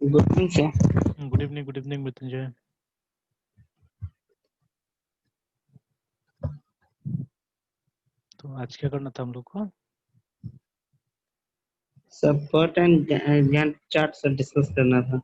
Good evening sir. Good evening Mrityunjay. तो आज क्या करना था हम लोग को? Sir PERT and Gantt chart sir discuss करना था।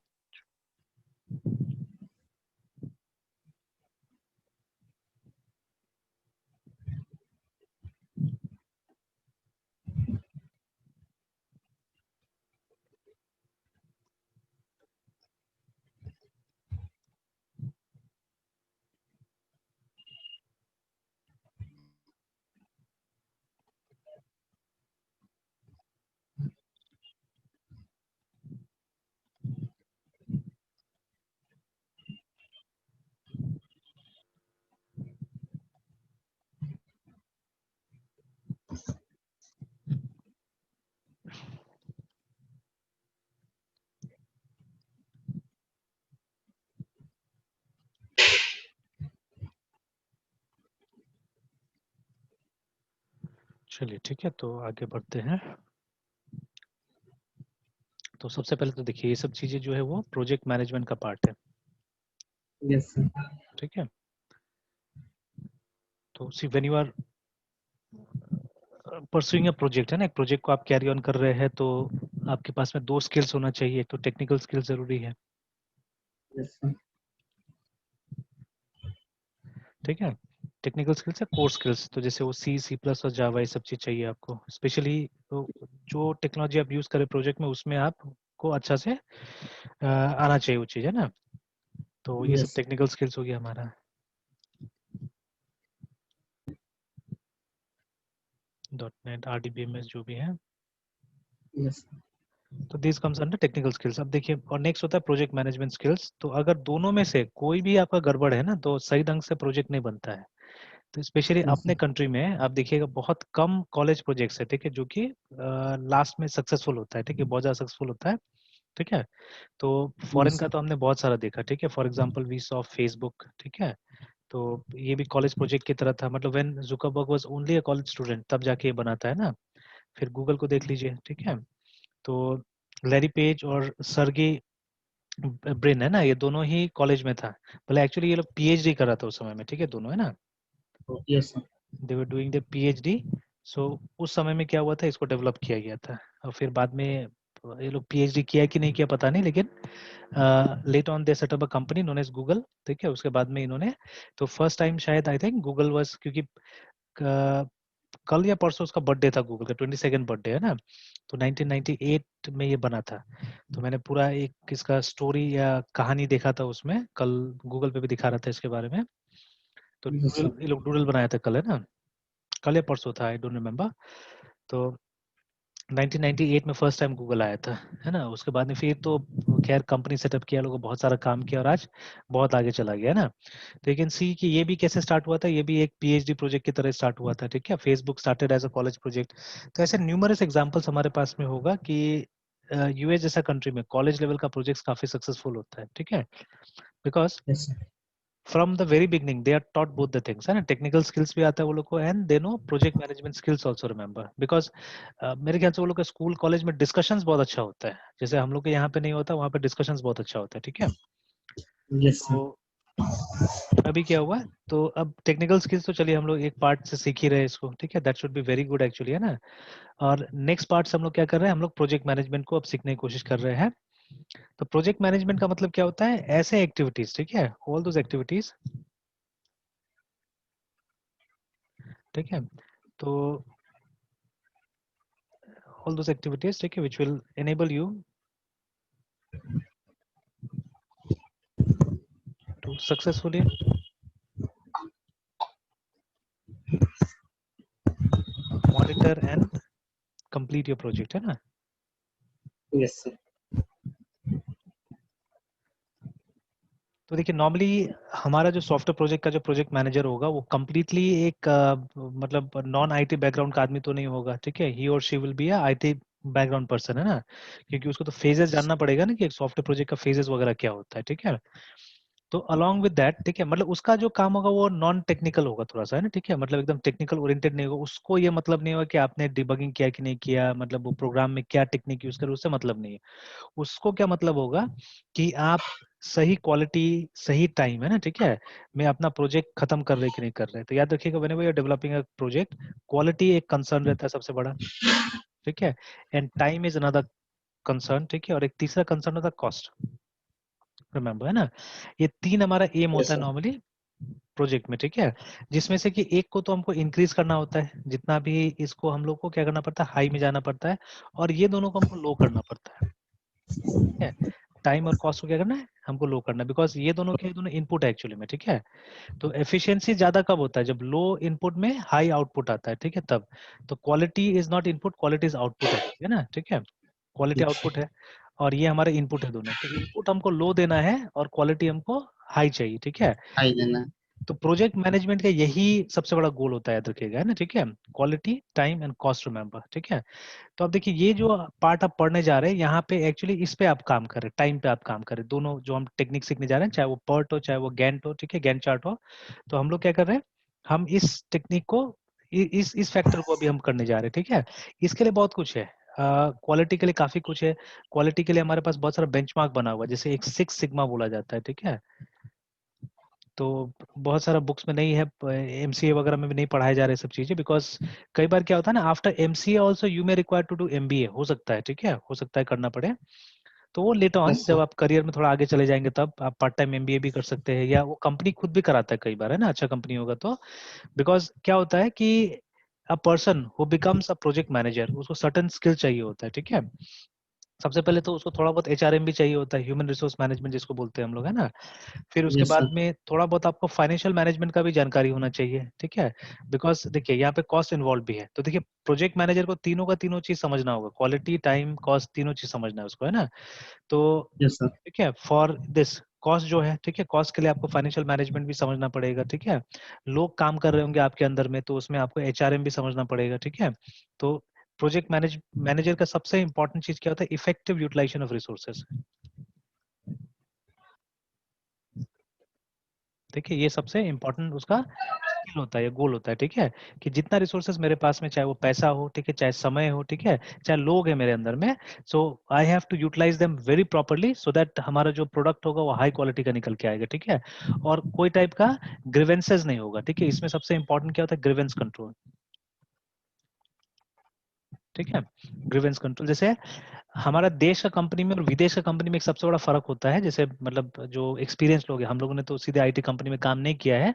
चलिए ठीक है, तो आगे बढ़ते हैं। तो सबसे पहले तो देखिए, ये सब चीजें जो है वो प्रोजेक्ट मैनेजमेंट का पार्ट है। Yes sir. ठीक है, तो see when you are pursuing a project, है ना, एक प्रोजेक्ट को आप कैरी ऑन कर रहे हैं, तो आपके पास में दो स्किल्स होना चाहिए। एक तो टेक्निकल स्किल्स जरूरी है, यस सर। ठीक है। टेक्निकल स्किल्स है, कोर स्किल्स, तो जैसे वो सी प्लस और जावा, ये सब चीज चाहिए आपको स्पेशली। तो जो टेक्नोलॉजी आप यूज करें प्रोजेक्ट में, उसमें आपको अच्छा से आना चाहिए वो चीज, है ना। तो ये सब यस टेक्निकल स्किल्स हो गया हमारा। .NET RDBMS जो भी है, यस तो this comes under technical skills. अब देखिए, और नेक्स्ट होता है प्रोजेक्ट मैनेजमेंट स्किल्स। तो अगर दोनों में से कोई भी आपका गड़बड़ है ना, तो सही ढंग से प्रोजेक्ट नहीं बनता है। तो स्पेशली यस अपने कंट्री में आप देखिएगा, बहुत कम कॉलेज प्रोजेक्ट्स है, ठीक है, जो कि लास्ट में सक्सेसफुल होता है, ठीक है, बहुत ज्यादा सक्सेसफुल होता है, ठीक है। तो फॉरेन का सर। तो हमने बहुत सारा देखा, ठीक है। For example we saw Facebook, ठीक है। तो ये भी कॉलेज प्रोजेक्ट की तरह था, मतलब when Zuckerberg was only a college student, तब जाके ये बना था, है ना। फिर गूगल को देख लीजिए, ठीक है। तो लैरी पेज और सर्गे ब्रिन, है ना, ये दोनों ही कॉलेज में था। भले एक्चुअली ये लोग पीएचडी कर रहा था उस समय में, ठीक है, दोनों, है ना। Yes sir. They were doing the PhD. So उस समय में क्या हुआ था, इसको डेवलप किया गया था। और फिर बाद में ये लोग पीएचडी किया कि नहीं किया पता नहीं, लेकिन late on they set up a company known as Google, ठीक है। उसके बाद में इन्होंने, तो फर्स्ट टाइम शायद आई थिंक गूगल वाज, क्योंकि कल या परसों उसका बर्थडे था, गूगल का 22nd बर्थडे, है ना। तो 1998 में ये बना था। तो मैंने पूरा एक इसका स्टोरी या कहानी देखा था उसमें, कल गूगल पे भी दिखा रहा था इसके बारे में। तो यस सर। डूडल, ये लोग डूडल बनाया था कल, है ना, कल या परसों था, आई डोंट रिमेम्बर। तो 1998 में फर्स्ट टाइम गूगल आया था, है ना। उसके बाद में फिर तो खैर कंपनी सेटअप किया, लोगों बहुत सारा काम किया, और आज बहुत आगे चला गया, है ना। तो यू कैन सी कि ये भी कैसे स्टार्ट हुआ था, ये भी एक पीएचडी प्रोजेक्ट की तरह स्टार्ट हुआ था, ठीक है। Facebook started as a college project. तो ऐसे न्यूमरस एग्जांपल्स हमारे पास में होगा कि यूएस जैसा कंट्री में कॉलेज लेवल का प्रोजेक्ट्स काफी सक्सेसफुल होता है, ठीक है। Because yes sir. From the very beginning they are taught both the things, है ना। टेक्निकल स्किल्स भी आता है वो लोग को, and they know project management skills also, remember. Because मेरे ख्याल से वो लोग का स्कूल कॉलेज में डिस्कशंस बहुत अच्छा होता है, जैसे हम लोग के यहाँ पे नहीं होता, वहाँ पे डिस्कशंस बहुत अच्छा होता है, ठीक है। Yes sir. तो अभी क्या हुआ, तो अब टेक्निकल स्किल्स तो चलिए हम लोग एक पार्ट से सीख ही रहे हैं इसको, ठीक है, that should be very good actually, है ना। और नेक्स्ट पार्ट से हम लोग क्या कर रहे हैं, हम लोग प्रोजेक्ट मैनेजमेंट को अब सीखने की कोशिश कर रहे हैं। तो प्रोजेक्ट मैनेजमेंट का मतलब क्या होता है, ऐसे एक्टिविटीज, ठीक है, ऑल दोज एक्टिविटीज, ठीक है। तो all those activities, ठीक है, which will enable you to successfully monitor and complete your project, है ना। Yes sir. तो देखिए, नॉर्मली हमारा जो सॉफ्टवेयर प्रोजेक्ट का जो प्रोजेक्ट मैनेजर होगा, वो कम्प्लीटली एक मतलब नॉन आईटी बैकग्राउंड का आदमी तो नहीं होगा, ठीक है। ही और she will be a IT background person, है ना, क्योंकि उसको तो फेजेस जानना पड़ेगा ना, कि एक सॉफ्टवेयर प्रोजेक्ट का फेजेस वगैरह क्या होता है, ठीक है। तो अलोंग विद दैट, ठीक है, मतलब उसका जो काम होगा वो नॉन टेक्निकल होगा थोड़ा सा, है ना, ठीक है, मतलब एकदम टेक्निकल ओरिएंटेड नहीं होगा। उसको ये मतलब नहीं होगा कि आपने डिबगिंग किया कि नहीं किया, मतलब वो प्रोग्राम में क्या टेक्निक यूज कर, उससे मतलब नहीं है। उसको क्या मतलब होगा कि आप सही क्वालिटी, सही टाइम, है ना, ठीक है, मैं अपना प्रोजेक्ट खत्म कर रहे कि नहीं कर रहे। तो याद रखिएगा, whenever you are developing a project, quality एक कंसर्न रहता है सबसे बड़ा, ठीक है, and time is another concern, ठीक है, और एक तीसरा कंसर्न होता है कॉस्ट, रिमेम्बर, है ना। ये 3 हमारा एम यस होता है सर। नॉर्मली प्रोजेक्ट में, ठीक है, जिसमें से कि एक को तो हमको इंक्रीज करना होता है, जितना भी इसको हम लोग को क्या करना पड़ता है, हाई में जाना पड़ता है, और ये दोनों को हमको लो करना पड़ता है, ठीक है। टाइम और कॉस्ट को क्या करना है, हमको लो करना है, बिकॉज ये दोनों क्या है, दोनों इनपुट है एक्चुअली में, ठीक है। तो एफिशिएंसी ज्यादा कब होता है, जब लो इनपुट में हाई आउटपुट आता है, ठीक है, तब। तो quality is not input, quality is output है ना, ठीक है, क्वालिटी आउटपुट है, और ये हमारे इनपुट है दोनों। तो इनपुट हमको लो देना है और क्वालिटी हमको हाई चाहिए, ठीक है। हाई देना। तो प्रोजेक्ट मैनेजमेंट का यही सबसे बड़ा गोल होता है, याद रखिएगा, है ना, ठीक है, quality, time and cost, remember, ठीक है। तो अब देखिए, ये जो पार्ट आप पढ़ने जा रहे हैं, यहाँ पे एक्चुअली इस पे आप काम करें, टाइम पे आप काम करें, दोनों जो हम टेक्निक सीखने जा रहे हैं, चाहे वो पर्ट हो, चाहे वो गैंट हो, ठीक है, गैंट चार्ट हो, तो हम लोग क्या कर रहे हैं, हम इस टेक्निक को, इस फैक्टर को अभी हम करने जा रहे हैं, ठीक है। इसके लिए बहुत कुछ है, क्वालिटी के लिए काफी कुछ है। क्वालिटी के लिए हमारे पास बहुत सारा बेंचमार्क बना हुआ है, जैसे एक 6 सिग्मा बोला जाता है, ठीक है। तो बहुत सारा बुक्स में नहीं है, एमसीए वगैरह में भी नहीं पढ़ाए जा रहे सब चीजें, बिकॉज कई बार क्या होता है ना, after MCA also you may require to do MBA, हो सकता है, ठीक है, हो सकता है करना पड़े। तो वो लेटर ऑन, यस जब सर। आप करियर में थोड़ा आगे चले जाएंगे, तब आप पार्ट टाइम एमबीए भी कर सकते हैं, या वो कंपनी खुद भी कराता है कई बार, है ना, अच्छा कंपनी होगा तो। बिकॉज क्या होता है कि a person who becomes a project manager, उसको सर्टेन स्किल चाहिए होता है, ठीक है। सबसे पहले तो उसको थोड़ा बहुत एचआरएम भी चाहिए होता है, ह्यूमन रिसोर्स मैनेजमेंट जिसको बोलते हैं हम लोग, है ना। फिर उसके यस बाद सर। में थोड़ा बहुत आपको फाइनेंशियल मैनेजमेंट का भी जानकारी होना चाहिए, ठीक है। बिकॉज देखिए, यहाँ पे कॉस्ट इन्वॉल्व भी है, तो देखिए, प्रोजेक्ट मैनेजर को तीनों का तीनों चीज समझना होगा, क्वालिटी, टाइम, कॉस्ट, तीनों चीज समझना है उसको, है ना। तो यस सर। ठीक है, फॉर दिस कॉस्ट जो है, ठीक है, कॉस्ट के लिए आपको फाइनेंशियल मैनेजमेंट भी समझना पड़ेगा, ठीक है। लोग काम कर रहे होंगे आपके अंदर में, तो उसमें आपको एचआरएम भी समझना पड़ेगा, ठीक है। तो प्रोजेक्ट मैनेजर का सबसे इंपॉर्टेंट चीज क्या होता है, इफेक्टिव यूटिलाइजेशन ऑफ रिसोर्सेज। देखिए, ये सबसे इंपॉर्टेंट उसका स्किल होता है, ये गोल होता है, ठीक है, कि जितना रिसोर्सेज मेरे पास में, चाहे वो पैसा हो, ठीक है, चाहे समय हो, ठीक है, चाहे लोग हैं मेरे अंदर में, so I have to utilise them very properly, so that हमारा जो प्रोडक्ट होगा वो हाई क्वालिटी का निकल के आएगा, ठीक है। और कोई टाइप का ग्रीवेंसेस नहीं होगा, ठीक है। इसमें सबसे इंपॉर्टेंट क्या होता है, ग्रीवेंस कंट्रोल, ठीक है। ग्रीवेंस कंट्रोल, जैसे हमारा देश का कंपनी में और विदेश का कंपनी में एक सबसे बड़ा फर्क होता है, जैसे मतलब जो एक्सपीरियंस लोग हैं, हम लोगों ने तो सीधे आईटी कंपनी में काम नहीं किया है,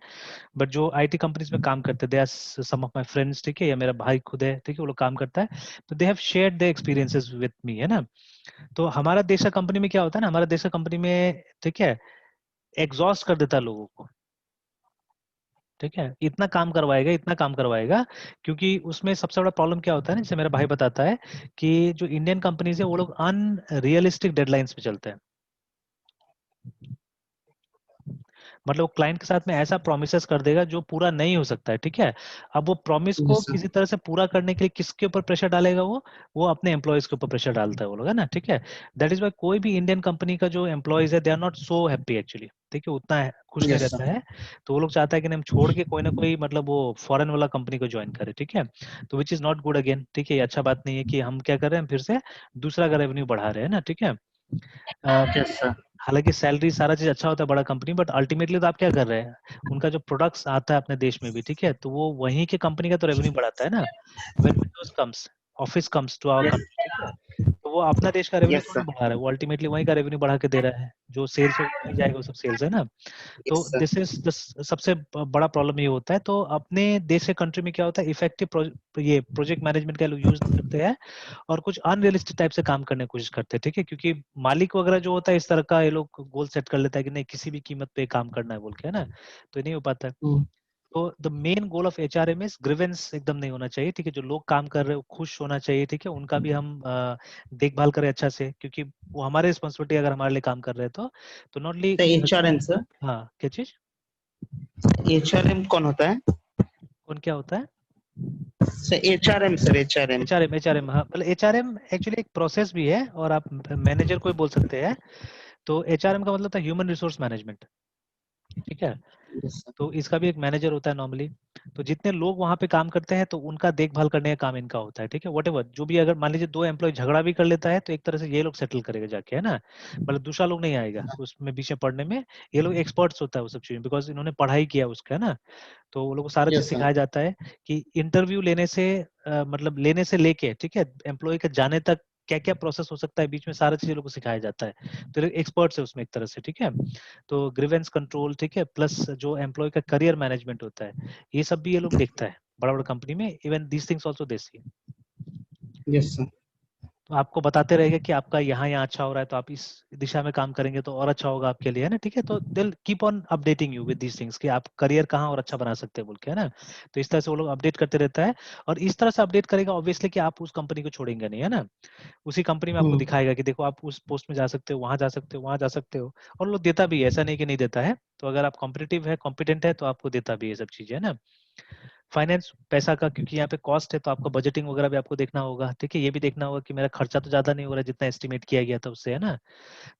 बट जो आईटी कंपनीज में काम करते हैं, they are some of my friends, ठीक है, या मेरा भाई खुद है, ठीक है, वो लोग काम करता है, तो they have shared their experiences with me, है ना। तो हमारा देश का कंपनी में क्या होता है ना, हमारा देश का कंपनी में, ठीक है, एग्जॉस्ट कर देता है लोगों को, ठीक है, इतना काम करवाएगा, इतना काम करवाएगा, क्योंकि उसमें सबसे बड़ा प्रॉब्लम क्या होता है ना, जैसे मेरा भाई बताता है कि जो इंडियन कंपनीज है वो लोग अनरियलिस्टिक डेडलाइंस पे चलते हैं। मतलब वो क्लाइंट के साथ में ऐसा प्रोमिस कर देगा जो पूरा नहीं हो सकता है, ठीक है। अब वो प्रॉमिस को यस सर। किसी तरह से पूरा करने के लिए किसके ऊपर प्रेशर डालेगा, वो अपने एम्प्लॉयज के ऊपर प्रेशर डालता है वो लोग, है ना, ठीक है। दैट इज वाई कोई भी इंडियन कंपनी का जो एम्प्लॉयज है, they are not so happy actually, ठीक है, उतना खुश नहीं यस रहता सर। है। तो वो लोग चाहता है कि हम छोड़ के कोई ना कोई, मतलब वो फॉरेन वाला कंपनी को ज्वाइन करे, ठीक है। तो which is not good again, ठीक है, ये अच्छा बात नहीं है कि हम क्या कर रहे हैं, फिर से दूसरा का रेवेन्यू बढ़ा रहे हैं ना, ठीक है। Yes sir. हालांकि सैलरी सारा चीज अच्छा होता है बड़ा कंपनी, बट अल्टीमेटली तो आप क्या कर रहे हैं, उनका जो प्रोडक्ट्स आता है अपने देश में भी, ठीक है, तो वो वहीं के कंपनी का तो रेवेन्यू बढ़ाता है ना। When Windows comes, office comes to our country, ठीक है, तो वो अपना देश का रेवेन्यू यस थोड़ी सर। ना बढ़ा रहा है, वो अल्टीमेटली वहीं का रेवेन्यू बढ़ा के दे रहा है, जो सेल्स होगा वहीं जाएगा, वो सब सेल्स है ना। तो yes sir. This is the सबसे बड़ा प्रॉब्लम ये होता है। तो अपने देश के कंट्री में क्या होता है, इफेक्टिव ये प्रोजेक्ट मैनेजमेंट का लोग यूज नहीं करते हैं, और कुछ अनरियलिस्टिक टाइप से काम करने की कोशिश करते हैं, ठीक है, क्योंकि मालिक वगैरह जो होता है इस तरह का, ये लोग गोल सेट कर लेता है कि नहीं, किसी भी कीमत पे काम करना है बोल के, है ना, तो ये नहीं हो पाता है। तो the main goal of HRM is grievance एकदम नहीं होना चाहिए, ठीक है, जो लोग काम कर रहे हो खुश होना चाहिए, ठीक है, उनका भी हम देखभाल करें अच्छा से, क्योंकि वो हमारे रिस्पॉन्सिबिलिटी, अगर हमारे लिए काम कर रहे हैं तो नॉट ओनली। तो एचआरएम सर, हाँ, क्या चीज, एचआरएम कौन होता है कौन क्या होता है, sir? HRM sir, HRM. HRM, हाँ, मतलब एचआरएम एक्चुअली एक प्रोसेस भी है, और आप मैनेजर को भी बोल सकते हैं। तो एचआरएम का मतलब था ह्यूमन रिसोर्स मैनेजमेंट, ठीक है। yes sir, तो इसका भी एक मैनेजर होता है नॉर्मली। तो जितने लोग वहां पे काम करते हैं तो उनका देखभाल करने का काम इनका होता है, ठीक है। वट जो भी, अगर मान लीजिए 2 एम्प्लॉय झगड़ा भी कर लेता है तो एक तरह से ये लोग सेटल करेगा जाके, है ना। मतलब दूसरा लोग नहीं आएगा उसमें बीच में पढ़ने में। ये लोग एक्सपर्ट्स होता है वो सब चीज़, बिकॉज इन्होंने पढ़ाई किया उसका, है ना। तो वो लोग को सारा चीज yes sir, सिखाया जाता है कि इंटरव्यू लेने से मतलब लेने से लेके, ठीक है, एम्प्लॉय के जाने तक क्या क्या प्रोसेस हो सकता है बीच में, सारा चीज लोग को सिखाया जाता है। तो एक्सपर्ट्स है उसमें एक तरह से, ठीक है। तो ग्रीवेंस कंट्रोल, ठीक है, प्लस जो एम्प्लॉय का करियर मैनेजमेंट होता है, ये सब भी ये लोग देखता है बड़ा बड़ा कंपनी में। Even these things also they see. yes sir, तो आपको बताते रहेगा कि आपका यहाँ अच्छा हो रहा है तो आप इस दिशा में काम करेंगे तो और अच्छा होगा आपके लिए, है ना, ठीक है। तो दिल keep on updating you with these things कि आप करियर कहाँ और अच्छा बना सकते हैं बोल के, है ना। तो इस तरह से वो लोग अपडेट करते रहता है। और इस तरह से अपडेट करेगा ऑब्वियसली कि आप उस कंपनी को छोड़ेंगे नहीं, है ना। उसी कंपनी में आपको दिखाएगा कि देखो आप उस पोस्ट में जा सकते हो, वहां जा सकते हो, वहां जा सकते हो। और लोग देता भी है, ऐसा नहीं कि नहीं देता है। तो अगर आप कॉम्पिटिटिव है, कॉम्पिटेंट है, तो आपको देता भी है सब चीजें, है ना। फाइनेंस पैसा का, क्योंकि यहाँ पे कॉस्ट है तो आपको बजटिंग वगैरह भी आपको देखना होगा, ठीक है। ये भी देखना होगा कि मेरा खर्चा तो ज्यादा नहीं हो रहा है जितना एस्टिमेट किया गया था उससे, है ना।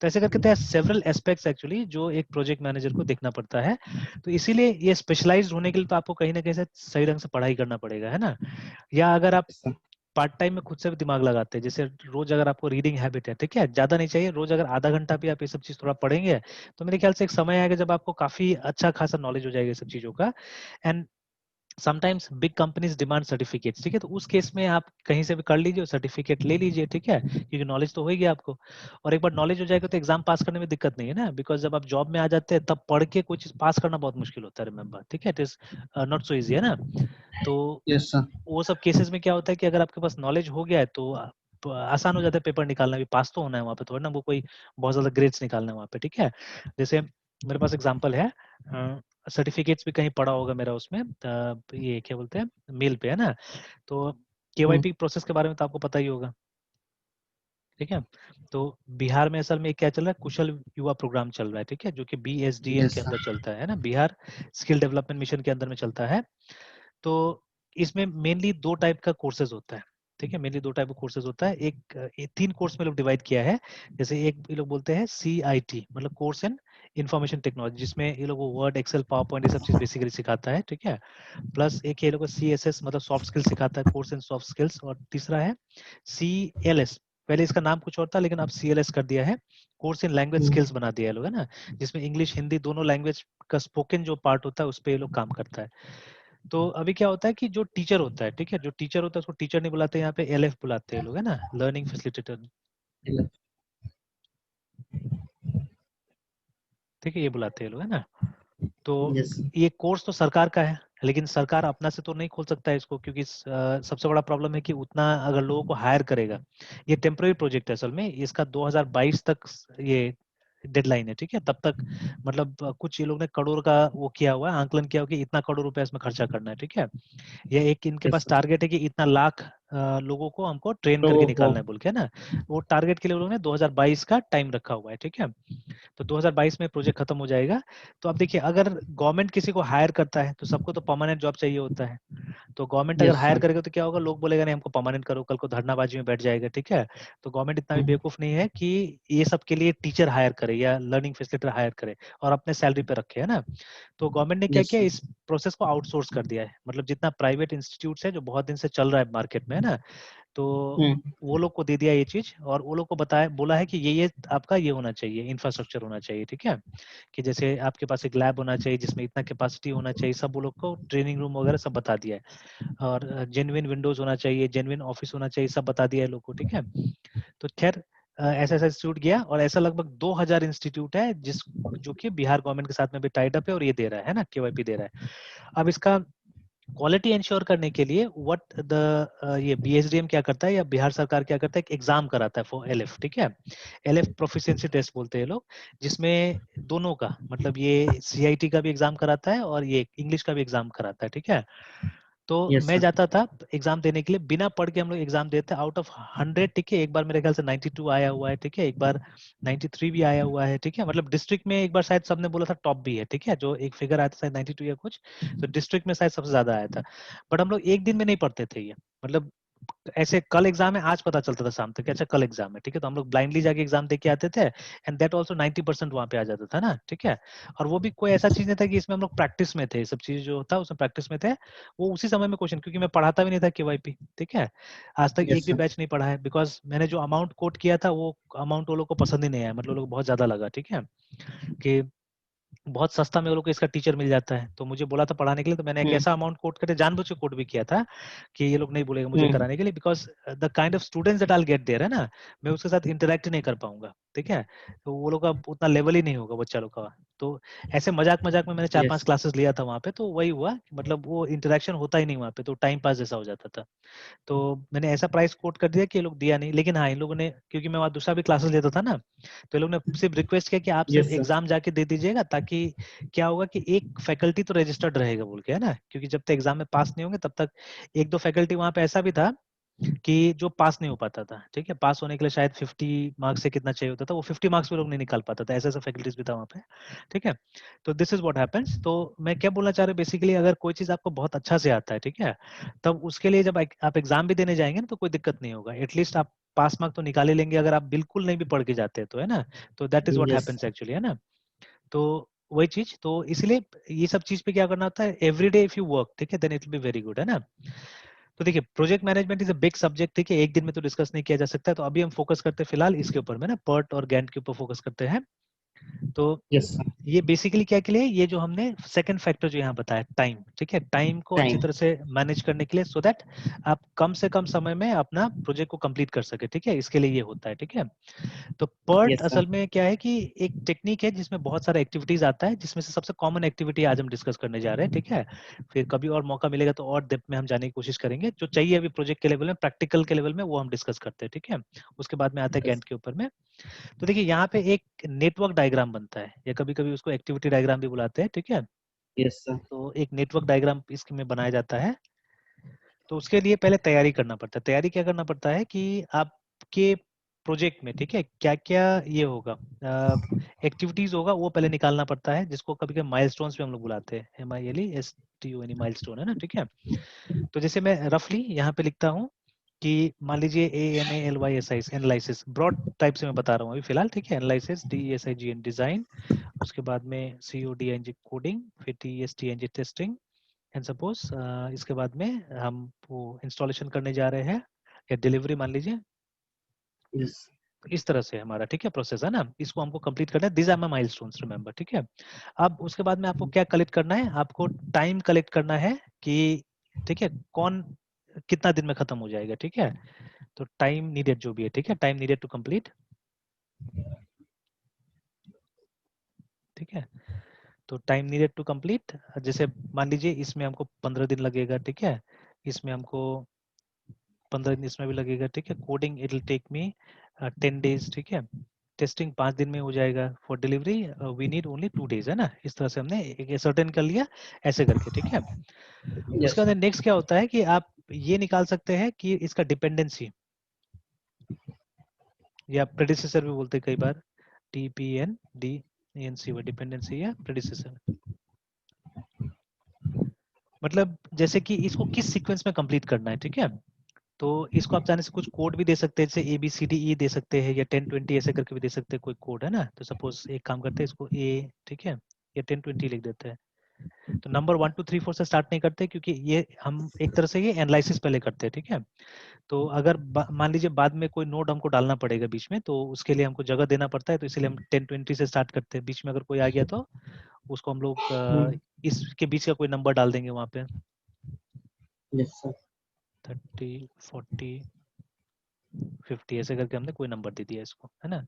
तो ऐसे करके there are several aspects actually जो एक प्रोजेक्ट मैनेजर को देखना पड़ता है। तो इसीलिए ये स्पेशलाइज्ड होने के लिए तो आपको कहीं ना कहीं से सही ढंग से पढ़ाई करना पड़ेगा, है ना। या अगर आप yes sir, पार्ट टाइम में खुद से भी दिमाग लगाते हैं, जैसे रोज अगर आपको रीडिंग हैबिट है, ठीक है, ज्यादा नहीं चाहिए, रोज अगर आधा घंटा भी आप ये सब चीज थोड़ा पढ़ेंगे तो मेरे ख्याल से एक समय आएगा जब आपको काफी अच्छा खासा नॉलेज हो जाएगा ये सब चीजों का। And sometimes big companies demand certificate, ठीक है। तो उस केस में आप कहीं से भी कर लीजिए, सर्टिफिकेट ले लीजिए, ठीक है, क्योंकि नॉलेज तो होगी आपको। और एक बार नॉलेज हो जाएगा तो एग्जाम पास करने में दिक्कत नहीं है ना, बिकॉज जब आप जॉब में आ जाते हैं तब पढ़ के कोई चीज पास करना बहुत मुश्किल होता है, रिमेंबर, ठीक है। It is not so easy, है ना। तो yes sir, वो सब केसेस में क्या होता है कि अगर आपके पास नॉलेज हो गया है तो आसान हो जाता है पेपर निकालना भी, पास तो होना है वहाँ पे, थोड़ा ना वो कोई बहुत ज्यादा ग्रेड्स निकालना है वहाँ पे, ठीक है। जैसे मेरे पास एग्जांपल है, सर्टिफिकेट्स भी कहीं पड़ा होगा मेरा उसमें, ये क्या बोलते हैं, मेल पे, है ना। तो केवाईपी प्रोसेस के बारे में तो आपको पता ही होगा, ठीक है। तो बिहार में असल में क्या चल रहा है, कुशल युवा प्रोग्राम चल रहा है, ठीक है, जो कि बीएसडीएम yes के sir, अंदर चलता है ना, बिहार स्किल डेवलपमेंट मिशन के अंदर में चलता है। तो इसमें मेनली 2 टाइप का कोर्सेज होता है, ठीक है, मेनली 2 टाइप का कोर्सेज होता है। एक 3 कोर्स में लोग डिवाइड किया है। जैसे एक ये लोग बोलते हैं CIT, मतलब कोर्स इन इंफॉर्मेशन टेक्नोलॉजी, जिसमें ये लोग वर्ड, एक्सेल, पावर पॉइंट ये सब चीज बेसिकली सिखाता है, ठीक है। प्लस एक ये लोग CSS, मतलब सॉफ्ट स्किल सिखाता है, कोर्स इन सॉफ्ट स्किल्स। और तीसरा है CLS, पहले इसका नाम कुछ और था लेकिन अब CLS कर दिया है, कोर्स इन लैंग्वेज स्किल्स बना दिया है लोग, है ना, जिसमें इंग्लिश हिंदी दोनों लैंग्वेज का स्पोकन जो पार्ट होता है उस पर ये लोग काम करता है। तो अभी क्या होता है कि जो टीचर होता है, ठीक है, जो टीचर होता है उसको टीचर नहीं बुलाते, यहाँ पे LF बुलाते हैं लोग, है ना, लर्निंग फैसिलिटेटर, ठीक है, ये बुलाते हैं लोग, है ना। तो yes sir, ये कोर्स तो सरकार का है, लेकिन सरकार अपना से तो नहीं खोल सकता है इसको, क्योंकि सबसे बड़ा प्रॉब्लम है कि उतना अगर लोगों को हायर करेगा, ये टेम्पररी प्रोजेक्ट है असल में, इसका 2022 तक ये डेडलाइन है, ठीक है। तब तक मतलब कुछ ये लोग ने करोड़ का वो किया हुआ है, आंकलन किया हुआ कि इतना करोड़ रुपया इसमें खर्चा करना है, ठीक है। या एक इनके yes पास sir, टारगेट है कि इतना लाख लोगों को हमको ट्रेन करके तो निकालना है बोल के, है ना। वो टारगेट के लिए उन्होंने 2022 का टाइम रखा हुआ है, ठीक है। तो 2022 में प्रोजेक्ट खत्म हो जाएगा। तो अब देखिए, अगर गवर्नमेंट किसी को हायर करता है तो सबको तो परमानेंट जॉब चाहिए होता है। तो गवर्नमेंट अगर yes हायर sir, करेगा तो क्या होगा, लोग बोलेगा नहीं हमको परमानेंट करो, कल को धरनाबाजी में बैठ जाएगा, ठीक है। तो गवर्नमेंट इतना भी बेवकूफ नहीं है कि ये सब के लिए टीचर हायर करे या लर्निंग फैसिलिटेटर हायर करे और अपने सैलरी पे रखे, है ना। तो गवर्नमेंट ने क्या yes किया, sir, इस प्रोसेस को आउटसोर्स कर दिया है, मतलब जितना प्राइवेट इंस्टीट्यूट है जो बहुत दिन से चल रहा है मार्केट में, है ना। तो वो लोग को दे दिया ये चीज, और वो लोग को बताया, बोला है कि ये आपका ये होना चाहिए, इंफ्रास्ट्रक्चर होना चाहिए, ठीक है। कि जैसे आपके पास एक लैब होना चाहिए जिसमें इतना कैपेसिटी होना चाहिए, सब वो लोग को ट्रेनिंग रूम वगैरह सब बता दिया है। और जेन्युइन विंडोज होना चाहिए, जेन्युइन ऑफिस होना चाहिए, सब बता दिया है लोग को, ठीक है। तो खैर ऐसा ऐसा इंस्टीट्यूट गया, और ऐसा लगभग 2000 इंस्टीट्यूट है जिस जो कि बिहार गवर्नमेंट के साथ में भी टाइड अप है और ये दे रहा है ना, केवाईपी दे रहा है। अब इसका क्वालिटी इंश्योर करने के लिए व्हाट द ये बीएसडीएम क्या करता है या बिहार सरकार क्या करता है, एक एग्जाम कराता है फॉर एलएफ, ठीक है। एलएफ प्रोफिशिएंसी टेस्ट बोलते हैं लोग, जिसमें दोनों का मतलब ये सीआईटी का भी एग्जाम कराता है और ये इंग्लिश का भी एग्जाम कराता है, ठीक है। तो yes मैं sir, जाता था एग्जाम देने के लिए, बिना पढ़ के हम लोग एग्जाम देते, आउट ऑफ 100, ठीक है। एक बार मेरे ख्याल से 92 आया हुआ है, ठीक है, एक बार 93 भी आया हुआ है, ठीक है। मतलब डिस्ट्रिक्ट में एक बार शायद सबने बोला था टॉप भी है, ठीक है, जो एक फिगर आया था शायद 92 या कुछ, तो डिस्ट्रिक्ट में शायद सबसे ज्यादा आया था। बट हम लोग एक दिन में नहीं पढ़ते थे ये, मतलब ऐसे कल एग्जाम है, आज पता चलता था शाम तक अच्छा कल एग्जाम है, ठीक है, तो हम लोग ब्लाइंडली जाके एग्जाम दे के आते थे, एंड दैट आल्सो 90% वहाँ पे आ जाता था ना, ठीक है। और वो भी कोई ऐसा चीज नहीं था कि इसमें हम लोग प्रैक्टिस में थे, सब चीज जो था उसमें प्रैक्टिस में थे, वो उसी समय में क्वेश्चन, क्योंकि मैं पढ़ाता भी नहीं था केवाईपी, ठीक है, आज तक एक Yes, भी sir. बैच नहीं पढ़ा है, बिकॉज मैंने जो अमाउंट कोट किया था वो अमाउंट वो लोग को पसंद ही नहीं आया, मतलब लोग बहुत ज्यादा लगा, ठीक है, कि बहुत सस्ता में वो लोग को इसका टीचर मिल जाता है, तो मुझे बोला था पढ़ाने के लिए, तो मैंने एक Hmm. ऐसा अमाउंट कोट करके जानबूझ के कोट भी किया था कि ये लोग नहीं बोलेगा मुझे Hmm. कराने के लिए, because the kind of students that I get there है ना, मैं उसके साथ इंटरेक्ट नहीं कर पाऊंगा, ठीक है, तो वो लोग का उतना लेवल ही नहीं होगा बच्चा लोग का, तो ऐसे मजाक मजाक में मैंने 4-5 Yes. क्लासेस लिया था वहाँ पे, तो वही हुआ कि मतलब वो इंटरेक्शन होता ही नहीं वहाँ पे, तो टाइम पास जैसा हो जाता था, तो मैंने ऐसा प्राइस कोट कर दिया कि ये लोग दिया नहीं, लेकिन हाँ इन लोगों ने, क्योंकि मैं वहाँ दूसरा भी क्लासेस लेता था ना, तो ये लोग ने सिर्फ रिक्वेस्ट किया कि आप सिर्फ Yes, sir. एग्जाम जाके दे दीजिएगा, ताकि क्या होगा कि एक फैकल्टी तो रजिस्टर्ड रहेगा बोल के, है ना, क्योंकि जब तक एग्जाम में पास नहीं होंगे तब तक, एक दो फैकल्टी वहाँ पे ऐसा भी था कि जो पास नहीं हो पाता था, ठीक है, पास होने के लिए शायद 50 मार्क्स से कितना चाहिए होता था, वो 50 मार्क्स भी लोग नहीं निकाल पाता था, ऐसा ऐसा फैकल्टीज भी था वहाँ पे, ठीक है, तो दिस इज व्हाट हैपेंस। तो मैं क्या बोलना चाह रहा हूँ बेसिकली, अगर कोई चीज आपको बहुत अच्छा से आता है, ठीक है, तब उसके लिए जब आप एग्जाम भी देने जाएंगे ना तो कोई दिक्कत नहीं होगा, एटलीस्ट आप पास मार्क तो निकाले लेंगे, अगर आप बिल्कुल नहीं भी पढ़ के जाते हैं तो, है ना, तो that is what Yes, happens sir. Actually, है ना, तो वही चीज, तो इसलिए ये सब चीज पे क्या करना होता है, every day if you work, ठीक है, then it will be very good, है ना। तो देखिए project management is a big subject, ठीक है, एक दिन में तो डिस्कस नहीं किया जा सकता, तो अभी हम फोकस करते हैं फिलहाल इसके ऊपर में ना, पर्ट और गैंट के ऊपर फोकस करते हैं। तो Yes, sir. ये बेसिकली क्या के लिए, ये जो हमने सेकंड फैक्टर जो यहाँ बताया टाइम, ठीक है, टाइम को अच्छी Time. तरह से मैनेज करने के लिए, सो दैट आप कम से कम समय में अपना प्रोजेक्ट को कंप्लीट कर सके, ठीक है, इसके लिए ये होता है, ठीक है। तो पर्ट Yes, sir. असल में क्या है कि एक टेक्निक है जिसमें बहुत सारे एक्टिविटीज आता है, जिसमें से सबसे कॉमन एक्टिविटी आज हम डिस्कस करने जा रहे हैं, ठीक है, फिर कभी और मौका मिलेगा तो और डेप्थ में हम जाने की कोशिश करेंगे, जो चाहिए अभी प्रोजेक्ट के लेवल में, प्रैक्टिकल के लेवल में वो हम डिस्कस करते हैं, ठीक है, उसके बाद में आता है Yes. गैंट के ऊपर में। तो देखिए यहाँ पे एक नेटवर्क डायग्राम बनता है, या कभी कभी उसको एक्टिविटी डायग्राम भी बुलाते हैं, ठीक है, Yes, sir. तो एक नेटवर्क डायग्राम इसके में बनाया जाता है। तो उसके लिए पहले तैयारी करना पड़ता है, तैयारी क्या करना पड़ता है कि आपके प्रोजेक्ट में, ठीक है, क्या क्या ये होगा, एक्टिविटीज होगा, वो पहले निकालना पड़ता है, जिसको कभी कभी माइलस्टोन्स भी हम लोग बुलाते हैं, MILESTONE माइलस्टोन, है ना, ठीक है। तो जैसे मैं रफली यहाँ पे लिखता हूँ कि मान लीजिए ANALYSIS एनालिसिस, ब्रॉड टाइप से मैं बता रहा हूँ अभी फिलहाल, ठीक है, एनालिसिस, DESIGN डिजाइन, उसके बाद में CODING कोडिंग, फिर TESTNG टेस्टिंग, एंड सपोज इसके बाद में हम वो इंस्टॉलेशन करने जा रहे हैं, या डिलीवरी मान लीजिए, Yes. तो इस तरह से हमारा, ठीक है, प्रोसेस है ना, इसको हमको कंप्लीट करना है, this are my milestones remember, ठीक है। अब उसके बाद में आपको क्या कलेक्ट करना है, आपको टाइम कलेक्ट करना है कि, ठीक है, कौन कितना दिन में खत्म हो जाएगा, ठीक है, तो टाइम नीडेड जो भी है, ठीक है, टाइम नीडेड टू कंप्लीट, ठीक है, तो टाइम नीडेड टू कंप्लीट, जैसे मान लीजिए इसमें हमको 15 दिन लगेगा, ठीक है, इसमें हमको 15 दिन इसमें भी लगेगा, ठीक है, coding it will take me 10 days, ठीक है, टेस्टिंग 5 दिन में हो जाएगा, for delivery we need only 2 days, है ना, इस तरह से हमने एक सर्टेन कर लिया ऐसे करके, ठीक है। उसके Yes. बाद नेक्स्ट क्या होता है कि आप ये निकाल सकते हैं कि इसका डिपेंडेंसी, या प्रेडिसेसर भी बोलते हैं कई बार, TPNDENC डिपेंडेंसी या प्रेडिसेसर, मतलब जैसे कि इसको किस सीक्वेंस में कंप्लीट करना है, ठीक है, तो इसको आप चाहने से कुछ कोड भी दे सकते हैं, जैसे ABCDE दे सकते हैं, या 10-20 ऐसे करके भी दे सकते हैं कोई कोड, है ना, तो सपोज एक काम करते हैं इसको A, ठीक है, या 10-20 लिख देते हैं, तो नंबर 1 2 3 4 से स्टार्ट नहीं करते, क्योंकि ये हम एक तरह से ये एनालिसिस पहले करते हैं, ठीक है, तो अगर मान लीजिए बाद में कोई नोड हमको डालना पड़ेगा बीच में, तो उसके लिए हमको जगह देना पड़ता है, तो इसलिए हम 10-20 से स्टार्ट करते हैं, बीच में अगर कोई आ गया तो उसको हम लोग Hmm. इसके बीच का कोई नंबर डाल देंगे वहां पे, Yes, sir. 30 40 50 ऐसे करके हमने कोई नंबर दे दिया इसको, है ना।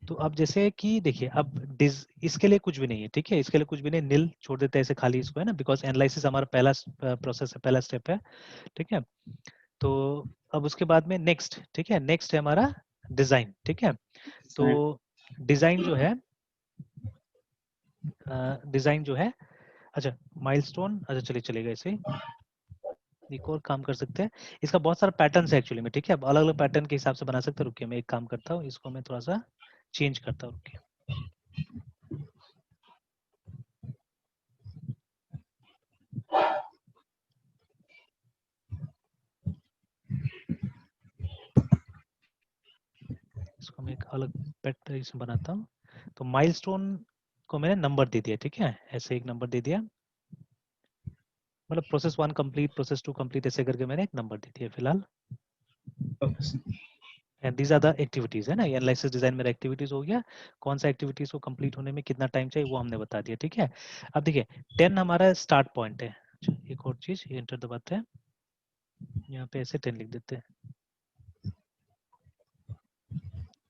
तो अब जैसे कि देखिए अब इसके लिए कुछ भी नहीं है, ठीक है, इसके लिए कुछ भी नहीं, नील छोड़ देते हैं ऐसे खाली इसको, है ना, बिकॉज एनालिसिस हमारा पहला प्रोसेस है, पहला स्टेप है, ठीक है। तो अब उसके बाद में नेक्स्ट, ठीक है, नेक्स्ट है हमारा डिजाइन, ठीक है, तो Sign. डिजाइन जो है, डिजाइन जो है, अच्छा माइलस्टोन, अच्छा चलिए चलेगा ऐसे, एक और काम कर सकते हैं, इसका बहुत सारा पैटर्न है एक्चुअली में, ठीक है, अब अलग अलग पैटर्न के हिसाब से बना सकते हैं, रुकिए मैं एक काम करता हूँ, इसको मैं थोड़ा सा चेंज करता हूँ, रुकिए, मैं एक अलग पेट इसमें बनाता हूँ। तो माइलस्टोन को मैंने नंबर दे दिया, ठीक है, ऐसे एक नंबर दे दिया, मतलब प्रोसेस 1 कंप्लीट, प्रोसेस 2 कंप्लीट, ऐसे करके मैंने एक नंबर दे दिया फिलहाल। Okay, sir. And these are the activities, है ना, ये एनालिसिस डिजाइन मेरा एक्टिविटीज हो गया। कौन सा एक्टिविटीज को कंप्लीट होने में कितना टाइम चाहिए वो हमने बता दिया, ठीक है। अब देखिए 10 हमारा स्टार्ट पॉइंट है। अच्छा, एक और चीज, ये एंटर दबाते हैं, यहाँ पे ऐसे 10 लिख देते हैं,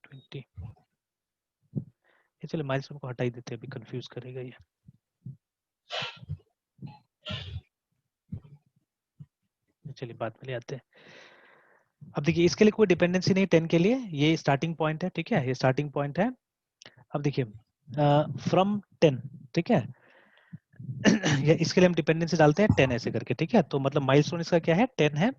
20। ये चलिए माइलस्टोन को हटा ही देते हैं, अभी कंफ्यूज करेगा ये। चलिए बाद में ले आते हैं। अब देखिए इसके लिए कोई डिपेंडेंसी नहीं 10 के लिए, ये स्टार्टिंग पॉइंट है, ठीक है, ये स्टार्टिंग पॉइंट है। अब देखिए फ्रॉम 10, ठीक है, या इसके लिए हम डिपेंडेंसी डालते हैं 10 ऐसे करके, ठीक है। तो मतलब माइलस्टोन इसका क्या है, 10 है,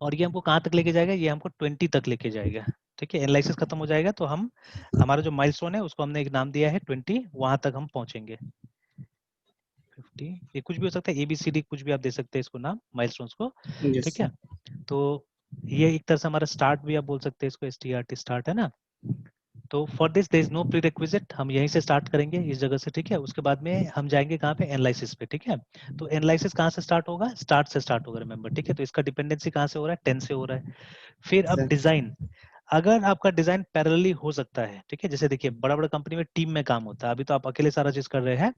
और ये हमको कहाँ तक लेके जाएगा, ये हमको 20 तक लेके जाएगा, ठीक है। एनालिसिस खत्म हो जाएगा तो हम, हमारा जो माइलस्टोन है उसको हमने एक नाम दिया है 20, वहां तक हम पहुंचेंगे। 50, ये कुछ भी हो सकता है, ABCD कुछ भी आप दे सकते हैं इसको नाम, माइलस्टोन्स को, Yes, ठीक sir. है। तो ये एक तरह से हमारा स्टार्ट भी आप बोल सकते हैं इसको, STRT स्टार्ट, है ना। तो for this there is no prerequisite, हम यहीं से स्टार्ट करेंगे इस जगह से, ठीक है। उसके बाद में हम जाएंगे कहाँ पे, एनालिसिस पे, ठीक है। तो एनालिसिस कहाँ से स्टार्ट होगा, स्टार्ट से स्टार्ट होगा, रिमेंबर, ठीक है। तो इसका डिपेंडेंसी कहाँ से हो रहा है, 10 से हो रहा है। फिर अब Sir. डिजाइन, अगर आपका डिजाइन पैरेलली हो सकता है, ठीक है, जैसे देखिए बड़ा बड़ा कंपनी में टीम में काम होता है, अभी तो आप अकेले सारा चीज कर रहे हैं,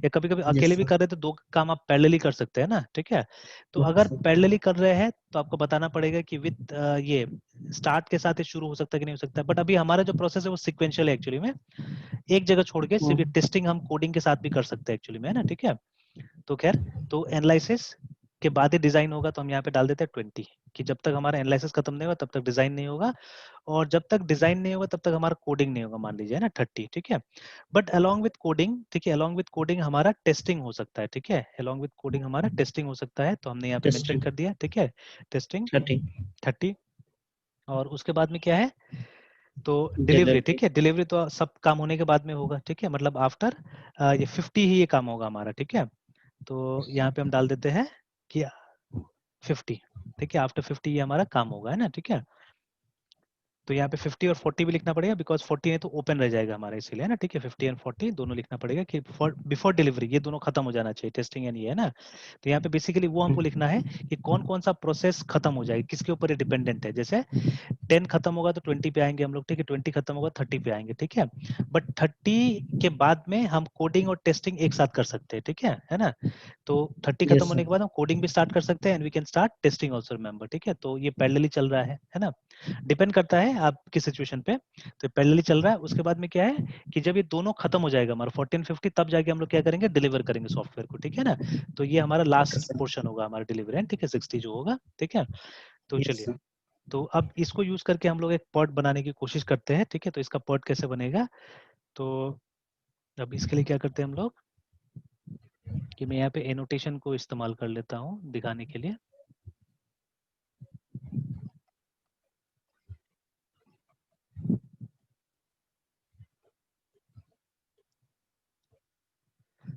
या कभी कभी Yes, अकेले भी sir. कर रहे हैं तो दो काम आप पैरेलली कर सकते हैं ना, ठीक है। तो Okay, अगर sir. पैरेलली कर रहे हैं तो आपको बताना पड़ेगा कि विद ये स्टार्ट के साथ ही शुरू हो सकता है कि नहीं हो सकता है, बट अभी हमारा जो प्रोसेस है वो सिक्वेंशियल है एक्चुअली में, एक जगह छोड़ के सिर्फ Oh, टेस्टिंग हम कोडिंग के साथ भी कर सकते हैं एक्चुअली में, है ना, ठीक है। तो खैर, तो एनालिसिस के बाद ही डिजाइन होगा, तो हम यहाँ पे डाल देते हैं 20, कि जब तक हमारा एनालिसिस खत्म नहीं होगा तब तक डिजाइन नहीं होगा, और जब तक डिजाइन नहीं होगा तब तक हमारा कोडिंग नहीं होगा, मान लीजिए, है ना, 30, ठीक है। बट अलोंग विद कोडिंग, ठीक है, अलोंग विद कोडिंग हमारा टेस्टिंग हो सकता है, ठीक है, अलोंग विद कोडिंग हमारा टेस्टिंग हो सकता है, तो हमने यहाँ पे मेंशन testing. कर दिया, ठीक है, टेस्टिंग 30. 30। और उसके बाद में क्या है, तो डिलीवरी, Delivery. ठीक है, डिलीवरी तो सब काम होने के बाद में होगा, ठीक है, मतलब आफ्टर ये 50 ही ये काम होगा हमारा, ठीक है। तो यहाँ पे हम डाल देते हैं कि 50, ठीक है, आफ्टर 50 ये हमारा काम होगा, है ना, ठीक है। तो यहाँ पे 50 और 40 भी लिखना पड़ेगा, बिकॉज 40 है तो ओपन रह जाएगा हमारा, इसीलिए, है ना, ठीक है। 50 एंड 40 दोनों लिखना पड़ेगा कि फॉर बिफोर डिलीवरी ये दोनों खत्म हो जाना चाहिए, टेस्टिंग एंड ये, है ना। तो यहाँ पे बेसिकली वो हमको लिखना है कि कौन कौन सा प्रोसेस खत्म हो जाएगा, किसके ऊपर ये डिपेंडेंट है। जैसे 10 खत्म होगा तो 20 पे आएंगे हम लोग, ठीक है, 20 खत्म होगा 30 पे आएंगे, ठीक है। बट 30 के बाद में हम कोडिंग और टेस्टिंग एक साथ कर सकते हैं, ठीक है ना। तो 30 खत्म Yes, sir. होने के बाद हम कोडिंग भी स्टार्ट कर सकते हैं, and we can start testing also, remember, ठीक है। तो ये पैरेलली चल रहा है ना, डिपेंड करता है आपकी सिचुएशन पे। तो पैरेलली चल रहा है, उसके बाद में क्या है कि जब ये दोनों खत्म हो जाएगा हमारा 40 एंड 50, तब जाके हम लोग क्या करेंगे, डिलीवर करेंगे सॉफ्टवेयर को, ठीक है ना। तो ये हमारा Okay, लास्ट sir. पोर्शन होगा हमारा डिलीवरी, ठीक है, 60 जो होगा, ठीक है। तो Yes, चलिए, sir. तो अब इसको यूज करके हम लोग एक पॉट बनाने की कोशिश करते हैं, ठीक है। तो इसका पॉट कैसे बनेगा, तो अब इसके लिए क्या करते हैं हम लोग, कि मैं यहाँ पे एनोटेशन को इस्तेमाल कर लेता हूँ दिखाने के लिए।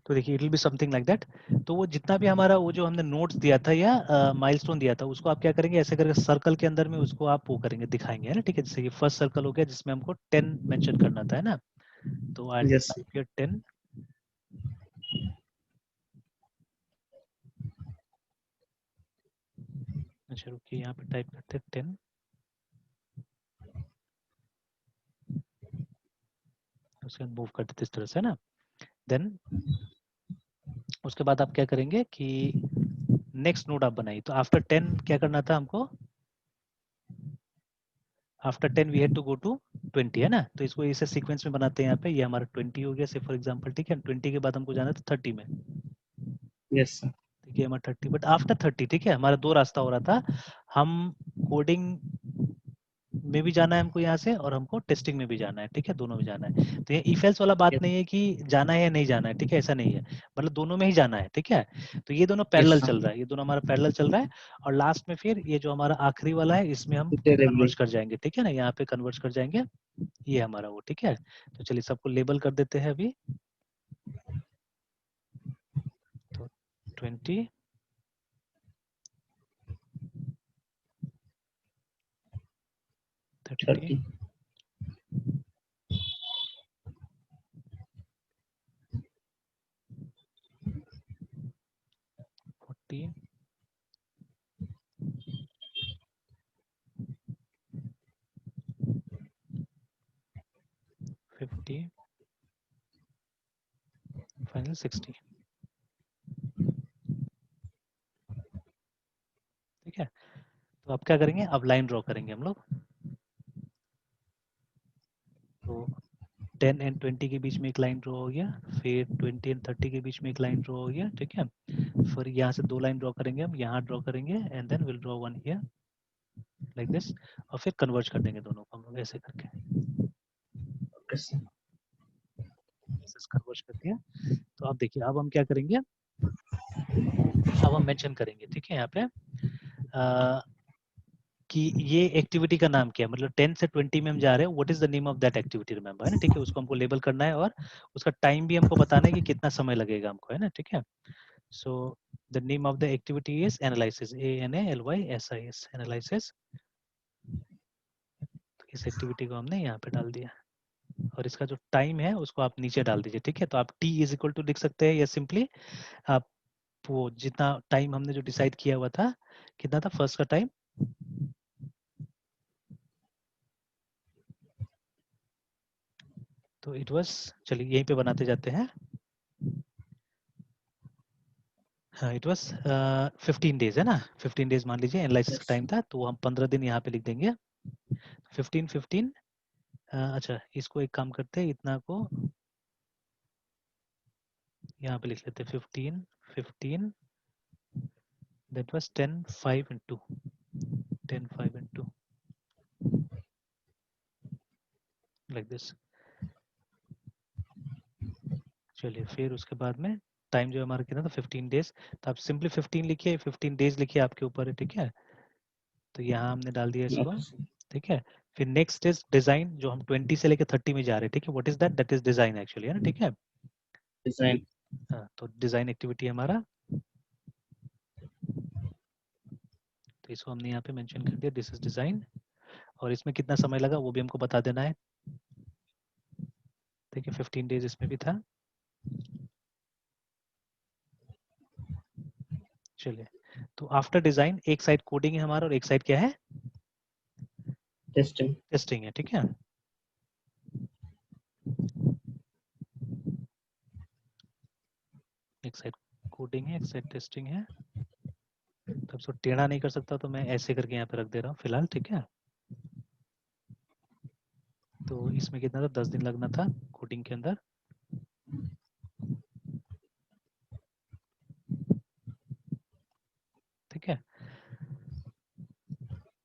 तो देखिए it will be something like that. तो वो जितना भी हमारा वो जो हमने नोट्स दिया था या माइलस्टोन दिया था, उसको आप क्या करेंगे, ऐसे करके सर्कल के अंदर में उसको आप वो करेंगे, दिखाएंगे, है ना, ठीक है। जैसे ये फर्स्ट सर्कल हो गया जिसमें हमको 10 मेंशन करना था, है ना। तो आई Yes, sir. Type here 10। अच्छा रुकिए, यहाँ पे टाइप करते हैं 10। उसके बाद मूव कर देते इस तरह से, है ना। देन उसके बाद आप क्या करेंगे कि नेक्स्ट नोड आप बनाइए। तो आफ्टर 10 क्या करना था हमको, after 10 we had to go to 20, है ना। तो इसको इसे सीक्वेंस में बनाते हैं, यहाँ पे ये हमारा 20 हो गया से फॉर एग्जांपल, ठीक है। 20 के बाद हमको जाना था 30 में, Yes, sir. ठीक है, हमारा 30, बट आफ्टर 30, ठीक है, हमारा दो रास्ता हो रहा था। हम कोडिंग में भी जाना है हमको यहाँ से, और हमको टेस्टिंग में भी जाना है, ठीक है, दोनों में जाना है। तो ये इफ एल्स वाला बात Yes, नहीं है कि जाना है या नहीं जाना है, ठीक है, ऐसा नहीं है, मतलब दोनों में ही जाना है, ठीक है। तो ये दोनों yes, पैरेलल sir. चल रहा है, ये दोनों हमारा पैरेलल चल रहा है। और लास्ट में फिर ये जो हमारा आखिरी वाला है इसमें हम कन्वर्ज Delivery. कर जाएंगे, ठीक है ना, यहाँ पे कन्वर्ज कर जाएंगे, ये हमारा वो, ठीक है। तो चलिए सबको लेबल कर देते हैं अभी। तो 20, 30, 30. 40, 50, फाइनल 60। ठीक है, तो अब क्या करेंगे, अब लाइन ड्रॉ करेंगे हम लोग। तो 10 एंड 20 के बीच में एक लाइन ड्रॉ हो गया, फिर 20 एंड 30 के बीच में एक लाइन ड्रॉ हो गया। ठीक है, फिर यहाँ से 2 लाइन ड्रॉ करेंगे हम, यहाँ ड्रॉ करेंगे and then will draw one here like this, और फिर कन्वर्ज कर देंगे दोनों को हम लोग ऐसे करके। Okay, sir. कन्वर्ज कर दिया। तो अब देखिए, अब हम क्या करेंगे, अब हम मेंशन करेंगे, ठीक है, यहाँ पे कि ये एक्टिविटी का नाम क्या है, मतलब 10 से 20 में हम जा रहे हैं, what is the name of that activity, remember, है ना। ठीक है, उसको हमको लेबल करना है और उसका टाइम भी हमको बताना है कि कितना समय लगेगा हमको, है ना। ठीक है, so the name of the activity is analysis, ANALYSIS, analysis. तो इस एक्टिविटी को हमने यहाँ पे डाल दिया और इसका जो टाइम है उसको आप नीचे डाल दीजिए। ठीक है, तो आप T इज इक्वल टू लिख सकते हैं या सिंपली आप वो जितना टाइम हमने जो डिसाइड किया हुआ था, कितना था फर्स्ट का टाइम, तो इट वाज, चलिए यहीं पे बनाते जाते हैं। हाँ, इट वाज 15 डेज, है ना, 15 डेज मान लीजिए एनालिसिस का Yes. टाइम था, तो हम 15 दिन यहाँ पे लिख देंगे। 15 अच्छा, इसको एक काम करते हैं, इतना को यहाँ पे लिख लेते हैं 15 that was 10 5 and 2 10 5 and 2 like this. चलिए, फिर उसके बाद में टाइम जो हमारा कितना था 15 डेज, तो आप सिंपली 15 लिखिए, 15 डेज लिखिए, आपके ऊपर है। ठीक है, तो यहाँ हमने डाल दिया इसको। Okay, sir. ठीक है, फिर नेक्स्ट इज डिजाइन, जो हम 20 से लेकर 30 में जा रहे हैं। ठीक है, what is that, that is design actually, है ना। ठीक है, Design. हाँ, तो डिजाइन एक्टिविटी हमारा, तो इसको हमने यहाँ पे मेंशन कर दिया, दिस इज डिजाइन, और इसमें कितना समय लगा वो भी हमको बता देना है। ठीक है, 15 डेज इसमें भी था। चलिए, तो आफ्टर डिजाइन एक साइड कोडिंग है हमारा और एक साइड क्या है, Testing. टेस्टिंग है। ठीक है, एक साइड कोडिंग है, एक साइड टेस्टिंग है। तो अब टेढ़ा नहीं कर सकता, तो मैं ऐसे करके यहाँ पे रख दे रहा हूँ फिलहाल। ठीक है, तो इसमें कितना था, 10 दिन लगना था कोडिंग के अंदर। ठीक है,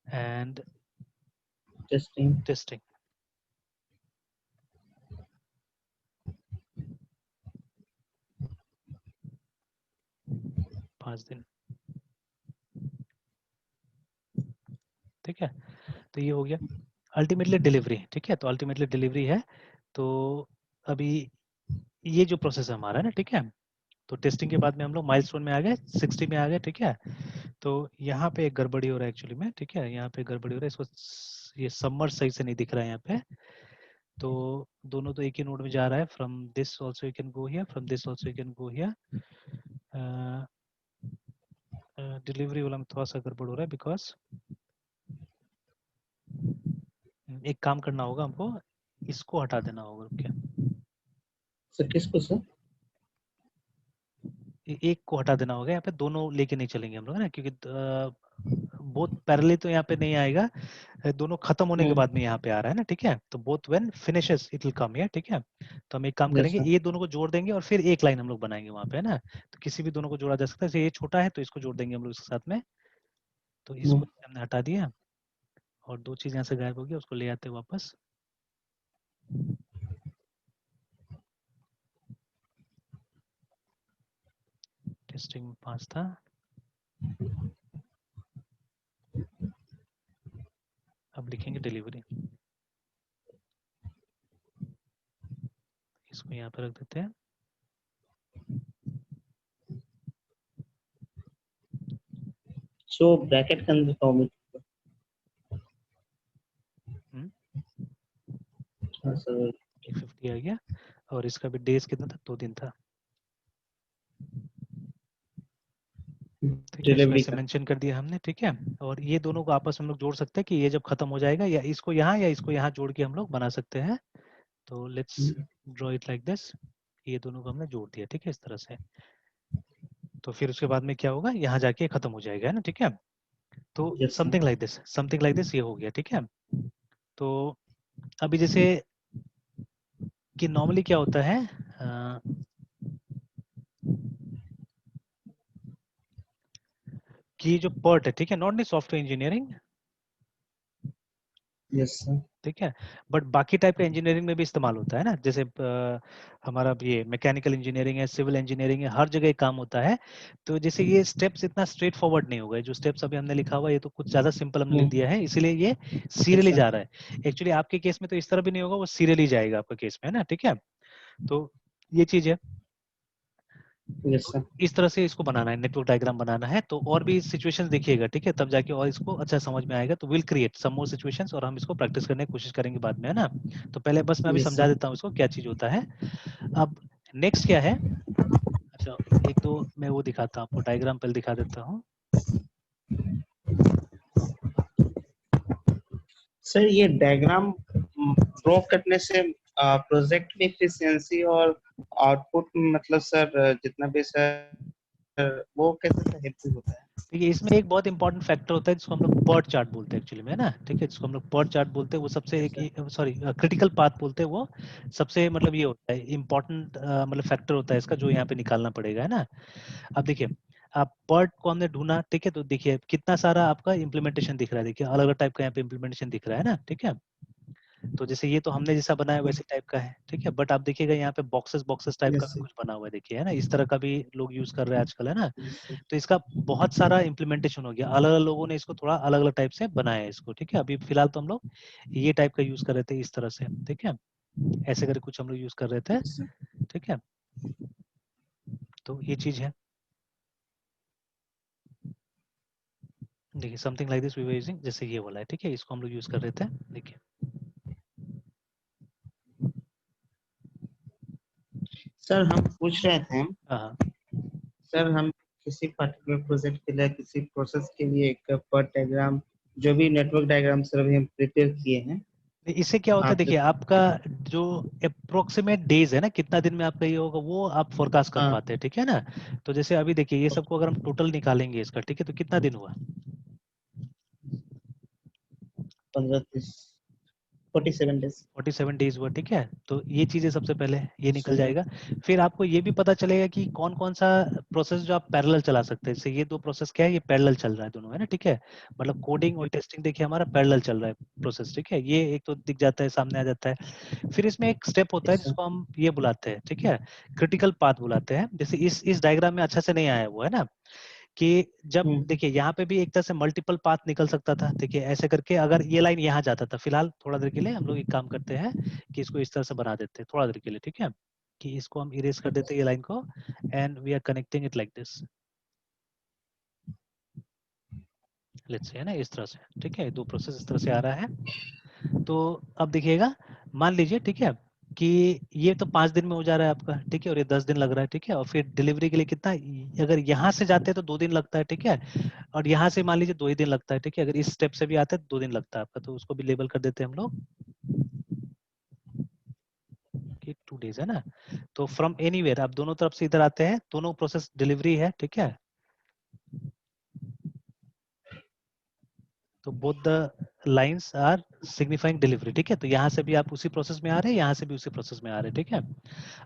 एंड Testing. टेस्टिंग 5 दिन। ठीक है, तो ये हो गया अल्टीमेटली डिलीवरी। ठीक है, तो अल्टीमेटली डिलीवरी है, तो अभी ये जो प्रोसेस है हमारा है ना। ठीक है, तो टेस्टिंग के बाद में हम लोग माइलस्टोन में आ गए, 60 में आ गए। ठीक है, तो यहाँ पे एक गड़बड़ी हो रहा है एक्चुअली में। ठीक है, यहाँ पे गड़बड़ी हो रहा है, इसको ये सबमर्ज सही से नहीं दिख रहा है यहाँ पे, तो दोनों तो एक ही नोड में जा रहा है। From this also you can go here, from this also you can go here. Delivery वाला में थोड़ा सा गड़बड़ हो रहा है, बिकॉज एक काम करना होगा हमको, इसको हटा देना होगा। क्या Sir, किसको sir? एक को हटा देना होगा, यहाँ पे दोनों लेके नहीं चलेंगे हम लोग, है ना, क्योंकि बोथ पैरेलल तो यहाँ पे नहीं आएगा, दोनों खत्म होने के बाद में यहाँ पे आ रहा है ना। ठीक है, तो both when finishes it will come here. ठीक है, तो हम एक काम Yes, करेंगे, sir. ये दोनों को जोड़ देंगे और फिर एक लाइन हम लोग बनाएंगे वहाँ पे, है ना। तो किसी भी दोनों को जोड़ा जा सकता है, जैसे ये छोटा है तो इसको जोड़ देंगे हम लोग इसके साथ में, तो इसको हमने हटा दिया और 2 चीज यहाँ से गायब हो गया, उसको ले आते हैं वापस। टेस्टिंग में 5 था, अब लिखेंगे डिलीवरी, इसको यहाँ पे रख देते हैं। So bracket के अंदर का होगा। हाँ सर। 50 आ गया, और इसका भी डेज कितना था, 2 दिन था। ठीक है, इसमें डिलीवरी से का। मेंशन कर दिया हमने, ठीक है। और ये दोनों को आपस में हम लोग जोड़ सकते हैं कि ये जब खत्म हो जाएगा या इसको यहाँ जोड़ के हम लोग बना सकते हैं। तो let's draw it like this. ये दोनों को हमने जोड़ दिया, ठीक है, इस तरह से। तो फिर उसके बाद में क्या होगा, यहाँ जाके खत्म हो जाएगा, है ना, ठीक है। तो yes sir. Something like this ये हो गया, ठीक है। तो अभी जैसे कि नॉर्मली क्या होता है कि जो पर्ट है, ठीक है, नॉट नहीं सॉफ्टवेयर इंजीनियरिंग, यस सर। ठीक है, बट बाकी टाइप का इंजीनियरिंग में भी इस्तेमाल होता है ना, जैसे हमारा ये मैकेनिकल इंजीनियरिंग है, सिविल इंजीनियरिंग है, हर जगह काम होता है। तो जैसे ये स्टेप्स इतना स्ट्रेट फॉरवर्ड नहीं होगा, जो स्टेप्स अभी हमने लिखा हुआ है ये तो कुछ ज्यादा सिंपल हमने लिख दिया है, इसीलिए ये सीरियली सर। जा रहा है। एक्चुअली आपके केस में तो इस तरह भी नहीं होगा, वो सीरियली जाएगा आपका केस में, है ना, ठीक है। तो ये चीज है। यस तो सर। इस तरह से इसको बनाना है, नेटवर्क डायग्राम बनाना है। तो और भी सिचुएशंस देखिएगा, ठीक है, तब जाके और इसको अच्छा समझ में आएगा। तो will create some more situations और हम इसको प्रैक्टिस करने की कोशिश करेंगे बाद में, है ना। तो पहले बस मैं अभी यस समझा सर। देता हूँ इसको क्या चीज होता है। अब नेक्स्ट क्या है, अच्छा एक दो मैं वो दिखाता हूँ आपको, डायग्राम पहले दिखा देता हूँ। सर ये डायग्राम ड्रॉ करने से प्रोजेक्ट में एफिशिएंसी और आउटपुट मतलब सर जितना भी सर वो कैसे सर हेल्पफुल होता है? देखिए इसमें एक बहुत इंपॉर्टेंट फैक्टर होता है जिसको हम लोग पर्ट चार्ट बोलते हैं एक्चुअली में, है ना, ठीक है, जिसको हम लोग पर्ट चार्ट बोलते हैं। वो सबसे यस सर। एक सॉरी क्रिटिकल पाथ बोलते हैं, वो सबसे मतलब ये होता है इंपॉर्टेंट मतलब फैक्टर होता है इसका, जो यहाँ पे निकालना पड़ेगा, है ना। अब देखिए आप पर्ट को हमने ढूंढा, ठीक है, तो देखिए कितना सारा आपका इम्प्लीमेंटेशन दिख रहा है, देखिए अलग अलग टाइप का यहाँ पे इम्प्लीमेंटेशन दिख रहा है ना, ठीक है। तो जैसे ये तो हमने जैसा बनाया वैसे टाइप का है, ठीक है, बट आप देखिएगा यहाँ पे बॉक्सेस बॉक्सेस टाइप का यस भी सर। कुछ बना हुआ है, देखिए, है ना, इस तरह का भी लोग यूज कर रहे हैं आजकल, है ना। Yes sir. तो इसका बहुत सारा इम्प्लीमेंटेशन हो गया, अलग अलग लोगों ने इसको थोड़ा अलग अलग टाइप से बनाया है इसको, ठीक है। अभी फिलहाल तो हम लोग ये टाइप का यूज कर रहे थे, इस तरह से, ठीक है, ऐसे करके कुछ हम लोग यूज कर रहे थे, यस सर। ठीक है। तो ये चीज है, देखिए something like this we were using, जैसे ये वाला है, ठीक है, इसको हम लोग यूज कर रहे थे, देखिए। सर हम पूछ रहे थे हाँ, सर, हम किसी पर्टिकुलर प्रोजेक्ट के लिए किसी प्रोसेस के लिए एक पर्ट डायग्राम जो भी नेटवर्क डायग्राम सर अभी हम प्रिपेयर किए हैं इससे क्या होता है, आप देखिए आपका जो अप्रोक्सीमेट डेज है ना, कितना दिन में आपका ये होगा, वो आप फोरकास्ट कर हाँ पाते हैं, ठीक है ना। तो जैसे अभी देखिए ये सबको अगर हम टोटल निकालेंगे इसका, ठीक है, तो कितना दिन हुआ, 15-30 47 डेज। 47 डेज हुआ, ठीक है। तो ये चीजें सबसे पहले ये निकल सर। जाएगा। फिर आपको ये भी पता चलेगा कि कौन कौन सा प्रोसेस जो आप पैरेलल चला सकते हैं। जैसे ये दो प्रोसेस क्या है, ये पैरेलल चल रहा है दोनों, है ना, ठीक है। मतलब कोडिंग और टेस्टिंग देखिए हमारा पैरेलल चल रहा है प्रोसेस, ठीक है, ये एक तो दिख जाता है, सामने आ जाता है। फिर इसमें एक स्टेप होता है यस सर। जिसको हम ये बुलाते हैं, ठीक है, क्रिटिकल पाथ बुलाते हैं। जैसे इस डायग्राम में अच्छा से नहीं आया हुआ है ना, कि जब देखिए यहाँ पे भी एक तरह से मल्टीपल पाथ निकल सकता था, देखिए ऐसे करके अगर ये लाइन यहाँ जाता था। फिलहाल थोड़ा देर के लिए हम लोग एक काम करते हैं कि इसको इस तरह से बना देते हैं थोड़ा देर के लिए, ठीक है, कि इसको हम इरेज कर देते हैं ये लाइन को, and we are connecting it like this, let's say, है ना, इस तरह से, ठीक है, दो प्रोसेस इस तरह से आ रहा है। तो अब देखिएगा, मान लीजिए, ठीक है, कि ये तो 5 दिन में हो जा रहा है आपका, ठीक है, और ये 10 दिन लग रहा है, ठीक है, और फिर डिलीवरी के लिए कितना, अगर यहाँ से जाते हैं तो 2 दिन लगता है, ठीक है, और यहाँ से मान लीजिए 2 ही दिन लगता है, ठीक है, अगर इस स्टेप से भी आते हैं तो 2 दिन लगता है आपका। तो उसको भी लेबल कर देते हैं हम लोग कि 2 डेज, है ना। तो फ्रॉम एनीवेयर आप दोनों तरफ से इधर आते हैं, दोनों प्रोसेस डिलीवरी है, ठीक है। तो both the lines are signifying delivery, ठीक है। तो यहाँ से भी आप उसी प्रोसेस में आ रहे हैं, यहाँ से भी उसी प्रोसेस में आ रहे हैं, ठीक है।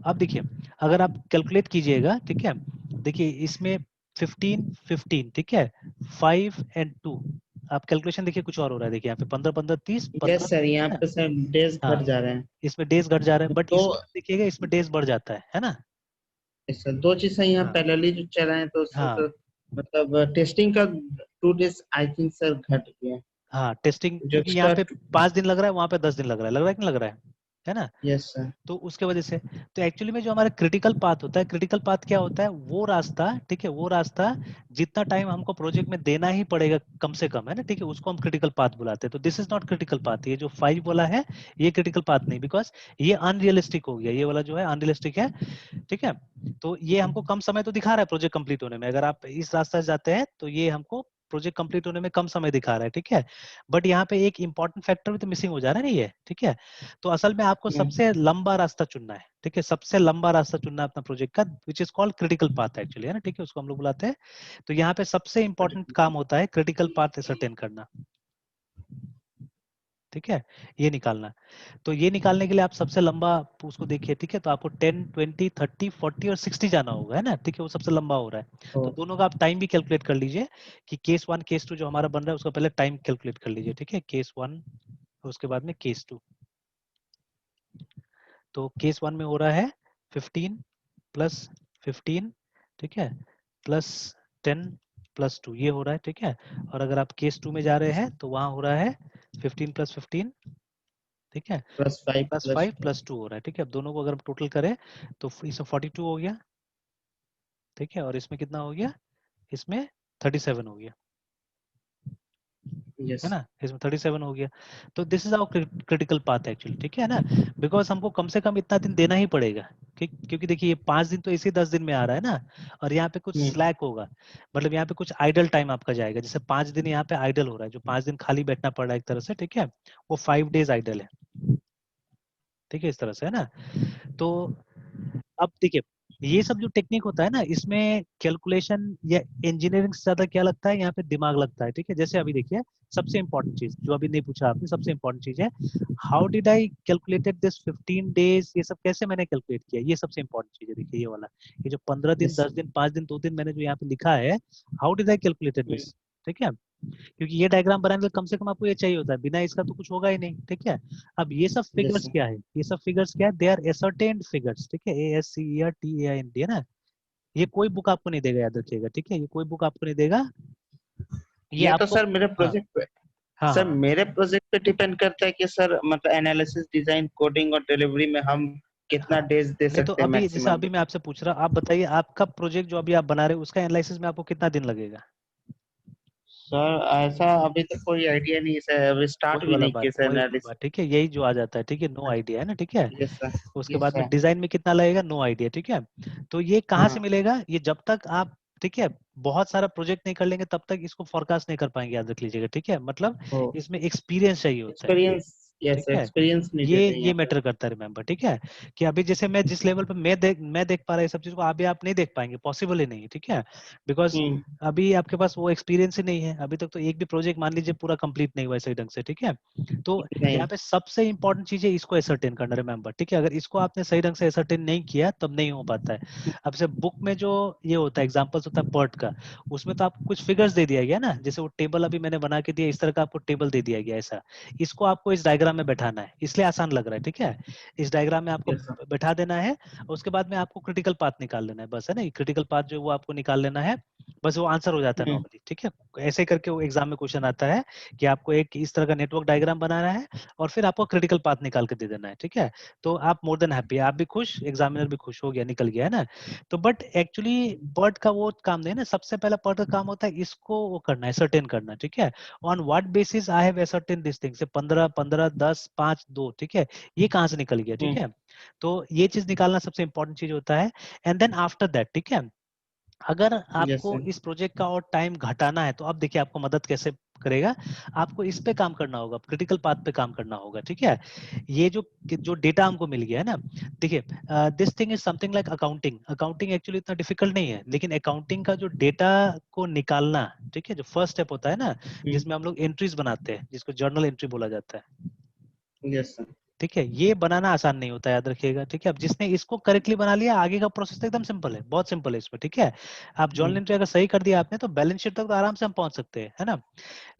अब देखिए अगर आप कैलकुलेट कीजिएगा, ठीक है, देखिए इसमें 15-15, ठीक है, 5 and 2, आप कैलकुलेशन देखिए कुछ और हो रहा है, देखिए यहाँ पे 15-15-30 15, यस सर, है यहाँ ना। पे सर डेज घट हाँ, जा रहे हैं। इसमें डेज घट जा रहे हैं, बट तो इसमें देखिएगा इसमें डेज बढ़ जाता है ना। सर दो चीजें यहाँ हाँ, पैरेलली जो चल रहे हैं तो उससे हाँ, तो मतलब टेस्टिंग का 2 डेज आई थिंक सर घट गया, हाँ, टेस्टिंग जो क्योंकि यहाँ एक्स्ट्रा। पे 5 दिन लग रहा है, वहां पे 10 दिन लग रहा है, लग रहा है कि नहीं लग रहा है है ना। Yes sir. तो उसके वजह से तो एक्चुअली में जो हमारा क्रिटिकल पाथ होता है, क्रिटिकल पाथ क्या होता है, वो रास्ता, ठीक है, वो रास्ता जितना टाइम हमको प्रोजेक्ट में देना ही पड़ेगा कम से कम, है ना, ठीक है, उसको हम क्रिटिकल पाथ बुलाते हैं। तो this is not critical path, ये जो 5 बोला है ये क्रिटिकल पाथ नहीं, बिकॉज ये अनरियलिस्टिक हो गया, ये वाला जो है अनरियलिस्टिक है, ठीक है। तो ये हमको कम समय तो दिखा रहा है प्रोजेक्ट कंप्लीट होने में, अगर आप इस रास्ते से जाते हैं तो ये हमको प्रोजेक्ट कंप्लीट होने में कम समय दिखा रहा है, ठीक है। बट यहाँ पे एक इंपॉर्टेंट फैक्टर भी तो मिसिंग हो जा रहा है ना ये, ठीक है। तो असल में आपको सबसे लंबा रास्ता चुनना है, ठीक है, सबसे लंबा रास्ता चुनना है अपना प्रोजेक्ट का, which is called critical path actually, है ना, ठीक है, उसको हम लोग बुलाते हैं। तो यहाँ पे सबसे इंपॉर्टेंट काम होता है क्रिटिकल पाथ असर्टेन करना, ठीक है, ये निकालना। तो ये निकालने के लिए आप सबसे लंबा उसको देखिए, ठीक है, तो आपको 10, 20, 30, 40 और 60 जाना होगा, है ना, ठीक है, वो सबसे लंबा हो रहा है। तो दोनों का आप टाइम भी कैलकुलेट कर लीजिए कि केस 1 केस 2 जो हमारा बन रहा है उसका पहले टाइम कैलकुलेट कर लीजिए, ठीक है, केस 1 उसके बाद में केस 2। तो केस 1 में हो रहा है 15 प्लस 15, ठीक है, प्लस 10 प्लस 2, ये हो रहा है, ठीक है। और अगर आप केस 2 में जा रहे हैं तो वहां हो रहा है 15 प्लस 15, ठीक है, प्लस 5 प्लस प्लस 5 प्लस 2 हो रहा है, ठीक है। अब दोनों को अगर हम टोटल करें तो इसमें 42 हो गया, ठीक है, और इसमें कितना हो गया, इसमें 37 हो गया, यस। है ना, इसमें 37 हो गया। तो this is our critical path actually, ठीक है ना, बिकॉज हमको कम से कम इतना दिन देना ही पड़ेगा, क्योंकि देखिए ये 5 दिन तो इसी 10 दिन में आ रहा है ना, और यहाँ पे कुछ स्लैक होगा, मतलब यहाँ पे कुछ आइडल टाइम आपका जाएगा, जैसे 5 दिन यहाँ पे आइडल हो रहा है, जो 5 दिन खाली बैठना पड़ रहा है एक तरह से, ठीक है, वो 5 डेज आइडल है, ठीक है, इस तरह से, है ना। तो अब देखिए ये सब जो टेक्निक होता है ना, इसमें कैलकुलेशन या इंजीनियरिंग से ज्यादा क्या लगता है, यहाँ पे दिमाग लगता है, ठीक है। जैसे अभी देखिए सबसे इंपॉर्टेंट चीज जो अभी नहीं पूछा आपने, सबसे इंपॉर्टेंट चीज है, how did I calculated this 15 days, ये सब कैसे मैंने कैलकुलेट किया, ये सबसे इंपॉर्टेंट चीज है। देखिए ये वाला, ये जो 15 दिन, यस 10 दिन, 5 दिन, 2 दिन मैंने जो यहाँ पे लिखा है, how did I calculated this, ठीक है, क्योंकि ये डायग्राम बनाने में कम से कम आपको ये चाहिए होता है, बिना इसका तो कुछ होगा ही नहीं, ठीक है। अब ये सब यस फिगर्स क्या है, ये सब फिगर्स क्या है, दे आर एसर्टेन्ड फिगर्स, ठीक है, ASCERTAIND, है ना। ये कोई बुक आपको नहीं देगा, याद रखिएगा, ठीक है, ये कोई बुक आपको नहीं देगा, ये ये तो आपको, सर मेरे हाँ प्रोजेक्ट पे, हाँ सर हाँ मेरे प्रोजेक्ट पे डिपेंड करता है कि सर मतलब एनालिसिस, डिजाइन, कोडिंग और डिलीवरी में हम कितना हाँ। डेज दे नहीं तो सकते हैं अभी जैसे मैक्सिमम। अभी मैं आपसे पूछ रहा, आप बताइए आपका प्रोजेक्ट जो अभी आप बना रहे हो उसका एनालिसिस में आपको कितना दिन लगेगा। सर ऐसा अभी तक कोई आइडिया नहीं है सर, अभी स्टार्ट भी नहीं किया सर वही वाला एनालिसिस। बात, ठीक है, यही जो आ जाता है, ठीक है, नो आइडिया, है ना, ठीक है। Yes sir. उसके यस बाद में सर। डिजाइन में कितना लगेगा, नो आइडिया, ठीक है। तो ये कहाँ से हाँ। मिलेगा, ये जब तक आप, ठीक है, बहुत सारा प्रोजेक्ट नहीं कर लेंगे तब तक इसको फोरकास्ट नहीं कर पाएंगे, याद रख लीजिएगा, ठीक है, मतलब ओ। इसमें एक्सपीरियंस चाहिए होता है, एक्सपीरियंस। यस ठीक है। एक्सपीरियंस नीडेड है ये यहाँ पे। मैटर करता है, रिमेम्बर, ठीक है, कि अभी जैसे मैं जिस लेवल पे मैं देख पा रहा है सब चीज को, अभी आप नहीं देख पाएंगे, पॉसिबल ही नहीं है, ठीक है, बिकॉज हम्म। अभी आपके पास वो एक्सपीरियंस ही नहीं है, अभी तक तो एक भी प्रोजेक्ट मान लीजिए पूरा कंप्लीट नहीं हुआ है सही ढंग से, ठीक है। तो नहीं। यहाँ पे सबसे इंपॉर्टेंट चीज है इसको एसर्टेन करना, रिमेम्बर, ठीक है, अगर इसको आपने सही ढंग से एसर्टेन नहीं किया तब नहीं हो पाता है। अब से बुक में जो ये होता है एग्जाम्पल्स होता है पर्ट का, उसमें तो आपको कुछ फिगर्स दे दिया गया ना, जैसे वो टेबल अभी मैंने बना के दिया, इस तरह का आपको टेबल दे दिया गया ऐसा, इसको आपको इस डायग्राम में बैठाना है, इसलिए आसान लग रहा है, ठीक है, इस डायग्राम में आपको यस सर। बैठा देना है। और उसके बाद में आपको क्रिटिकल पाथ निकाल लेना है, बस, है ना, क्रिटिकल पाथ जो वो आपको निकाल लेना है, बस वो आंसर हो जाता है हम्म। नॉर्मली, ठीक है। ऐसे करके वो एग्जाम में क्वेश्चन आता है कि आपको एक इस तरह का नेटवर्क डायग्राम बनाना है और फिर आपको क्रिटिकल पाथ निकाल के दे देना है, ठीक है। तो आप मोर देन हैप्पी, आप भी खुश, एग्जामिनर भी खुश, हो गया, निकल गया, है ना। तो बट एक्चुअली पर्ट का वो काम नहीं है ना, सबसे पहला पर्ट का काम होता है इसको वो करना है, सर्टेन करना, ठीक है। On what basis I have ascertain this thing, से 15 15 10 5 2, ठीक है, ये कहाँ से निकल गया, ठीक हम्म। है। तो ये चीज निकालना सबसे इंपॉर्टेंट चीज होता है। एंड देन आफ्टर दैट, ठीक है, अगर यस आपको सर। इस प्रोजेक्ट का और टाइम घटाना है तो अब देखिए आपको मदद कैसे करेगा, आपको इस पे काम करना होगा, क्रिटिकल पाथ पे काम करना होगा, ठीक है। ये जो जो डेटा हमको मिल गया है ना, देखिए this thing is something like accounting, accounting actually इतना डिफिकल्ट नहीं है, लेकिन अकाउंटिंग का जो डेटा को निकालना, ठीक है, जो फर्स्ट स्टेप होता है ना, जिसमें हम लोग एंट्रीज बनाते हैं, जिसको जर्नल एंट्री बोला जाता है, यस सर। ठीक है, ये बनाना आसान नहीं होता, याद रखिएगा, ठीक है। अब जिसने इसको करेक्टली बना लिया, आगे का प्रोसेस तो एकदम सिंपल है, बहुत सिंपल है इसमें, ठीक है। आप जर्नल एंट्री अगर सही कर दिया आपने तो बैलेंस शीट तक तो आराम से हम पहुंच सकते हैं, है ना।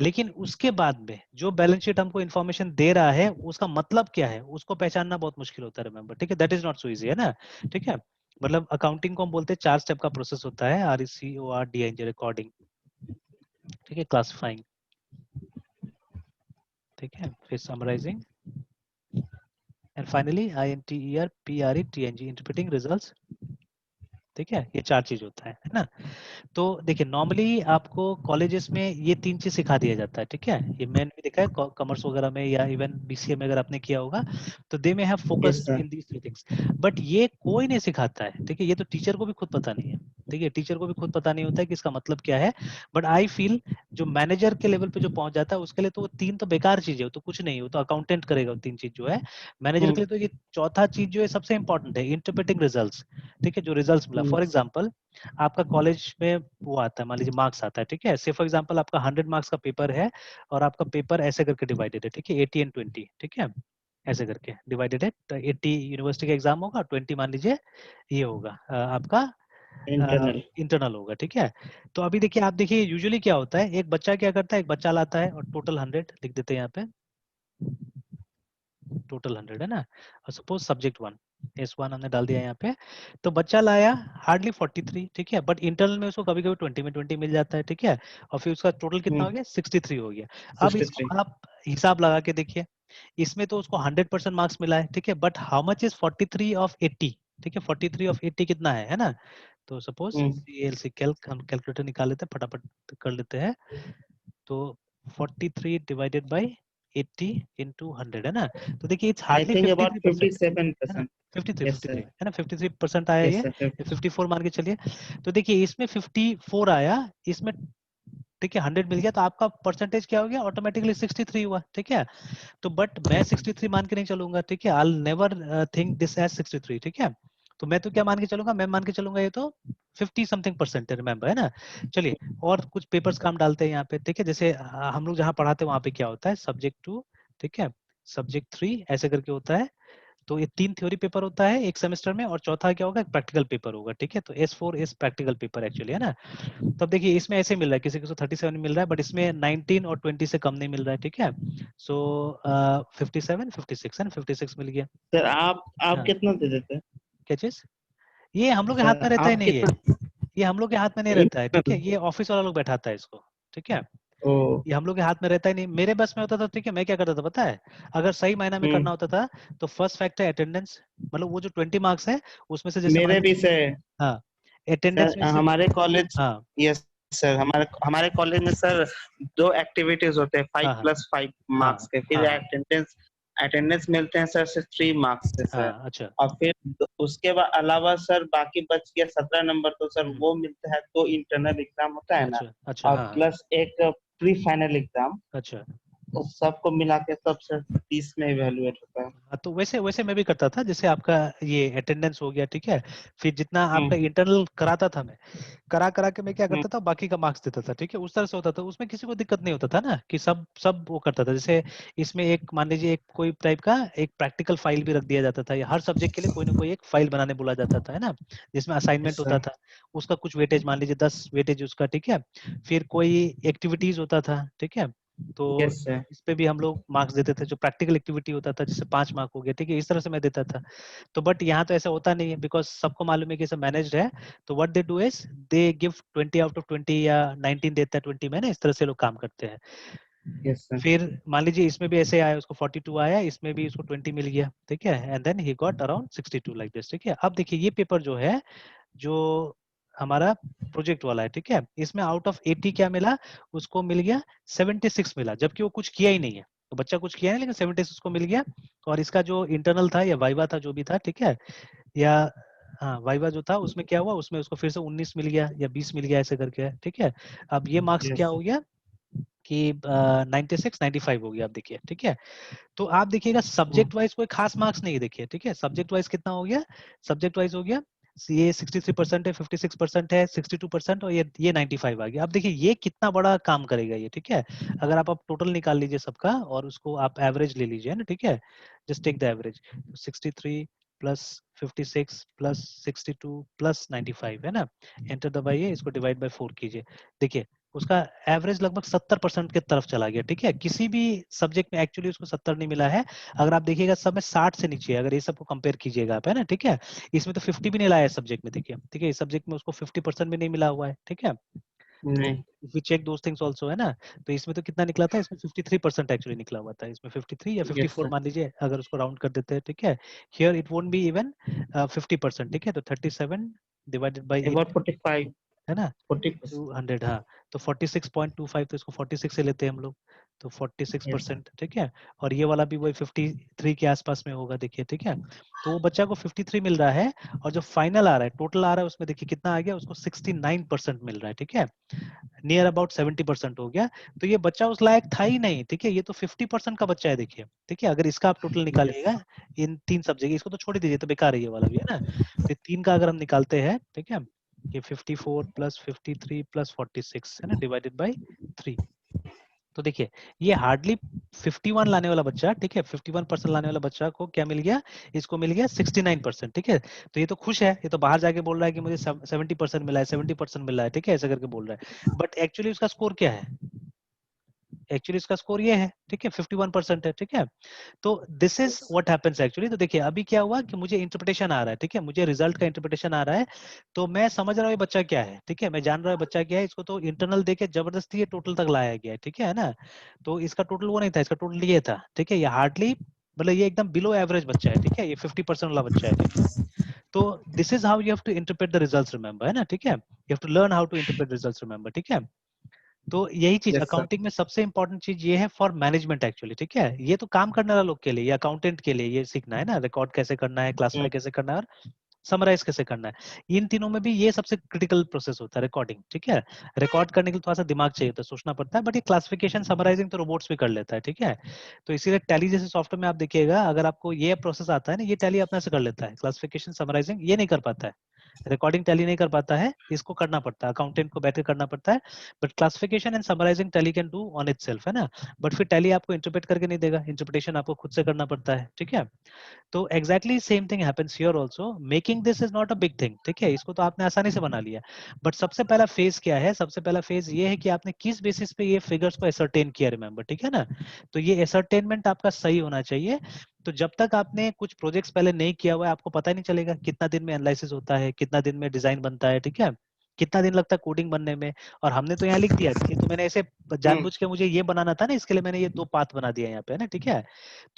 लेकिन उसके बाद में जो बैलेंस शीट हमको इन्फॉर्मेशन दे रहा है उसका मतलब क्या है, उसको पहचानना बहुत मुश्किल होता है, रिमेम्बर, ठीक है, that is not so easy, है ना, ठीक है। मतलब अकाउंटिंग को हम बोलते हैं 4 स्टेप का प्रोसेस होता है, RECORDING, रिकॉर्डिंग, ठीक है, क्लासिफाइंग, ठीक है, फिर summarising and finally INTERPRETNG, interpreting results. ठीक है, ये 4 चीज होता है ना। तो देखिए नॉर्मली आपको कॉलेजेस में ये 3 चीज सिखा दिया जाता है। ठीक है, ये मैंने भी देखा है कॉमर्स वगैरह में या इवन BCA में अगर आपने किया होगा तो they may have yes focused sir. In these 3 things. But ये कोई नहीं सिखाता है। ठीक है, ये तो टीचर को भी खुद पता नहीं है। ठीक है, टीचर को भी खुद पता नहीं होता है कि इसका मतलब क्या है। बट आई फील जो मैनेजर के लेवल पे जो पहुंच जाता है उसके लिए तो वो 3 तो बेकार चीज है, वो तो कुछ नहीं, वो तो अकाउंटेंट करेगा वो 3 चीज जो है। मैनेजर के लिए तो ये चौथा चीज जो है सबसे इंपॉर्टेंट है, इंटरप्रेटिंग रिजल्ट्स। ठीक है, जो रिजल्ट्स मिला, फॉर एग्जाम्पल आपका कॉलेज में वो आता है, मान लीजिए मार्क्स आता है। ठीक है, से फॉर एग्जांपल आपका 100 मार्क्स का पेपर है और आपका पेपर ऐसे करके डिवाइडेड है। ठीक है, 80 एंड 20। ठीक है, ऐसे करके डिवाइडेड है। तो 80 यूनिवर्सिटी का एग्जाम होगा, 20 मान लीजिए ये होगा आपका इंटरनल। इंटरनल होगा। ठीक है, तो अभी देखिए, आप देखिए यूजुअली क्या होता है, एक बच्चा क्या करता है, एक बच्चा लाता है और टोटल 100 लिख देते हैं यहाँ पे, टोटल 100 है ना। और सपोज सब्जेक्ट 1 S1 हमने डाल दिया यहाँ पे, तो बच्चा लाया हार्डली 43। ठीक है, बट इंटरनल में उसको कभी कभी 20 में 20 मिल जाता है। ठीक है, और फिर उसका टोटल कितना हो गया, 63 हो गया। अब इसको 63। आप हिसाब लगा के देखिए, इसमें तो उसको 100% मार्क्स मिला है। ठीक है, but how much is 43 of 80। ठीक है, 43 ऑफ 80 कितना है ना। तो सपोज CLC कैल्क, हम कैलकुलेटर निकाल लेते हैं, फटाफट कर लेते हैं। तो 43 डिवाइडेड बाई 80 इंटू 100 है ना। तो देखिए it's I hardly think about 53% है ना। 57%। 53 यस 53 सर। है ना, 53% आया यस ये, सर। 54 मान के चलिए। तो देखिए इसमें 54 आया, इसमें ठीक है 100 मिल गया, तो आपका परसेंटेज क्या हो गया, ऑटोमेटिकली 63 हुआ। ठीक है, तो बट मैं 63 मान के नहीं चलूंगा। ठीक है, I never think this as 63। ठीक है, तो मैं तो क्या मान के चलूंगा, मैं मान के चलूंगा ये तो 50 समथिंग परसेंट है, रिमेंबर है ना। चलिए और कुछ पेपर्स काम डालते हैं यहाँ पे। ठीक है, जैसे हम लोग जहाँ पढ़ाते हैं वहाँ पे क्या होता है, सब्जेक्ट 2, ठीक है, सब्जेक्ट 3 ऐसे करके होता है। तो ये 3 थ्योरी पेपर होता है एक सेमेस्टर में, और चौथा क्या होगा, प्रैक्टिकल पेपर होगा। ठीक है, तो S4 is practical paper actually, है ना। तब देखिए इसमें ऐसे मिल रहा है, किसी को 37 मिल रहा है, बट इसमें 19 और 20 से कम नहीं मिल रहा है। ठीक है, सो 57 56 है ना, 56 मिल गया। सर आप हाँ, कितना दे देते हैं? क्या चीज, ये हम लोग के हाथ सर में रहता ही आप नहीं है, कितना? ये हम लोग के हाथ में नहीं रहता है। ठीक है, इंटरनल। ये ऑफिस वाला लोग बैठाता है इसको। ठीक है, ओ। ये हम लोग के हाथ में रहता ही नहीं, मेरे बस में होता था। ठीक है, मैं क्या करता था पता है, अगर सही मायना में करना होता था तो फर्स्ट फैक्टर अटेंडेंस, मतलब वो जो 20 मार्क्स है उसमें से जैसे मान मेरे भी लीजिए, से। हाँ सर अटेंडेंस में से, हमारे कॉलेज। हाँ यस सर, हमारे हमारे कॉलेज में सर 2 एक्टिविटीज होते हैं, फाइव हाँ हाँ प्लस फाइव हाँ मार्क्स के, हाँ फिर हाँ अटेंडेंस अटेंडेंस मिलते हैं सर से 3 मार्क्स के सर। हाँ, अच्छा। और फिर उसके बाद अलावा सर बाकी बच गया 17 नंबर, तो सर हम्म, वो मिलता है, 2 इंटरनल एग्जाम होता है ना, अच्छा अच्छा, और हाँ हाँ, प्लस एक प्री फाइनल एग्जाम। अच्छा। उस सबको मिला के तब सर 30 में इवेलुएट होता है। हाँ, तो वैसे वैसे मैं भी करता था, जैसे आपका ये अटेंडेंस हो गया। ठीक है, फिर जितना आपका हम्म इंटरनल कराता था मैं, करा करा के मैं क्या हम्म करता था, बाकी का मार्क्स देता था। ठीक है, उस तरह से होता था, उसमें किसी को दिक्कत नहीं होता था ना, कि सब सब वो करता था। जैसे इसमें एक मान लीजिए एक कोई टाइप का एक प्रैक्टिकल फाइल भी रख दिया जाता था, या हर सब्जेक्ट के लिए कोई ना कोई एक फाइल बनाने बोला जाता था, है ना, जिसमें यस असाइनमेंट होता सर। था, उसका कुछ वेटेज मान लीजिए 10 वेटेज उसका। ठीक है, फिर कोई एक्टिविटीज होता था। ठीक है, तो यस सर। इस पे भी हम लोग मार्क्स देते थे, जो प्रैक्टिकल एक्टिविटी होता था जिससे 5 मार्क हो गया। ठीक है, इस तरह से मैं देता था। तो बट यहाँ तो ऐसा होता नहीं है, बिकॉज सबको मालूम है कि सब मैनेज्ड है। तो what they do is they give 20 out of 20 या 19 देता है 20 में ना, इस तरह से लोग काम करते हैं। Yes sir. फिर मान लीजिए इसमें भी ऐसे आया, उसको 42 आया, इसमें भी उसको 20 मिल गया। ठीक है, and then he got around 62 like this. ठीक है, अब देखिए ये पेपर जो है, जो हमारा प्रोजेक्ट वाला है, ठीक है, इसमें आउट ऑफ 80 क्या मिला, उसको मिल गया 76 मिला, जबकि वो कुछ किया ही नहीं है। तो बच्चा कुछ किया नहीं, लेकिन 76 को मिल गया। और इसका जो इंटरनल था या वाइवा था, जो भी था, ठीक है, या हाँ वाइवा जो था, उसमें क्या हुआ, उसमें उसको फिर से 19 मिल गया या 20 मिल गया, ऐसे करके। ठीक है, अब ये मार्क्स क्या यस। हो गया कि 96 95 हो गया। अब देखिए, ठीक है, तो आप देखिएगा सब्जेक्ट वाइज कोई खास मार्क्स नहीं है। देखिए, ठीक है, सब्जेक्ट वाइज कितना हो गया, सब्जेक्ट वाइज हो गया, ये 63% है, 56% है, 62%, और ये 95 आ गया। अब देखिए ये कितना बड़ा काम करेगा ये। ठीक है, अगर आप टोटल निकाल लीजिए सबका और उसको आप एवरेज ले लीजिए ना। ठीक है, just take the average, 63 plus 56 plus 62 plus 95 है ना, एंटर दबाइए, इसको डिवाइड बाय 4 कीजिए। देखिए उसका एवरेज लगभग 70% के तरफ चला गया। ठीक है, किसी भी सब्जेक्ट में एक्चुअली उसको 70 नहीं मिला है। अगर आप देखिएगा सब में 60 से नीचे है, अगर ये सबको कंपेयर कीजिएगा आप, है ना। ठीक है, इसमें तो 50 भी नहीं लाया है सब्जेक्ट में। देखिए, ठीक है, इस सब्जेक्ट में उसको 50% भी नहीं मिला हुआ है। ठीक है, नहीं। If we check those things also, है ना, तो इसमें तो कितना निकला था, इसमें 53% एक्चुअली निकला हुआ था, इसमें 53 या यस 54 सर। मान लीजिए अगर उसको राउंड कर देते हैं, ठीक है। Here it won't be even 50%, ठीक है, तो 37 डिवाइडेड बाय अबाउट 45, है ना, 40%। 200, हाँ, तो 46.25, तो इसको 46 से लेते हैं हम लोग, तो यस सर। 46%, ठीक है। और ये वाला भी वही 53 के आसपास में होगा, देखिए, ठीक है। तो वो बच्चा को 53 मिल रहा है, और जो फाइनल आ रहा है, टोटल आ रहा है, उसमें देखिए कितना आ गया, उसको 69% मिल रहा है, ठीक है, नियर अबाउट 70% हो गया। तो ये बच्चा उस लायक था ही नहीं, ठीक है, ये तो 50% का बच्चा है, देखिए, ठीक है। अगर इसका आप टोटल यस निकालिएगा सर। इन 3 सब्जेक्ट, इसको तो छोड़ ही दीजिए, तो बेकार है ये वाला भी, है ना। तो 3 का अगर हम निकालते हैं, ठीक है, ये 54 प्लस 53 प्लस 46, है ना, डिवाइडेड बाय 3, तो देखिए ये हार्डली 51 लाने वाला बच्चा, ठीक है, 51% लाने वाला बच्चा को क्या मिल गया, इसको मिल गया 69%, ठीक है। तो ये तो खुश है, ये तो बाहर जाके बोल रहा है कि मुझे 70% मिला है, 70% मिला है, ठीक है, ऐसा करके बोल रहा है। बट एक्चुअली उसका स्कोर क्या है, एक्चुअली इसका स्कोर ये है, ठीक है, 51% है, ठीक है। तो this is what happens actually. तो देखिए अभी क्या हुआ कि मुझे इंटरप्रिटेशन आ रहा है, ठीक है, मुझे रिजल्ट का इंटरप्रिटेशन आ रहा है, तो मैं समझ रहा हूँ ये बच्चा क्या है, ठीक है, मैं जान रहा हूँ बच्चा क्या है, इसको तो इंटरनल देके जबरदस्ती ये टोटल तक लाया गया है, ठीक है ना। तो इसका टोटल वो नहीं था, इसका टोटल ये था, ठीक है, ये हार्डली मतलब ये एकदम बिलो एवरेज बच्चा है, ठीक है, ये 50% वाला बच्चा है, ठीक है। तो this is how you have to interpret the results, remember, है ना, ठीक है, you have to learn how to interpret results, remember, ठीक है। तो यही चीज यस सर। अकाउंटिंग में सबसे इंपॉर्टेंट चीज ये है फॉर मैनेजमेंट एक्चुअली, ठीक है, ये तो काम करने वाले लोग के लिए, ये अकाउंटेंट के लिए ये सीखना है ना, रिकॉर्ड कैसे करना है, क्लासिफाई कैसे करना है, और समराइज कैसे करना है। इन तीनों में भी ये सबसे क्रिटिकल प्रोसेस होता है, रिकॉर्डिंग, ठीक है। रिकॉर्ड करने के लिए थोड़ा सा दिमाग चाहिए होता है, सोचना पड़ता है, बट ये क्लासिफिकेशन समराइजिंग तो रोबोट्स भी कर लेता है, ठीक है। तो इसीलिए टैली जैसे सॉफ्टवेयर में आप देखिएगा, अगर आपको ये प्रोसेस आता है ना, ये टैली अपने से कर लेता है, क्लासिफिकेशन समराइजिंग ये नहीं कर पाता है, रिकॉर्डिंग टैली नहीं कर पाता है, इसको करना पड़ता है, अकाउंटेंट को बैठकर करना पड़ता है। But classification and summarising Tally can do on itself, है ना। बट फिर टैली आपको इंटरप्रेट करके नहीं देगा, इंटरप्रिटेशन आपको खुद से करना पड़ता है, ठीक है। तो exactly same thing happens here also, making this is not a big thing, ठीक है, इसको तो आपने आसानी से बना लिया। बट सबसे पहला फेज क्या है, सबसे पहला फेज ये है कि आपने किस बेसिस पे ये फिगर्स को एसरटेन किया, रिमेंबर, ठीक है ना। तो ये एसरटेनमेंट आपका सही होना चाहिए। तो जब तक आपने कुछ प्रोजेक्ट्स पहले नहीं किया हुआ है, आपको पता ही नहीं चलेगा कितना दिन में एनालिसिस होता है, कितना दिन में डिजाइन बनता है, ठीक है, कितना दिन लगता है कोडिंग बनने में। और हमने तो यहाँ लिख दिया, ये तो मैंने ऐसे जानबूझ के मुझे ये बनाना था ना, इसके लिए मैंने ये 2 पाथ बना दिया यहाँ पे, है ना, ठीक है।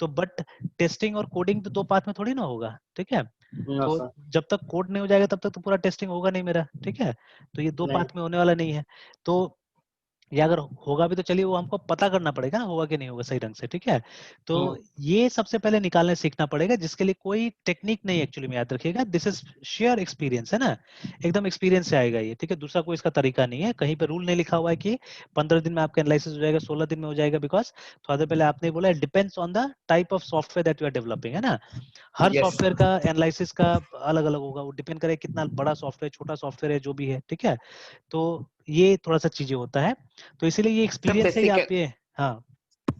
तो बट टेस्टिंग और कोडिंग तो 2 पाथ में थोड़ी ना होगा, ठीक है। नो तो सर। जब तक कोड नहीं हो जाएगा तब तक तो पूरा टेस्टिंग होगा नहीं मेरा, ठीक है। तो ये 2 नहीं। पाथ में होने वाला नहीं है। तो या अगर होगा भी तो चलिए वो हमको पता करना पड़ेगा ना, होगा कि नहीं होगा सही ढंग से, ठीक है। तो ये सबसे पहले निकालने सीखना पड़ेगा, जिसके लिए कोई टेक्निक नहीं, एक्चुअली में याद रखिएगा, दिस इज शेयर एक्सपीरियंस, है ना, एकदम एक्सपीरियंस से आएगा ये, ठीक है। दूसरा कोई इसका तरीका नहीं है, कहीं पे रूल नहीं लिखा हुआ है कि 15 दिन में आपका एनालिसिस हो जाएगा, 16 दिन में हो जाएगा, बिकॉज थोड़ा देर पहले आपने बोला depends on the type of software that you are developing, है ना। हर यस सॉफ्टवेयर का एनालिसिस का अलग अलग होगा, वो डिपेंड करे कितना बड़ा सॉफ्टवेयर, छोटा सॉफ्टवेयर है, जो भी है, ठीक है। तो ये थोड़ा सा चीजें होता है, तो इसीलिए ये सर। एक्सपीरियंस है, ये बेसिक आप ये, हाँ।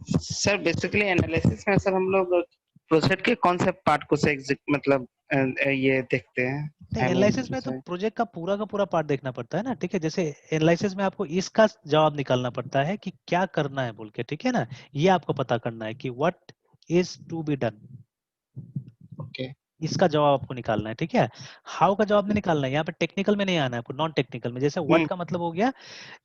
सर बेसिकली एनालिसिस में सर हम लोग प्रोजेक्ट के कौन से पार्ट को से मतलब ये देखते हैं, नहीं, आई मीन एनालिसिस में तो जैसे। प्रोजेक्ट का पूरा पार्ट देखना पड़ता है ना, ठीक है। जैसे एनालिसिस में आपको इसका जवाब निकालना पड़ता है कि क्या करना है बोल के, ठीक है ना। ये आपको पता करना है कि what is to be done, okay. इसका जवाब आपको निकालना है, ठीक है। हाउ का जवाब नहीं निकालना है, यहाँ पे टेक्निकल में नहीं आना है आपको, नॉन टेक्निकल में। जैसे व्हाट हम्म। का मतलब हो गया,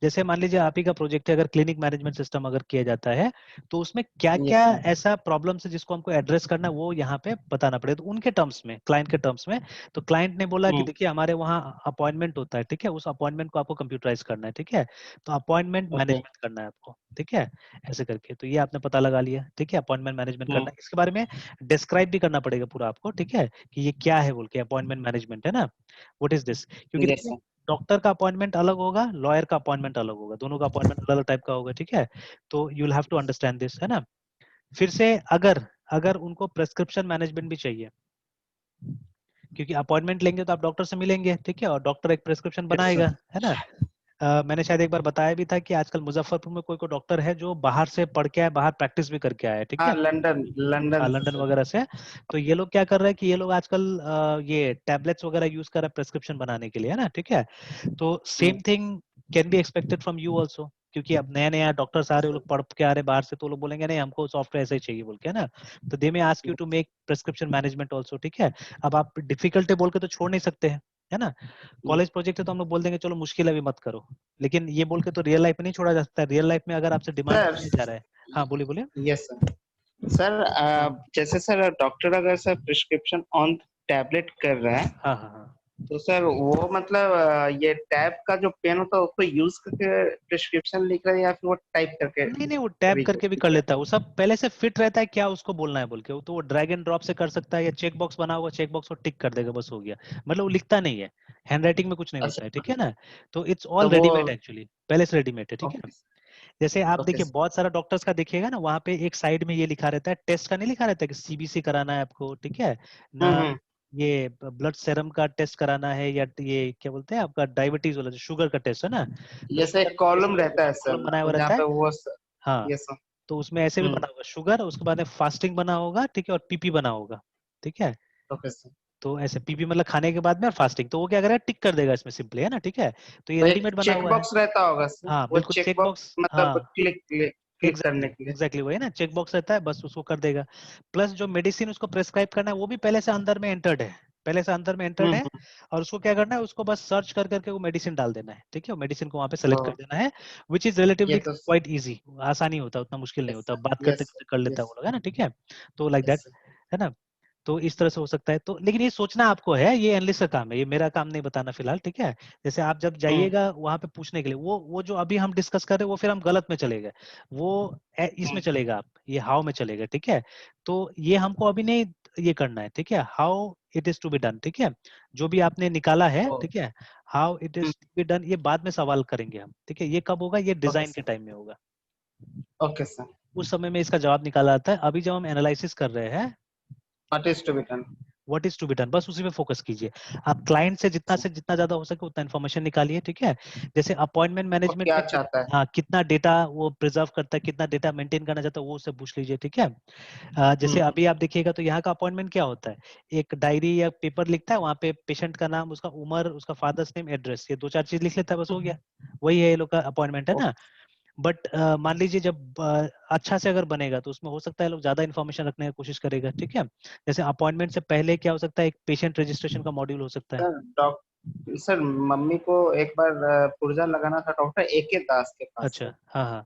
जैसे मान लीजिए आप ही का प्रोजेक्ट है, अगर क्लिनिक मैनेजमेंट सिस्टम अगर किया जाता है, तो उसमें क्या क्या यस सर। ऐसा प्रॉब्लम्स है जिसको हमको एड्रेस करना है, वो यहाँ पे बताना पड़ेगा, तो उनके टर्म्स में, क्लाइंट के टर्म्स में। तो क्लाइंट ने बोला कि देखिए हमारे वहाँ अपॉइंटमेंट होता है, ठीक है, उस अपॉइंटमेंट को आपको कंप्यूटराइज करना है, ठीक है, तो अपॉइंटमेंट ओके। मैनेजमेंट करना है आपको, ठीक है, ऐसे करके। तो ये आपने पता लगा लिया, ठीक है, अपॉइंटमेंट मैनेजमेंट करना है, इसके बारे में डिस्क्राइब भी करना पड़ेगा पूरा आपको, ठीक है, कि ये क्या है बोल के, अपॉइंटमेंट मैनेजमेंट, है ना, व्हाट इज दिस। क्योंकि यस देखिए सर। डॉक्टर का अपॉइंटमेंट अलग होगा, लॉयर का अपॉइंटमेंट अलग होगा, दोनों का अपॉइंटमेंट अलग अलग टाइप का होगा, ठीक है। तो you will have to understand this, है ना। फिर से अगर अगर उनको प्रेस्क्रिप्शन मैनेजमेंट भी चाहिए, क्योंकि अपॉइंटमेंट लेंगे तो आप डॉक्टर से मिलेंगे, ठीक है, और डॉक्टर एक प्रेस्क्रिप्शन यस बनाएगा, सर। है ना। मैंने शायद एक बार बताया भी था कि आजकल मुजफ्फरपुर में कोई कोई डॉक्टर है जो बाहर से पढ़ के आया, बाहर प्रैक्टिस भी करके आया है, ठीक हाँ, है। लंदन, लंदन से लंदन सर। वगैरह से। तो ये लोग क्या कर रहे हैं कि ये लोग आजकल ये टैबलेट्स वगैरह यूज कर रहे हैं प्रेस्क्रिप्शन बनाने के लिए, है ना, ठीक है। तो same thing can be expected from you also, क्योंकि अब नया नया डॉक्टर्स आ रहे हैं, वो लोग पढ़ के आ रहे हैं बाहर से, तो वो लोग बोलेंगे नहीं हमको सॉफ्टवेयर ऐसा ही चाहिए बोल के, है ना। तो they may ask you to make prescription management also, ठीक है। अब आप डिफिकल्ट है बोल के तो छोड़ नहीं सकते हैं, है ना। कॉलेज प्रोजेक्ट है तो हम लोग बोल देंगे चलो मुश्किल है अभी मत करो, लेकिन ये बोल के तो रियल लाइफ में नहीं छोड़ा जा सकता है। रियल लाइफ में अगर आपसे डिमांड सर। किया जा रहा है। हाँ बोलिए बोलिए। Yes sir. सर जैसे सर डॉक्टर अगर सर प्रिस्क्रिप्शन ऑन टैबलेट कर रहा है, हाँ हाँ हाँ। तो सर वो मतलब ये टैब का जो पेन होता है उसको यूज करके प्रिस्क्रिप्शन लिख रहा है या फिर वो टाइप करके नहीं नहीं, वो टैप करके भी लिख कर रहा लेता है, वो सब पहले से फिट रहता है क्या उसको बोलना है बोल के, वो तो वो ड्रैग एंड ड्रॉप से कर सकता है, या चेक बॉक्स बना होगा चेक बॉक्स को टिक कर देगा बस हो गया। मतलब वो लिखता नहीं है, हैंड राइटिंग में कुछ नहीं है? होता है, अच्छा। ठीक है ना। तो इट्स तो ऑल वो रेडीमेड एक्चुअली, पहले से रेडीमेड है, ठीक है। ओके। जैसे आप ओके देखिए बहुत सारा डॉक्टर्स का देखिएगा ना, वहाँ पे एक साइड में ये लिखा रहता है, टेस्ट का नहीं लिखा रहता है कि सीबीसी कराना है आपको, ठीक है ना, हम्म। ये ब्लड सेरम का टेस्ट कराना है, या ये क्या बोलते हैं आपका डायबिटीज वाला जो शुगर का टेस्ट है ना, तो जैसे शुगर एक ऐसे कॉलम रहता है करके सर, कॉलम बनाया हुआ जहाँ रहता है। पे वो हाँ, यस सर। तो उसमें ऐसे भी हम्म। बना होगा शुगर, उसके बाद में फास्टिंग बना होगा, ठीक है, और पीपी बना होगा, ठीक है। Okay sir. तो ऐसे पीपी मतलब खाने के बाद में, और फास्टिंग, तो वो क्या करेगा टिक कर देगा इसमें सिंपली, है ना, ठीक है। तो ये तो एक रेडीमेड बना चेक हुआ है। बॉक्स रहता होगा सर, हाँ वो बिल्कुल चेक चेक बॉक्स बॉक्स, मतलब हाँ क्लिक क्लिक एग्जैक्टली करने के लिए। एग्जैक्टली वही ना, चेक बॉक्स रहता है बस उसको कर देगा। प्लस जो मेडिसिन उसको प्रेस्क्राइब करना है वो भी पहले से अंदर में एंटर्ड है, पहले से अंदर में एंटर्ड है। हम्म। और उसको क्या करना है, उसको बस सर्च कर करके वो मेडिसिन डाल देना है, ठीक है, वो मेडिसिन को वहाँ पे सेलेक्ट कर तो देना है। विच इज ये रिलेटिवली तो क्वाइट इजी, आसानी होता है, उतना मुश्किल नहीं यस होता, सर। बात करते यस करते कर सर। लेता है यस वो लोग, है ना, ठीक है। तो लाइक यस दैट, सर। है ना। तो इस तरह से हो सकता है, तो लेकिन ये सोचना आपको है, ये एनालिस्ट का काम है, ये मेरा काम नहीं बताना फिलहाल, ठीक है। जैसे आप जब हम्म। जाइएगा वहां पे पूछने के लिए, वो जो अभी हम डिस्कस कर रहे हैं वो फिर हम गलत में चले गए, वो इसमें हम्म। चलेगा, आप ये हाउ में चलेगा, ठीक है। तो ये हमको अभी नहीं ये करना है, ठीक है, how it is to be done, ठीक है। जो भी आपने निकाला है, ओ, ठीक है, how it hmm. Is to be done, ये बाद में सवाल करेंगे हम, ठीक है। ये कब होगा, ये ओके डिजाइन के सर। टाइम में होगा, ओके सर। उस समय में इसका जवाब निकाला जाता है। अभी जब हम एनालिसिस कर रहे हैं what is to be done. What is to be done, बस उसी पे फोकस कीजिए। आप क्लाइंट से जितना ज्यादा हो सके उतना इन्फॉर्मेशन निकालिए, ठीक है। जैसे अपॉइंटमेंट वो मैनेजमेंट क्या में चाहता है। हाँ कितना डेटा वो प्रिजर्व करता है, कितना डेटा मेंटेन करना चाहता है, वो उससे पूछ लीजिए, ठीक है। जैसे हम्म। अभी आप देखिएगा तो यहाँ का अपॉइंटमेंट क्या होता है, एक डायरी या पेपर लिखता है, वहाँ पे पेशेंट का नाम, उसका उम्र, उसका फादर्स नेम, एड्रेस, ये दो चार चीज लिख लेता है, बस हो गया। वही है ये लोग का अपॉइंटमेंट, है ना। बट मान लीजिए जब अच्छा से अगर बनेगा तो उसमें हो सकता है लोग ज्यादा इन्फॉर्मेशन रखने की कोशिश करेगा, ठीक है। जैसे अपॉइंटमेंट से पहले क्या हो सकता है, एक पेशेंट रजिस्ट्रेशन का मॉड्यूल हो सकता है। सर सर मम्मी को एक बार पुर्जा लगाना था डॉक्टर AK दास के पास अच्छा से। हाँ हाँ।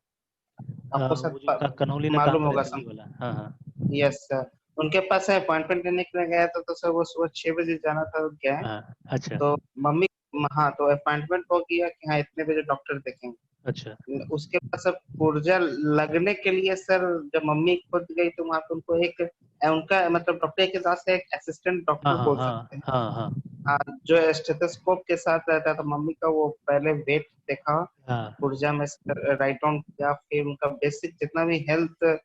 आपको वो जो कन्हौली में काम मालूम करे होगा थे सर। वही वाला, हाँ हाँ। Yes sir. उनके पास अपॉइंटमेंट लेने के लिए गया था, तो सर वो सुबह 6 बजे जाना था, तो गए। हाँ अच्छा तो मम्मी, हाँ, तो अपॉइंटमेंट हो गया कि हाँ इतने बजे डॉक्टर देखेंगे। अच्छा। उसके बाद सर पुर्जा लगने के लिए सर, जब मम्मी खुद गई तो वहां पे उनको एक उनका मतलब डॉक्टर के साथ से एक असिस्टेंट हाँ डॉक्टर हाँ बोल हाँ सकते हैं। हाँ हाँ हाँ, जो स्टेथोस्कोप के साथ रहता है, तो मम्मी का वो पहले वेट देखा, हाँ पुर्जा में राइट डाउन किया, फिर उनका बेसिक जितना भी हेल्थ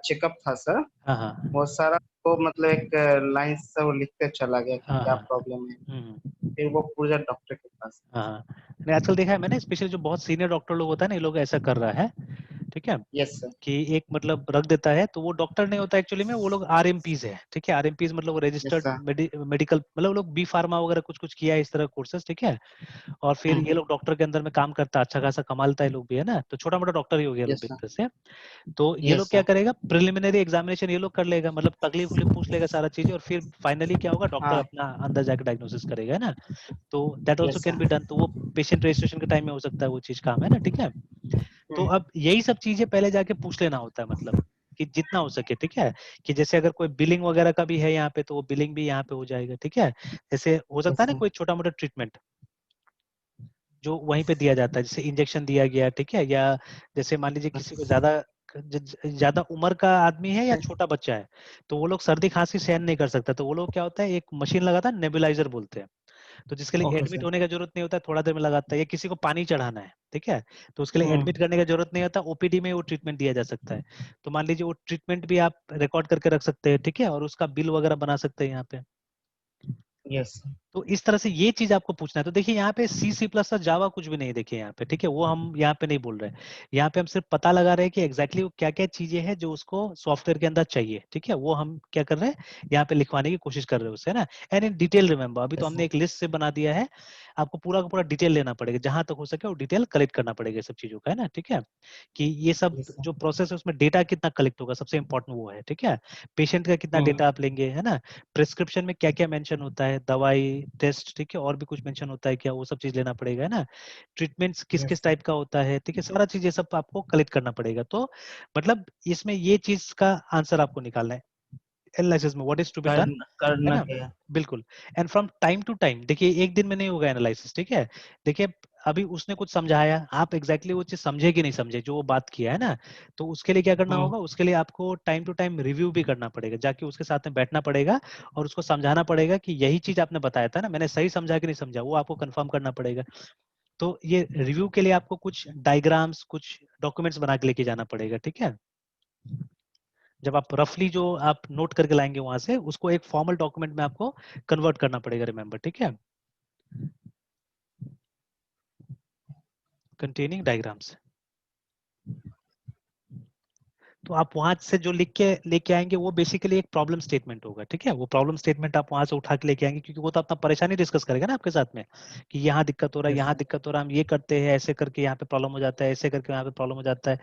चेकअप था सर, हाँ हाँ वो सारा को मतलब एक लाइन से वो लिखते चला गया कि हाँ क्या हाँ। प्रॉब्लम है। हम्म। फिर वो पुर्जा डॉक्टर के पास। हाँ हाँ। नहीं, आजकल देखा है मैंने, स्पेशली जो बहुत सीनियर डॉक्टर लोग होता है ना, ये लोग ऐसा कर रहा है, ठीक है। Yes sir. कि एक मतलब रख देता है, तो वो डॉक्टर नहीं होता एक्चुअली में, वो लोग आरएमपीज है, ठीक है। आरएमपीज मतलब वो यस रजिस्टर्ड सर। मेडिकल, मतलब वो लोग बी फार्मा वगैरह कुछ कुछ किया है इस तरह कोर्सेज, ठीक है। और फिर ये लोग डॉक्टर के अंदर में काम करता है, अच्छा खासा कमालता है लोग भी, है ना, तो छोटा मोटा डॉक्टर ही हो गया लोग यस भी एक सर। तरह से। तो ये यस लोग क्या सर। करेगा, प्रिलिमिनरी एग्जामिनेशन ये लोग कर लेगा, मतलब तकलीफ वकलीफ पूछ लेगा सारा चीजें, और फिर फाइनली क्या होगा, डॉक्टर हाँ। अपना अंदर जाकर डायग्नोसिस करेगा, है ना। तो that also yes can sir. Be done, तो वो पेशेंट रजिस्ट्रेशन के टाइम में हो सकता है वो चीज काम, है ना, ठीक है। तो अब यही सब चीजें पहले जाके पूछ लेना होता है, मतलब कि जितना हो सके, ठीक है। कि जैसे अगर कोई बिलिंग वगैरह का भी है यहाँ पे, तो वो बिलिंग भी यहाँ पे हो जाएगा, ठीक है। जैसे हो सकता यस है ना सर। कोई छोटा मोटा ट्रीटमेंट जो वहीं पे दिया जाता है, जैसे इंजेक्शन दिया गया, ठीक है, या जैसे मान लीजिए किसी को ज्यादा उम्र का आदमी है या छोटा बच्चा है, तो वो लोग सर्दी खांसी सहन नहीं कर सकता, तो वो लोग क्या होता है, एक मशीन लगाता है, नेबुलाइजर बोलते हैं, तो जिसके लिए ओके एडमिट सर। होने का जरूरत नहीं होता है, थोड़ा देर में लगाता है, या किसी को पानी चढ़ाना है, ठीक है, तो उसके लिए हम्म। एडमिट करने का जरूरत नहीं होता, ओपीडी में वो ट्रीटमेंट दिया जा सकता है। तो मान लीजिए वो ट्रीटमेंट भी आप रिकॉर्ड करके रख सकते हैं, ठीक है, और उसका बिल वगैरह बना सकते हैं यहाँ पे। यस। तो इस तरह से ये चीज आपको पूछना है। तो देखिए यहाँ पे C++ जावा कुछ भी नहीं, देखिए यहाँ पे, ठीक है, वो हम यहाँ पे नहीं बोल रहे हैं। यहाँ पे हम सिर्फ पता लगा रहे हैं कि एग्जैक्टली क्या क्या चीजें हैं जो उसको सॉफ्टवेयर के अंदर चाहिए, ठीक है, वो हम क्या कर रहे हैं, यहाँ पे लिखवाने की कोशिश कर रहे हैं उससे, है ना। एंड इन डिटेल रिमेंबर, अभी तो यस हमने सर। एक लिस्ट से बना दिया है, आपको पूरा का पूरा डिटेल लेना पड़ेगा, जहां तक हो सके वो डिटेल कलेक्ट करना पड़ेगा ये सब चीजों का, है ना, ठीक है। कि ये सब यस सर। जो प्रोसेस है उसमें डेटा कितना कलेक्ट होगा, सबसे इंपॉर्टेंट वो है, ठीक है। पेशेंट का कितना हम्म। डेटा आप लेंगे, है ना। प्रिस्क्रिप्शन में क्या क्या मेंशन होता है, दवाई, टेस्ट, ठीक है, और भी कुछ मेंशन होता है क्या, वो सब चीज लेना पड़ेगा, है ना। ट्रीटमेंट्स किस यस किस सर। टाइप का होता है, ठीक है, सारा चीज ये सब आपको कलेक्ट करना पड़ेगा। तो मतलब इसमें ये चीज का आंसर आपको निकालना है एनालिसिस में, what is to be done, है करना ना। क्या है? बिल्कुल। And from time to time, देखिए एक दिन में नहीं होगा एनालिसिस, ठीक है। देखिए अभी उसने कुछ समझाया, आप एग्जैक्टली वो चीज समझे कि नहीं समझे जो वो बात किया है ना, तो उसके लिए क्या करना होगा, उसके लिए आपको टाइम टू टाइम रिव्यू भी करना पड़ेगा, जाके उसके साथ में बैठना पड़ेगा और उसको समझाना पड़ेगा कि यही चीज आपने बताया था ना, मैंने सही समझा कि नहीं समझा, वो आपको कंफर्म करना पड़ेगा। तो ये रिव्यू के लिए आपको कुछ डायग्राम्स, कुछ डॉक्यूमेंट्स बना के लेके जाना पड़ेगा, ठीक है। जब आप रफली जो आप नोट करके लाएंगे वहां से, उसको एक फॉर्मल डॉक्यूमेंट में आपको कन्वर्ट करना पड़ेगा, रिमेंबर, ठीक है, कंटेनिंग डायग्राम्स। तो आप वहां से जो लिख के लेके आएंगे वो बेसिकली एक प्रॉब्लम स्टेटमेंट होगा, ठीक है। वो प्रॉब्लम स्टेटमेंट आप वहां से उठा के लेके आएंगे, क्योंकि वो तो अपना परेशानी डिस्कस करेगा ना आपके साथ में, कि यहाँ दिक्कत हो रहा है, यस यहाँ सर। दिक्कत हो रहा है, हम ये करते हैं, ऐसे करके यहाँ पे प्रॉब्लम हो जाता है, ऐसे करके यहाँ पे प्रॉब्लम हो जाता है।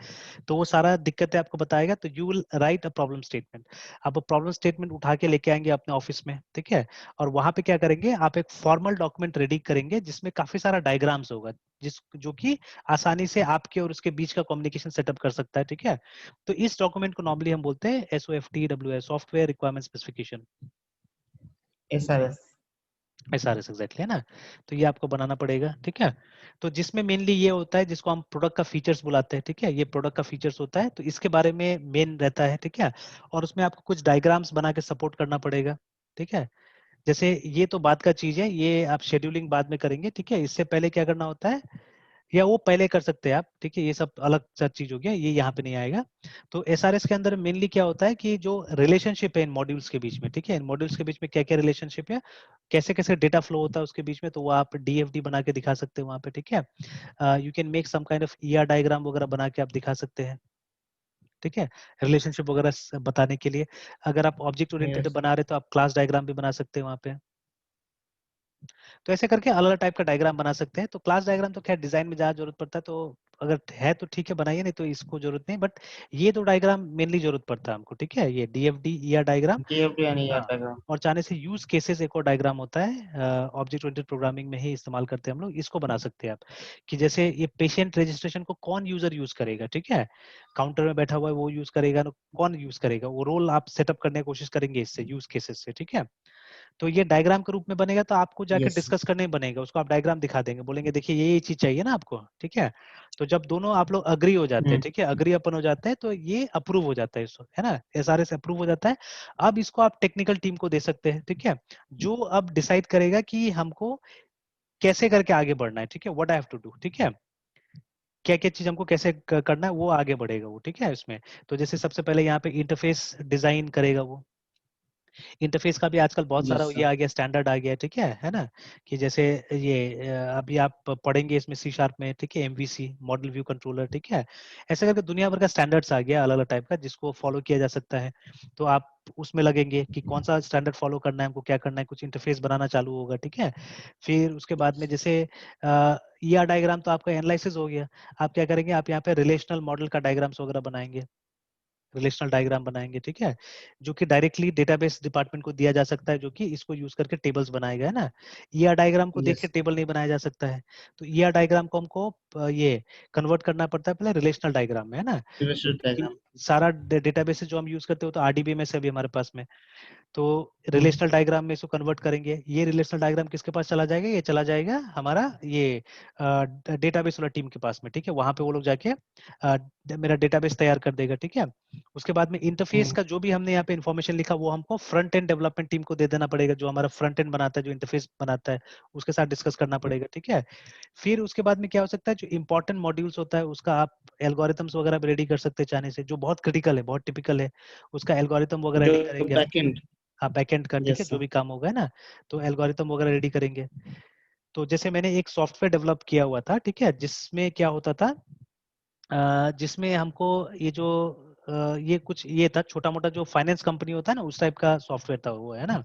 तो वो सारा दिक्कतें आपको बताएगा, तो you will write a problem statement. आप वो प्रॉब्लम स्टेटमेंट उठा के लेके आएंगे अपने ऑफिस में, ठीक है। और वहां पे क्या करेंगे, आप एक फॉर्मल डॉक्यूमेंट रेडी करेंगे जिसमें काफी सारा डायग्राम्स होगा, जिस जो कि आसानी से आपके और उसके बीच का कम्युनिकेशन सेटअप कर सकता है, ठीक है। तो इस डॉक्यूमेंट को नॉर्मली हम बोलते हैं SOFTWS, software requirement specification, SRS। SRS exactly, है ना। तो ये आपको बनाना पड़ेगा, ठीक है। तो जिसमें मेनली ये होता है जिसको हम प्रोडक्ट का फीचर्स बुलाते हैं, ठीक है, ये प्रोडक्ट का फीचर्स होता है, तो इसके बारे में मेन रहता है, ठीक है। और उसमें आपको कुछ डायग्राम्स बना के सपोर्ट करना पड़ेगा, ठीक है। जैसे ये तो बात का चीज है, ये आप शेड्यूलिंग बाद में करेंगे, ठीक है। इससे पहले क्या करना होता है, या वो पहले कर सकते हैं आप, ठीक है, ये सब अलग सा चीज हो गया, ये यहाँ पे नहीं आएगा। तो SRS के अंदर मेनली क्या होता है कि जो रिलेशनशिप है इन मॉड्यूल्स के बीच में, ठीक है, इन मॉड्यूल्स के बीच में क्या क्या रिलेशनशिप है, कैसे कैसे डेटा फ्लो होता है उसके बीच में, तो वो आप DFD बना के दिखा सकते हैं वहाँ पे, ठीक है। You can make some kind of ER diagram वगैरह बना के आप दिखा सकते हैं, ठीक है, रिलेशनशिप वगैरह बताने के लिए। अगर आप ऑब्जेक्ट ओरिएंटेड यस। बना रहे तो आप क्लास डायग्राम भी बना सकते हैं वहाँ पे। तो ऐसे करके अलग अलग टाइप का डायग्राम बना सकते हैं। तो क्लास डायग्राम तो खैर डिजाइन में ज्यादा जरूरत पड़ता है, तो अगर है तो ठीक है बनाइए, नहीं तो इसको जरूरत नहीं, बट ये दो डायग्राम मेनली जरूरत पड़ता है हमको, ठीक है, ये DFD ER डायग्राम। DFD यानी हाँ, डायग्राम। और चाहने से यूज केसेस एक और डायग्राम होता है, ऑब्जेक्ट ओरिएंटेड प्रोग्रामिंग में ही इस्तेमाल करते हैं हम लोग, इसको बना सकते हैं आप, कि जैसे ये पेशेंट रजिस्ट्रेशन को कौन यूजर यूज करेगा, ठीक है, काउंटर में बैठा हुआ है वो यूज करेगा ना, कौन यूज करेगा, वो रोल आप सेटअप करने की कोशिश करेंगे इससे यूज केसेस से, ठीक है। तो ये डायग्राम के रूप में बनेगा, तो आपको जाकर यस। डिस्कस करने बनेगा, उसको आप डायग्राम दिखा देंगे, बोलेंगे देखिए ये चीज चाहिए ना आपको, ठीक है। तो जब दोनों आप लोग अग्री हो जाते हैं, ठीक है, अग्री अपन हो जाते हैं, तो ये अप्रूव हो जाता है, इसको, है ना, SRS अप्रूव हो जाता है। अब इसको आप टेक्निकल टीम को दे सकते हैं, ठीक है, जो अब डिसाइड करेगा कि हमको कैसे करके आगे बढ़ना है, ठीक है, what I have to do, ठीक है, क्या क्या चीज हमको कैसे करना है, वो आगे बढ़ेगा वो, ठीक है, इसमें। तो जैसे सबसे पहले यहाँ पे इंटरफेस डिजाइन करेगा वो, इंटरफेस का भी आजकल बहुत सारा यस ये सर। आ गया, स्टैंडर्ड आ गया, ठीक है ना। कि जैसे ये अभी आप पढ़ेंगे इसमें C# में, ठीक है, MVC मॉडल व्यू कंट्रोलर, ठीक है। ऐसे करके दुनिया भर का स्टैंडर्ड्स आ गया अलग अलग टाइप का, जिसको फॉलो किया जा सकता है। तो आप उसमें लगेंगे कि कौन सा स्टैंडर्ड फॉलो करना है हमको, क्या करना है, कुछ इंटरफेस बनाना चालू होगा, ठीक है। फिर उसके बाद में जैसे ER डायग्राम तो आपका एनालिसिस हो गया, आप क्या करेंगे, आप यहाँ पे रिलेशनल मॉडल का डायग्राम्स वगैरह बनाएंगे, रिलेशनल डायग्राम बनाएंगे, ठीक है, जो कि डायरेक्टली डेटाबेस डिपार्टमेंट को दिया जा सकता है, जो कि इसको यूज करके टेबल्स बनाएगा, है ना। ER डायग्राम को देख के यस। टेबल नहीं बनाया जा सकता है, तो ER डायग्राम को हमको ये कन्वर्ट करना पड़ता है पहले रिलेशनल डायग्राम में, है ना। तो रिलेशनल क्योंकि डायग्राम। सारा डेटाबेस जो हम यूज करते हो तो RDBMS है अभी हमारे पास में, तो रिलेशनल डायग्राम में इसको कन्वर्ट करेंगे। ये रिलेशनल डायग्राम किसके पास चला जाएगा, ये चला जाएगा हमारा ये डेटाबेस वाला टीम के पास में, ठीक है, वहां पे वो लोग जाके मेरा डेटाबेस तैयार कर देगा, ठीक है। उसके बाद में इंटरफेस का जो भी हमने यहाँ पे इन्फॉर्मेशन लिखा वो हमको फ्रंट एंड डेवलपमेंट टीम को दे देना पड़ेगा, जो हमारा फ्रंट एंड बनाता है, जो इंटरफेस बनाता है, उसके साथ डिस्कस करना पड़ेगा, ठीक है। फिर उसके बाद में क्या हो सकता है, जो इंपॉर्टेंट मॉड्यूल्स होता है उसका आप एल्गोरिथम्स वगैरह भी रेडी कर सकते हैं चाहने से, जो बहुत क्रिटिकल है, बहुत टिपिकल है, उसका एल्गोरिथम वगैरह जो रेडी करेंगे हम। बैकएंड। हाँ, बैकएंड का, ठीक है, यस जो सर। भी काम होगा, है ना, तो एल्गोरिथम वगैरह रेडी करेंगे। तो जैसे मैंने एक सॉफ्टवेयर डेवलप किया हुआ था, ठीक है, जिसमें क्या होता था, जिसमें हमको ये जो ये कुछ ये था छोटा मोटा जो फाइनेंस कंपनी होता है ना, उस टाइप का सॉफ्टवेयर था वो, है ना।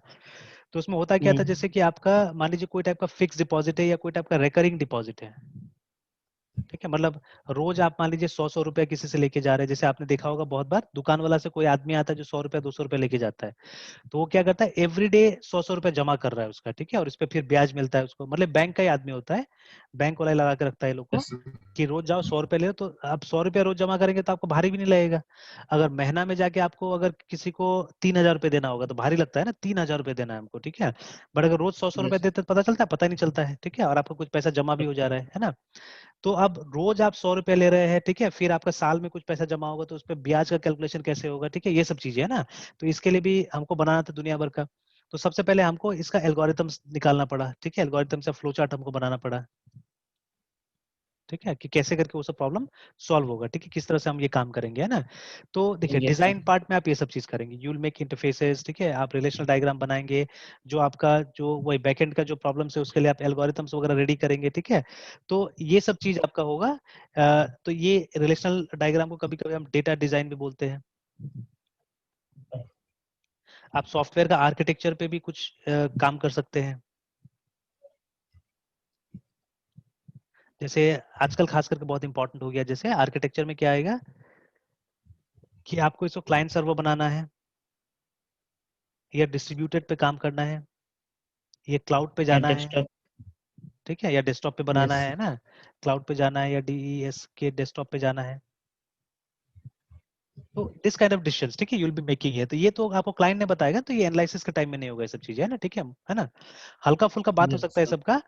तो उसमें होता क्या था, जैसे कि आपका मान लीजिए कोई टाइप का फिक्स डिपॉजिट है या कोई टाइप का रिकरिंग डिपॉजिट है, ठीक है, मतलब रोज आप मान लीजिए 100 रुपया किसी से लेके जा रहे हैं, जैसे आपने देखा होगा बहुत बार दुकान वाला से कोई आदमी आता है जो 100 रुपया 200 रुपया लेके जाता है, तो वो क्या करता है एवरीडे 100 रुपया जमा कर रहा है उसका, ठीक है, और इस पे फिर ब्याज मिलता है उसको, मतलब बैंक का ही आदमी होता है, बैंक वाला ही लगा के रखता है लोग को यस सर। कि रोज जाओ 100 रुपया ले लो, तो आप 100 रुपया रोज जमा करेंगे तो आपको भारी भी नहीं लगेगा। अगर महीना में जाके आपको अगर किसी को 3,000 रुपये देना होगा तो भारी लगता है ना, 3,000 रुपये देना है हमको, ठीक है, बट अगर रोज 100 रुपये यस देते तो पता चलता है, पता ही नहीं चलता है, ठीक है, और आपका कुछ पैसा जमा भी हो जा रहा है ना। तो अब रोज आप 100 रुपया ले रहे हैं, ठीक है, फिर आपका साल में कुछ पैसा जमा होगा तो उस पर ब्याज का कैलकुलेशन कैसे होगा, ठीक है, ये सब चीजें है ना। तो इसके लिए भी हमको बनाना था दुनिया भर का। तो सबसे पहले हमको इसका एल्गोरिथम्स निकालना पड़ा, ठीक है, एल्गोरिथम से फ्लो चार्ट हमको बनाना पड़ा, ठीक है, कि कैसे करके वो सब प्रॉब्लम सॉल्व होगा, ठीक है, किस तरह से हम ये काम करेंगे, है ना। तो देखिए यस डिजाइन सर। पार्ट में आप ये सब चीज करेंगे, यू विल मेक इंटरफेसेस, ठीक है, आप रिलेशनल डायग्राम बनाएंगे, जो आपका जो वही बैकएंड का जो प्रॉब्लम्स है उसके लिए आप एल्गोरिथम्स वगैरह रेडी करेंगे, ठीक है। तो ये सब चीज आपका होगा। तो ये रिलेशनल डायग्राम को कभी कभी हम डेटा डिजाइन भी बोलते हैं। आप सॉफ्टवेयर का आर्किटेक्चर पे भी कुछ काम कर सकते हैं, जैसे आजकल खास करके बहुत इंपॉर्टेंट हो गया, जैसे आर्किटेक्चर में क्या आएगा कि आपको इसको क्लाइंट सर्वर बनाना है, या डिस्ट्रीब्यूटेड पे काम करना है, ये क्लाउड पे या जाना है, डेस्कटॉप। ठीक है, या डेस्कटॉप पे बनाना यस। है ना, क्लाउड पे जाना है या डीईएस के डेस्कटॉप पे जाना है। तो दिस काइंड ऑफ डिसीजंस, ठीक है, यू विल बी मेकिंग है, तो ये तो आपको क्लाइंट ने बताएगा, तो ये एनालिसिस के टाइम में नहीं होगा ये सब चीजें, है ना, ठीक है ना। हल्का फुल्का बात हो यस सकता है सर। सबका,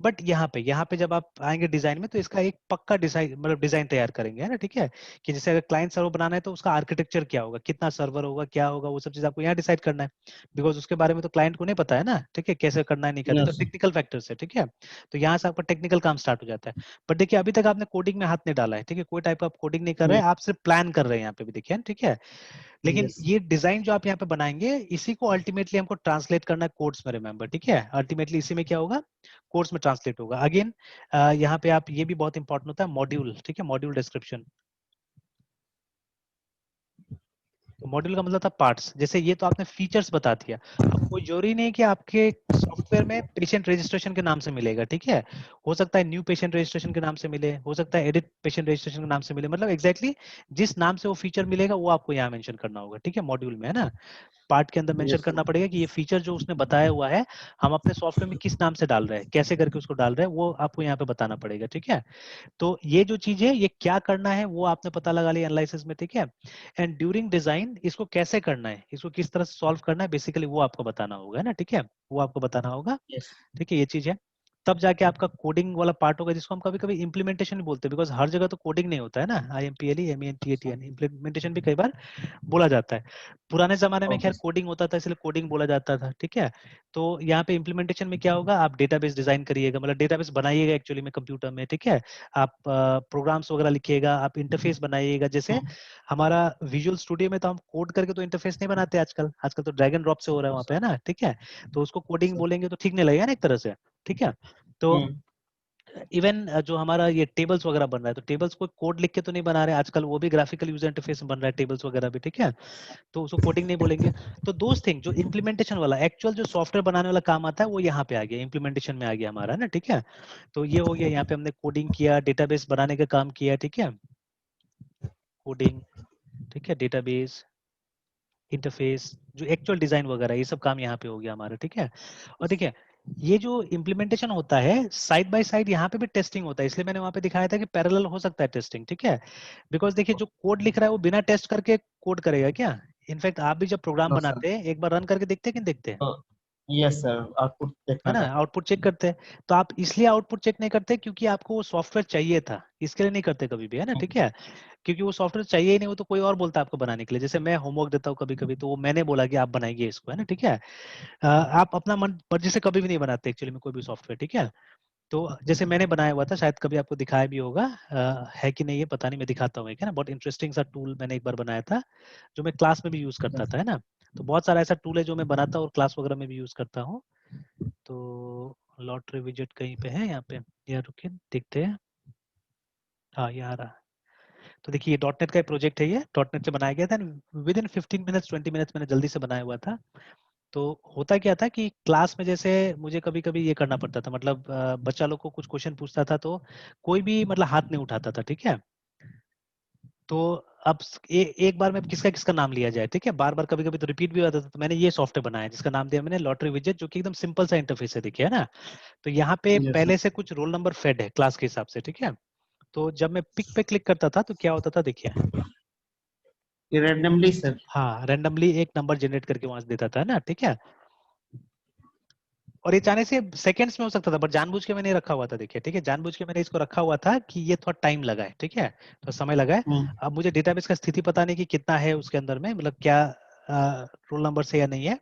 बट यहाँ पे जब आप आएंगे डिजाइन में तो इसका एक पक्का डिजाइन, मतलब डिजाइन तैयार करेंगे, है ना, ठीक है, कि जैसे अगर क्लाइंट सर्वर बनाना है तो उसका आर्किटेक्चर क्या होगा, कितना सर्वर होगा, क्या होगा, वो सब चीज आपको यहाँ डिसाइड करना है, बिकॉज उसके बारे में तो क्लाइंट को नहीं पता है ना, ठीक है, कैसे करना है नहीं करना है, तो यस। टेक्निकल फैक्टर्स है, ठीक है। तो यहाँ से आपका टेक्निकल काम स्टार्ट हो जाता है। बट देखिए अभी तक आपने कोडिंग में हाथ नहीं डाला है, ठीक है, कोई टाइप का आप कोडिंग नहीं कर रहे हैं, आप सिर्फ प्लान कर रहे हैं यहाँ पे भी, देखिए, ठीक है। लेकिन यस। ये डिजाइन जो आप यहाँ पे बनाएंगे इसी को अल्टीमेटली हमको ट्रांसलेट करना है कोड्स में, रिमेंबर, ठीक है, अल्टीमेटली इसी में क्या होगा, कोड्स में ट्रांसलेट होगा। अगेन यहाँ पे आप ये भी बहुत इंपॉर्टेंट होता है मॉड्यूल, ठीक है, मॉड्यूल डिस्क्रिप्शन। तो मॉड्यूल का मतलब था पार्ट्स, जैसे ये तो आपने फीचर्स बता दिया, अब कोई जरूरी नहीं कि आपके सॉफ्टवेयर में पेशेंट रजिस्ट्रेशन के नाम से मिलेगा, ठीक है, हो सकता है न्यू पेशेंट रजिस्ट्रेशन के नाम से मिले, हो सकता है एडिट पेशेंट रजिस्ट्रेशन के नाम से मिले, मतलब एग्जैक्टली जिस नाम से वो फीचर मिलेगा वो आपको यहाँ मेंशन करना होगा, ठीक है, मॉड्यूल में, है ना। पार्ट के अंदर मेंशन यस करना पड़ेगा कि ये फीचर जो उसने बताया हुआ है हम अपने सॉफ्टवेयर में किस नाम से डाल रहे हैं, कैसे करके उसको डाल रहे हैं, वो आपको यहाँ पे बताना पड़ेगा, ठीक है। तो ये जो चीज है ये क्या करना है वो आपने पता लगा लिया एनालिसिस में, ठीक है। एंड ड्यूरिंग डिजाइन इसको कैसे करना है, इसको किस तरह से सॉल्व करना है, बेसिकली वो आपको बताना होगा, है ना, ठीक है, वो आपको बताना होगा, यस। ठीक है, ये चीज है। तब जाके आपका कोडिंग वाला पार्ट होगा जिसको हम कभी कभी इम्प्लीमेंटेशन भी बोलते हैं, बिकॉज हर जगह तो कोडिंग नहीं होता है ना, IMPLE MENTATN इम्प्लीमेंटेशन भी कई बार बोला जाता है। पुराने जमाने में ओके खैर सर। कोडिंग होता था इसलिए कोडिंग बोला जाता था, ठीक है। तो यहाँ पे इम्प्लीमेंटेशन में क्या होगा, आप डेटाबेस डिजाइन करिएगा, मतलब डेटाबेस बनाइएगा एक्चुअली में कंप्यूटर में, ठीक है, आप प्रोग्राम्स वगैरह लिखिएगा, आप इंटरफेस बनाइएगा, जैसे हमारा विजुअल स्टूडियो में तो हम कोड करके तो इंटरफेस नहीं बनाते आजकल, आजकल तो ड्रैग एंड ड्रॉप से हो रहा है वहाँ पे, है ना, ठीक है। तो उसको कोडिंग सर। बोलेंगे तो ठीक नहीं लगेगा ना एक तरह से, ठीक है। तो हम्म। इवन जो हमारा ये टेबल्स वगैरह बन रहा है तो टेबल्स को कोड लिख के तो नहीं बना रहे आजकल, वो भी ग्राफिकल यूजर इंटरफेस में बन रहा है टेबल्स वगैरह भी, ठीक है। तो उसको कोडिंग नहीं बोलेंगे। तो दोस्त थिंग जो इम्प्लीमेंटेशन वाला एक्चुअल जो सॉफ्टवेयर बनाने वाला काम आता है वो यहाँ पे आ गया, इम्प्लीमेंटेशन में आ गया हमारा, ना, ठीक है। तो ये हो गया, यहाँ पे हमने कोडिंग किया, डेटाबेस बनाने का काम किया, ठीक है, कोडिंग, ठीक है, डेटाबेस, इंटरफेस, जो एक्चुअल डिजाइन वगैरह ये सब काम यहाँ पे हो गया हमारा, ठीक है। और देखिए ये जो इम्प्लीमेंटेशन होता है साइड बाय साइड यहाँ पे भी टेस्टिंग होता है, इसलिए मैंने वहां पे दिखाया था कि पैरेलल हो सकता है टेस्टिंग, ठीक है। बिकॉज देखिए जो कोड लिख रहा है वो बिना टेस्ट करके कोड करेगा क्या, इनफैक्ट आप भी जब प्रोग्राम नो सर। बनाते हैं एक बार रन करके देखते हैं कि नहीं देखते हैं, यस सर, आउटपुट है देखना ना, चाहते हैं। आउटपुट चेक करते हैं। तो आप इसलिए आउटपुट चेक नहीं करते क्योंकि आपको वो सॉफ्टवेयर चाहिए था, इसके लिए नहीं करते कभी भी, है ना, ठीक है। क्योंकि वो सॉफ्टवेयर चाहिए ही नहीं, वो तो कोई और बोलता है आपको बनाने के लिए, जैसे मैं होमवर्क देता हूँ कभी कभी तो वो मैंने बोला कि आप बनाइए इसको, है ना, ठीक है। आप अपना मन मर्जी से कभी भी नहीं बनाते एक्चुअली में कोई भी सॉफ्टवेयर, ठीक है। तो जैसे मैंने बनाया हुआ था, शायद कभी आपको दिखाया भी होगा, है कि नहीं ये पता नहीं, मैं दिखाता हूँ, एक है ना बहुत इंटरेस्टिंग सा टूल मैंने एक बार बनाया था जो मैं क्लास में भी यूज करता था, है ना। तो बहुत सारा ऐसा टूल है जो मैं बनाता हूँ और क्लास वगैरह में भी यूज करता हूँ। तो लॉटरी विजेट कहीं पे है यहाँ पे, यार रुकिए देखते हैं, हाँ ये आ रहा। तो देखिए ये डॉट नेट का प्रोजेक्ट है, ये डॉट नेट से बनाया गया था, विद इन 15 मिनट्स 20 मिनट्स मैंने जल्दी से बनाया हुआ था। तो होता क्या था कि क्लास में जैसे मुझे कभी कभी ये करना पड़ता था, मतलब बच्चा लोग को कुछ क्वेश्चन पूछता था तो कोई भी मतलब हाथ नहीं उठाता था, ठीक है। तो अब एक बार में किसका किसका नाम लिया जाए, ठीक है, बार बार कभी कभी तो रिपीट भी होता था। तो मैंने ये सॉफ्टवेयर बनाया जिसका नाम दिया मैंने लॉटरी विजेट, जो कि एकदम सिंपल सा इंटरफेस है, देखिए, है ना। तो यहाँ पे यस सर। पहले से कुछ रोल नंबर फेड है क्लास के हिसाब से, ठीक है। तो जब मैं पिक पे क्लिक करता था तो क्या होता था, देखिए। Randomly sir. हाँ, रैंडमली एक नंबर जनरेट करके वहां से देता था ना, ठीक है। और ये चाहने से सेकंड्स में हो सकता था, बट जानबूझ के मैंने ये रखा हुआ था, देखिए, ठीक है, जानबूझ के मैंने इसको रखा हुआ था कि ये थोड़ा टाइम लगा है, ठीक है, तो समय लगा है। हम्म। अब मुझे डेटाबेस का स्थिति पता नहीं कि कितना है उसके अंदर में, मतलब क्या रोल नंबर से या नहीं है।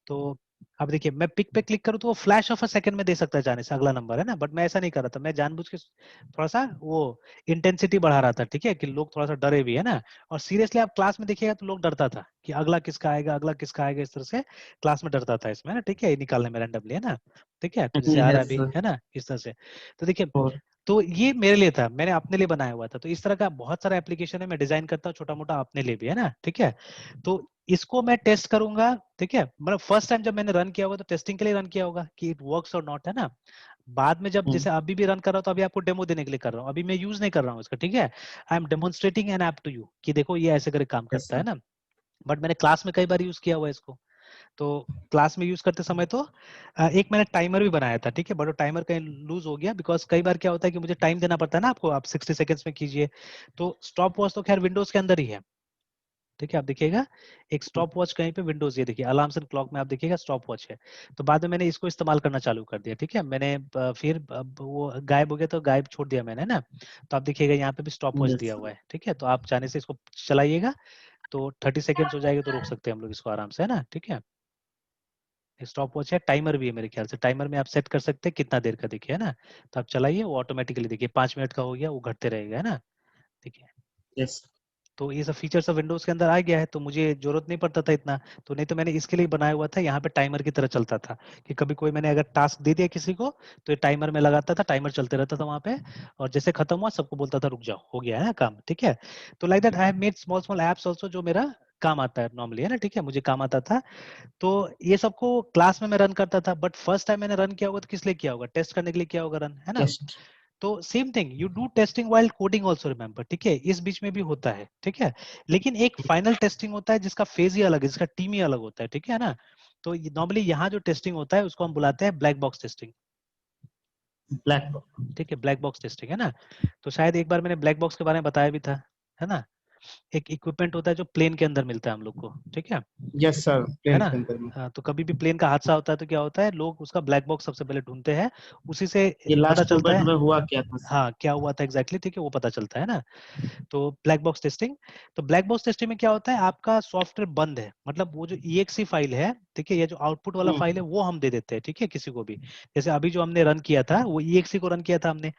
तो अब देखिए, मैं पिक पे क्लिक करूँ तो वो फ्लैश ऑफ अ सेकंड में दे सकता है जाने से अगला नंबर, है ना, बट मैं ऐसा नहीं कर रहा था। मैं जानबूझ के थोड़ा सा वो इंटेंसिटी बढ़ा रहा था, ठीक है, कि लोग थोड़ा सा डरे भी, है ना। और सीरियसली आप क्लास में देखिएगा तो लोग डरता था कि अगला किसका आएगा, अगला किसका आएगा, इस तरह से क्लास में डरता था इसमें, है ना, ठीक है, ये निकालने में रैंडमली, है ना, ठीक है। तो जैसे आ रहा है यस अभी, सर। है ना, इस तरह से। तो देखिए, और तो ये मेरे लिए था, मैंने अपने लिए बनाया हुआ था। तो इस तरह का बहुत सारा एप्लीकेशन है, मैं डिजाइन करता हूँ छोटा मोटा अपने लिए भी, है ना, ठीक है। तो इसको मैं टेस्ट करूंगा, ठीक है, मतलब फर्स्ट टाइम जब मैंने रन किया होगा तो टेस्टिंग के लिए रन किया होगा कि इट वर्क्स और नॉट, है ना। बाद में जब जैसे अभी भी रन कर रहा हूँ तो अभी आपको डेमो देने के लिए कर रहा हूँ, अभी मैं यूज नहीं कर रहा हूँ इसका, ठीक है। I am demonstrating an app to you कि देखो ये ऐसे करके काम यस करता है सर। ना। बट मैंने क्लास में कई बार यूज किया हुआ है इसको। तो क्लास में यूज करते समय तो एक मैंने टाइमर भी बनाया था, ठीक है, बट वो टाइमर कहीं लूज हो गया, बिकॉज कई बार क्या होता है कि मुझे टाइम देना पड़ता है ना आपको, आप 60 सेकंड्स में कीजिए। तो स्टॉप वॉच तो खैर विंडोज के अंदर ही है, ठीक है, आप देखिएगा एक स्टॉप वॉच कहीं पे विंडोज, ये देखिए अलार्म्स एंड क्लॉक में आप देखिएगा स्टॉप वॉच है। तो बाद में मैंने इसको इस्तेमाल करना चालू कर दिया, ठीक है, मैंने फिर अब वो गायब हो गया तो गायब छोड़ दिया मैंने ना। तो आप देखिएगा यहाँ पे भी स्टॉप वॉच यस दिया सर। हुआ है, ठीक है। तो आप चाहने से इसको चलाइएगा तो 30 सेकेंड्स हो जाएगा तो रोक सकते हैं हम लोग इसको आराम से, है ना, ठीक है। स्टॉप वॉच है, टाइमर भी है मेरे ख्याल से, टाइमर में आप सेट कर सकते हैं कितना देर का, देखिए, है ना। तो आप चलाइए, वो ऑटोमेटिकली देखिए 5 मिनट का हो गया, वो घटते रहेगा, है ना, ठीक है। यस। तो ये सब फीचर्स अब विंडोज के अंदर आ गया है, तो मुझे जरूरत नहीं पड़ता था इतना। तो नहीं तो मैंने इसके लिए बनाया हुआ था, यहाँ पे टाइमर की तरह चलता था कि कभी कोई मैंने अगर टास्क दे दिया किसी को तो ये टाइमर में लगाता था, टाइमर चलते रहता था वहां पे। और जैसे खत्म हुआ सबको बोलता था रुक जाओ, हो गया है ना काम, ठीक है। तो like that I have made small small apps also जो मेरा काम आता है नॉर्मली, है ना, ठीक है, मुझे काम आता था। तो ये सबको क्लास में मैं रन करता था, बट फर्स्ट टाइम मैंने रन किया होगा तो किस लिए किया होगा, टेस्ट करने के लिए किया होगा रन, है ना। टेस्ट। तो same thing you do testing while coding also, remember, ठीक है, इस बीच में भी होता है, ठीक है। लेकिन एक फाइनल टेस्टिंग होता है जिसका फेज ही अलग है, जिसका टीम ही अलग होता है, ठीक है ना। तो नॉर्मली यहाँ जो टेस्टिंग होता है उसको हम बुलाते हैं black box testing, black box. ठीक है, ब्लैक बॉक्स टेस्टिंग, है ना। तो शायद एक बार मैंने ब्लैक बॉक्स के बारे में बताया भी था, है ना। एक इक्विपमेंट होता है जो प्लेन के अंदर मिलता है हम लोग को, ठीक है यस सर, है प्लेन ना। के अंदर में। हाँ, तो कभी भी प्लेन का हादसा होता है तो क्या होता है, लोग उसका ब्लैक बॉक्स सबसे पहले ढूंढते हैं, उसी से ये पता लास्ट चलता मोमेंट है में हुआ क्या था सर? हाँ क्या हुआ था एग्जैक्टली, ठीक है, वो पता चलता है ना। तो ब्लैक बॉक्स टेस्टिंग, तो ब्लैक बॉक्स टेस्टिंग में क्या होता है, आपका सॉफ्टवेयर बंद है, मतलब वो जो EXE फाइल है, ठीक है, ये जो आउटपुट वाला फाइल है वो हम दे देते हैं, ठीक है, किसी को भी। जैसे अभी जो हमने रन किया था वो EXE को रन किया था हमने,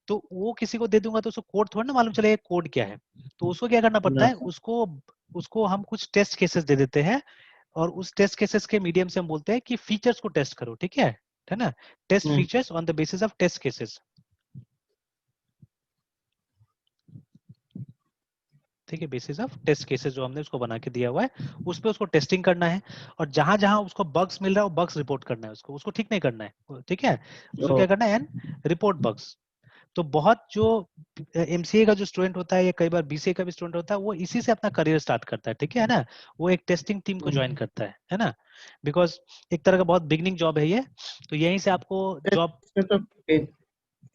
तो वो किसी को दे दूंगा तो उसको कोड थोड़ा ना मालूम चलेगा कोड क्या है। तो उसको क्या करना पड़ता नो है, सर। उसको उसको हम कुछ टेस्ट केसेस दे देते हैं, और उस टेस्ट केसेस के मीडियम से हम बोलते हैं कि फीचर्स को टेस्ट करो, ठीक है ना, test features on the basis of test cases, ठीक है, बेसिस ऑफ टेस्ट केसेस जो हमने उसको बना के दिया हुआ है उस पे उसको टेस्टिंग करना है। और जहां जहां उसको बग्स मिल रहा है वो बग्स रिपोर्ट करना है, उसको उसको ठीक नहीं करना है, ठीक है, उसको ओ। क्या करना है, एंड रिपोर्ट बग्स। तो बहुत जो MCA का जो स्टूडेंट होता है या कई बार BCA का भी स्टूडेंट होता है वो इसी से अपना करियर स्टार्ट करता है, ठीक है ना, वो एक टेस्टिंग टीम को ज्वाइन करता है ना, बिकॉज एक तरह का बहुत बिगनिंग जॉब है ये। तो यहीं से आपको जॉब, इसमें तो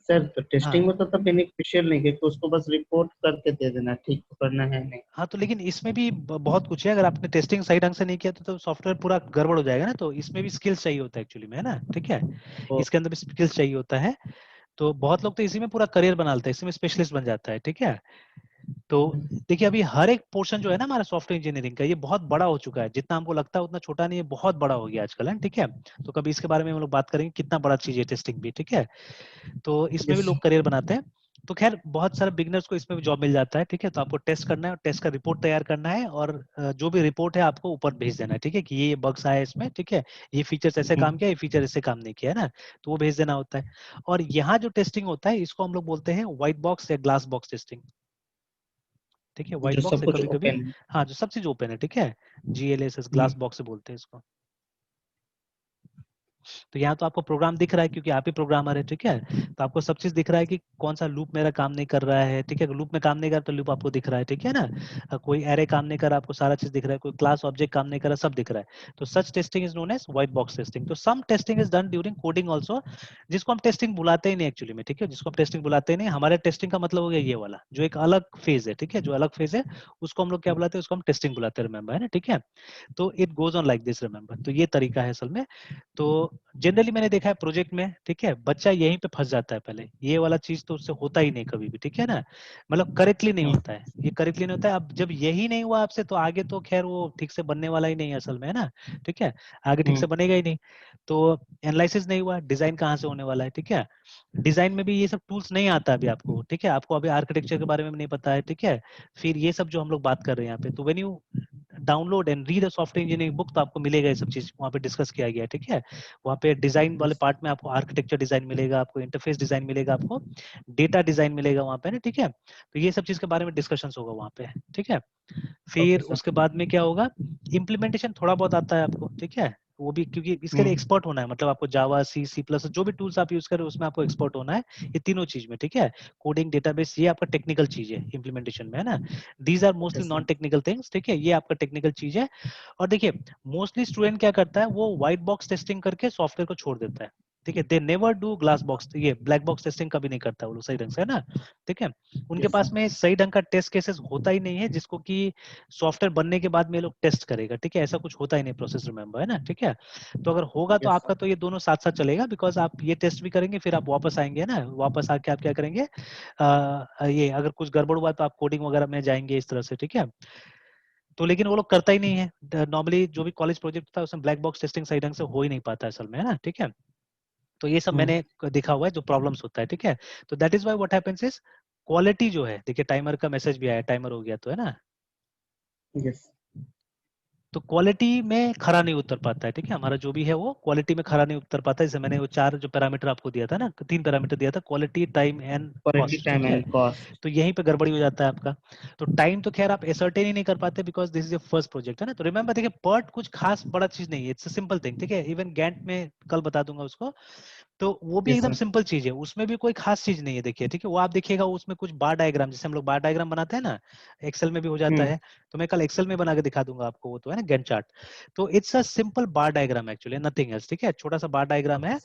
सर तो टेस्टिंग हाँ में तो तब बेनिफिशियल नहीं क्योंकि उसको बस रिपोर्ट करके दे देना, ठीक तो करना है नहीं। हाँ, तो लेकिन इसमें भी बहुत कुछ है, अगर आपने टेस्टिंग सही ढंग से नहीं किया तो सॉफ्टवेयर पूरा गड़बड़ हो जाएगा ना। तो इसमें भी स्किल्स चाहिए होता है एक्चुअली में, है ना, ठीक है, ओ। इसके अंदर भी स्किल्स चाहिए होता है। तो बहुत लोग तो इसी में पूरा करियर बना लेते हैं, इसी में स्पेशलिस्ट बन जाता है, ठीक है। तो देखिए अभी हर एक पोर्शन जो है ना हमारा सॉफ्टवेयर इंजीनियरिंग का ये बहुत बड़ा हो चुका है, जितना हमको लगता है उतना छोटा नहीं है, बहुत बड़ा हो गया आजकल, है, ठीक है। तो कभी इसके बारे में हम लोग बात करेंगे कितना बड़ा चीज है टेस्टिंग भी, ठीक है। तो इसमें भी यस। लोग करियर बनाते हैं। तो खैर बहुत सारे बिगनर्स को इसमें भी जॉब मिल जाता है, ठीक है। तो आपको टेस्ट करना है और टेस्ट का रिपोर्ट तैयार करना है, और जो भी रिपोर्ट है आपको ऊपर भेज देना है, ठीक है, कि ये बग्स आए इसमें, ठीक है, ये फीचर्स ऐसे काम किया, ये फीचर ऐसे काम नहीं किया, है ना। तो वो भेज देना होता है। और यहाँ जो टेस्टिंग होता है इसको हम लोग बोलते हैं व्हाइट बॉक्स या ग्लास बॉक्स टेस्टिंग, ठीक है, व्हाइट जो बॉक्स सब है कुछ कभी कभी, ओपन है। हाँ जो सब चीज ओपन है, ठीक है, GLSS ग्लास बॉक्स से बोलते हैं इसको। तो यहाँ तो आपको प्रोग्राम दिख रहा है क्योंकि आप ही प्रोग्रामर है, ठीक है। तो आपको सब चीज दिख रहा है कि कौन सा लूप मेरा काम नहीं कर रहा है, ठीक है। लूप में काम नहीं कर रहा तो लूप आपको दिख रहा है, ठीक है ना। कोई एरे काम नहीं कर रहा, आपको सारा चीज दिख रहा है, कोई क्लास ऑब्जेक्ट काम नहीं कर रहा, सब दिख रहा है। तो such testing is known as white box testing. तो some testing is done during coding also, जिसको हम टेस्टिंग बुलाते ही नहीं एक्चुअली में, ठीक है। जिसको हम टेस्टिंग बुलाते ही नहीं, हमारे टेस्टिंग का मतलब हो गया ये वाला जो एक अलग फेज है, ठीक है। जो अलग फेज है उसको हम लोग क्या बुलाते हैं, उसको हम टेस्टिंग बुलाते हैं, रिमेंबर, है ना, ठीक है। तो it goes on like this, remember. तो ये तरीका है असल में। तो जनरली मैंने देखा है प्रोजेक्ट में, ठीक है, बच्चा यहीं पे फंस जाता है पहले, ये वाला चीज तो उससे होता ही नहीं कभी भी, ठीक है ना। मतलब करेक्टली नहीं होता है, ये करेक्टली नहीं होता है। अब जब यही नहीं हुआ आपसे तो आगे तो खैर वो ठीक से बनने वाला ही नहीं है असल में, है ना, ठीक है। आगे ठीक से बनेगा ही नहीं। तो एनालिसिस नहीं हुआ, डिजाइन कहाँ से होने वाला है, ठीक है। डिजाइन में भी ये सब टूल्स नहीं आता अभी आपको, ठीक है। आपको अभी आर्किटेक्चर के बारे में नहीं पता है, ठीक है। फिर ये सब जो हम लोग बात कर रहे हैं यहाँ पे, तो when you download and read a software engineering book तो आपको मिलेगा ये सब चीज, वहाँ पे डिस्कस किया गया है, ठीक है। वहाँ पे डिजाइन वाले पार्ट में आपको आर्किटेक्चर डिजाइन मिलेगा, आपको इंटरफेस डिजाइन मिलेगा, आपको डेटा डिजाइन मिलेगा वहाँ पे ना, ठीक है। तो ये सब चीज के बारे में डिस्कशन होगा वहाँ पे, ठीक है। फिर उसके बाद में क्या होगा, इम्प्लीमेंटेशन थोड़ा बहुत आता है आपको, ठीक है। वो भी क्योंकि इसके लिए एक्सपर्ट होना है, मतलब आपको जावा, सी प्लस जो भी टूल्स आप यूज करें उसमें आपको एक्सपर्ट होना है, ये तीनों चीज में, ठीक है। कोडिंग, डेटाबेस, ये आपका टेक्निकल चीज है इम्प्लीमेंटेशन में, है ना। These are mostly non technical things, ठीक है, ये आपका टेक्निकल चीज है। और देखिए मोस्टली स्टूडेंट क्या करता है, वो व्हाइट बॉक्स टेस्टिंग करके सॉफ्टवेयर को छोड़ देता है, ठीक है। They never do glass box, ये ब्लैक बॉक्स टेस्टिंग कभी नहीं करता वो लोग सही ढंग से, है ना, ठीक है। उनके पास में सही ढंग का टेस्ट केसेस होता ही नहीं है जिसको कि सॉफ्टवेयर बनने के बाद में ये लोग टेस्ट करेगा, ठीक है। ऐसा कुछ होता ही नहीं प्रोसेस, रिमेंबर, है ना, ठीक है। तो अगर होगा तो आपका तो ये दोनों साथ साथ चलेगा, बिकॉज आप ये टेस्ट भी करेंगे, फिर आप वापस आएंगे ना, वापस आके आप क्या करेंगे, ये अगर कुछ गड़बड़ हुआ तो आप कोडिंग वगैरह में जाएंगे इस तरह से, ठीक है। तो लेकिन वो लोग करता ही नहीं है नॉर्मली, जो भी कॉलेज प्रोजेक्ट होता है उसमें ब्लैक बॉक्स टेस्टिंग सही ढंग से हो ही नहीं पाता है असल में, है ना, ठीक है। तो ये सब मैंने देखा हुआ है जो प्रॉब्लम्स होता है, ठीक है। तो that is why what happens is quality जो है, देखिए टाइमर का मैसेज भी आया, टाइमर हो गया तो, है ना। तो क्वालिटी में खरा नहीं उतर पाता है, ठीक है। हमारा जो भी है वो क्वालिटी में खरा नहीं उतर पाता है। जैसे मैंने वो 4 जो पैरामीटर आपको दिया था ना, 3 पैरामीटर दिया था, quality, time and quality, cost, time ठीक है। And cost. तो यहीं पे गड़बड़ी हो जाता है आपका। तो टाइम तो खैर आप एसर्टेन ही नहीं कर पाते because this is your first project, है ना। तो रिमेंबर देखिए पर्ट कुछ खास बड़ा चीज नहीं है, इट्स अ सिंपल थिंग, ठीक है। इवन गैंट में कल बता दूंगा उसको, तो वो भी यस एकदम सर। सिंपल चीज है, उसमें भी कोई खास चीज नहीं है, देखिए, ठीक है। वो आप देखिएगा उसमें कुछ बार डायग्राम, जैसे हम लोग बार डायग्राम बनाते हैं ना, एक्सेल में भी हो जाता है। तो मैं कल एक्सेल में बना के दिखा दूंगा आपको, वो तो है ना गैंट चार्ट। तो it's a simple bar diagram actually, nothing else, ठीक है। छोटा सा बार डायग्राम है।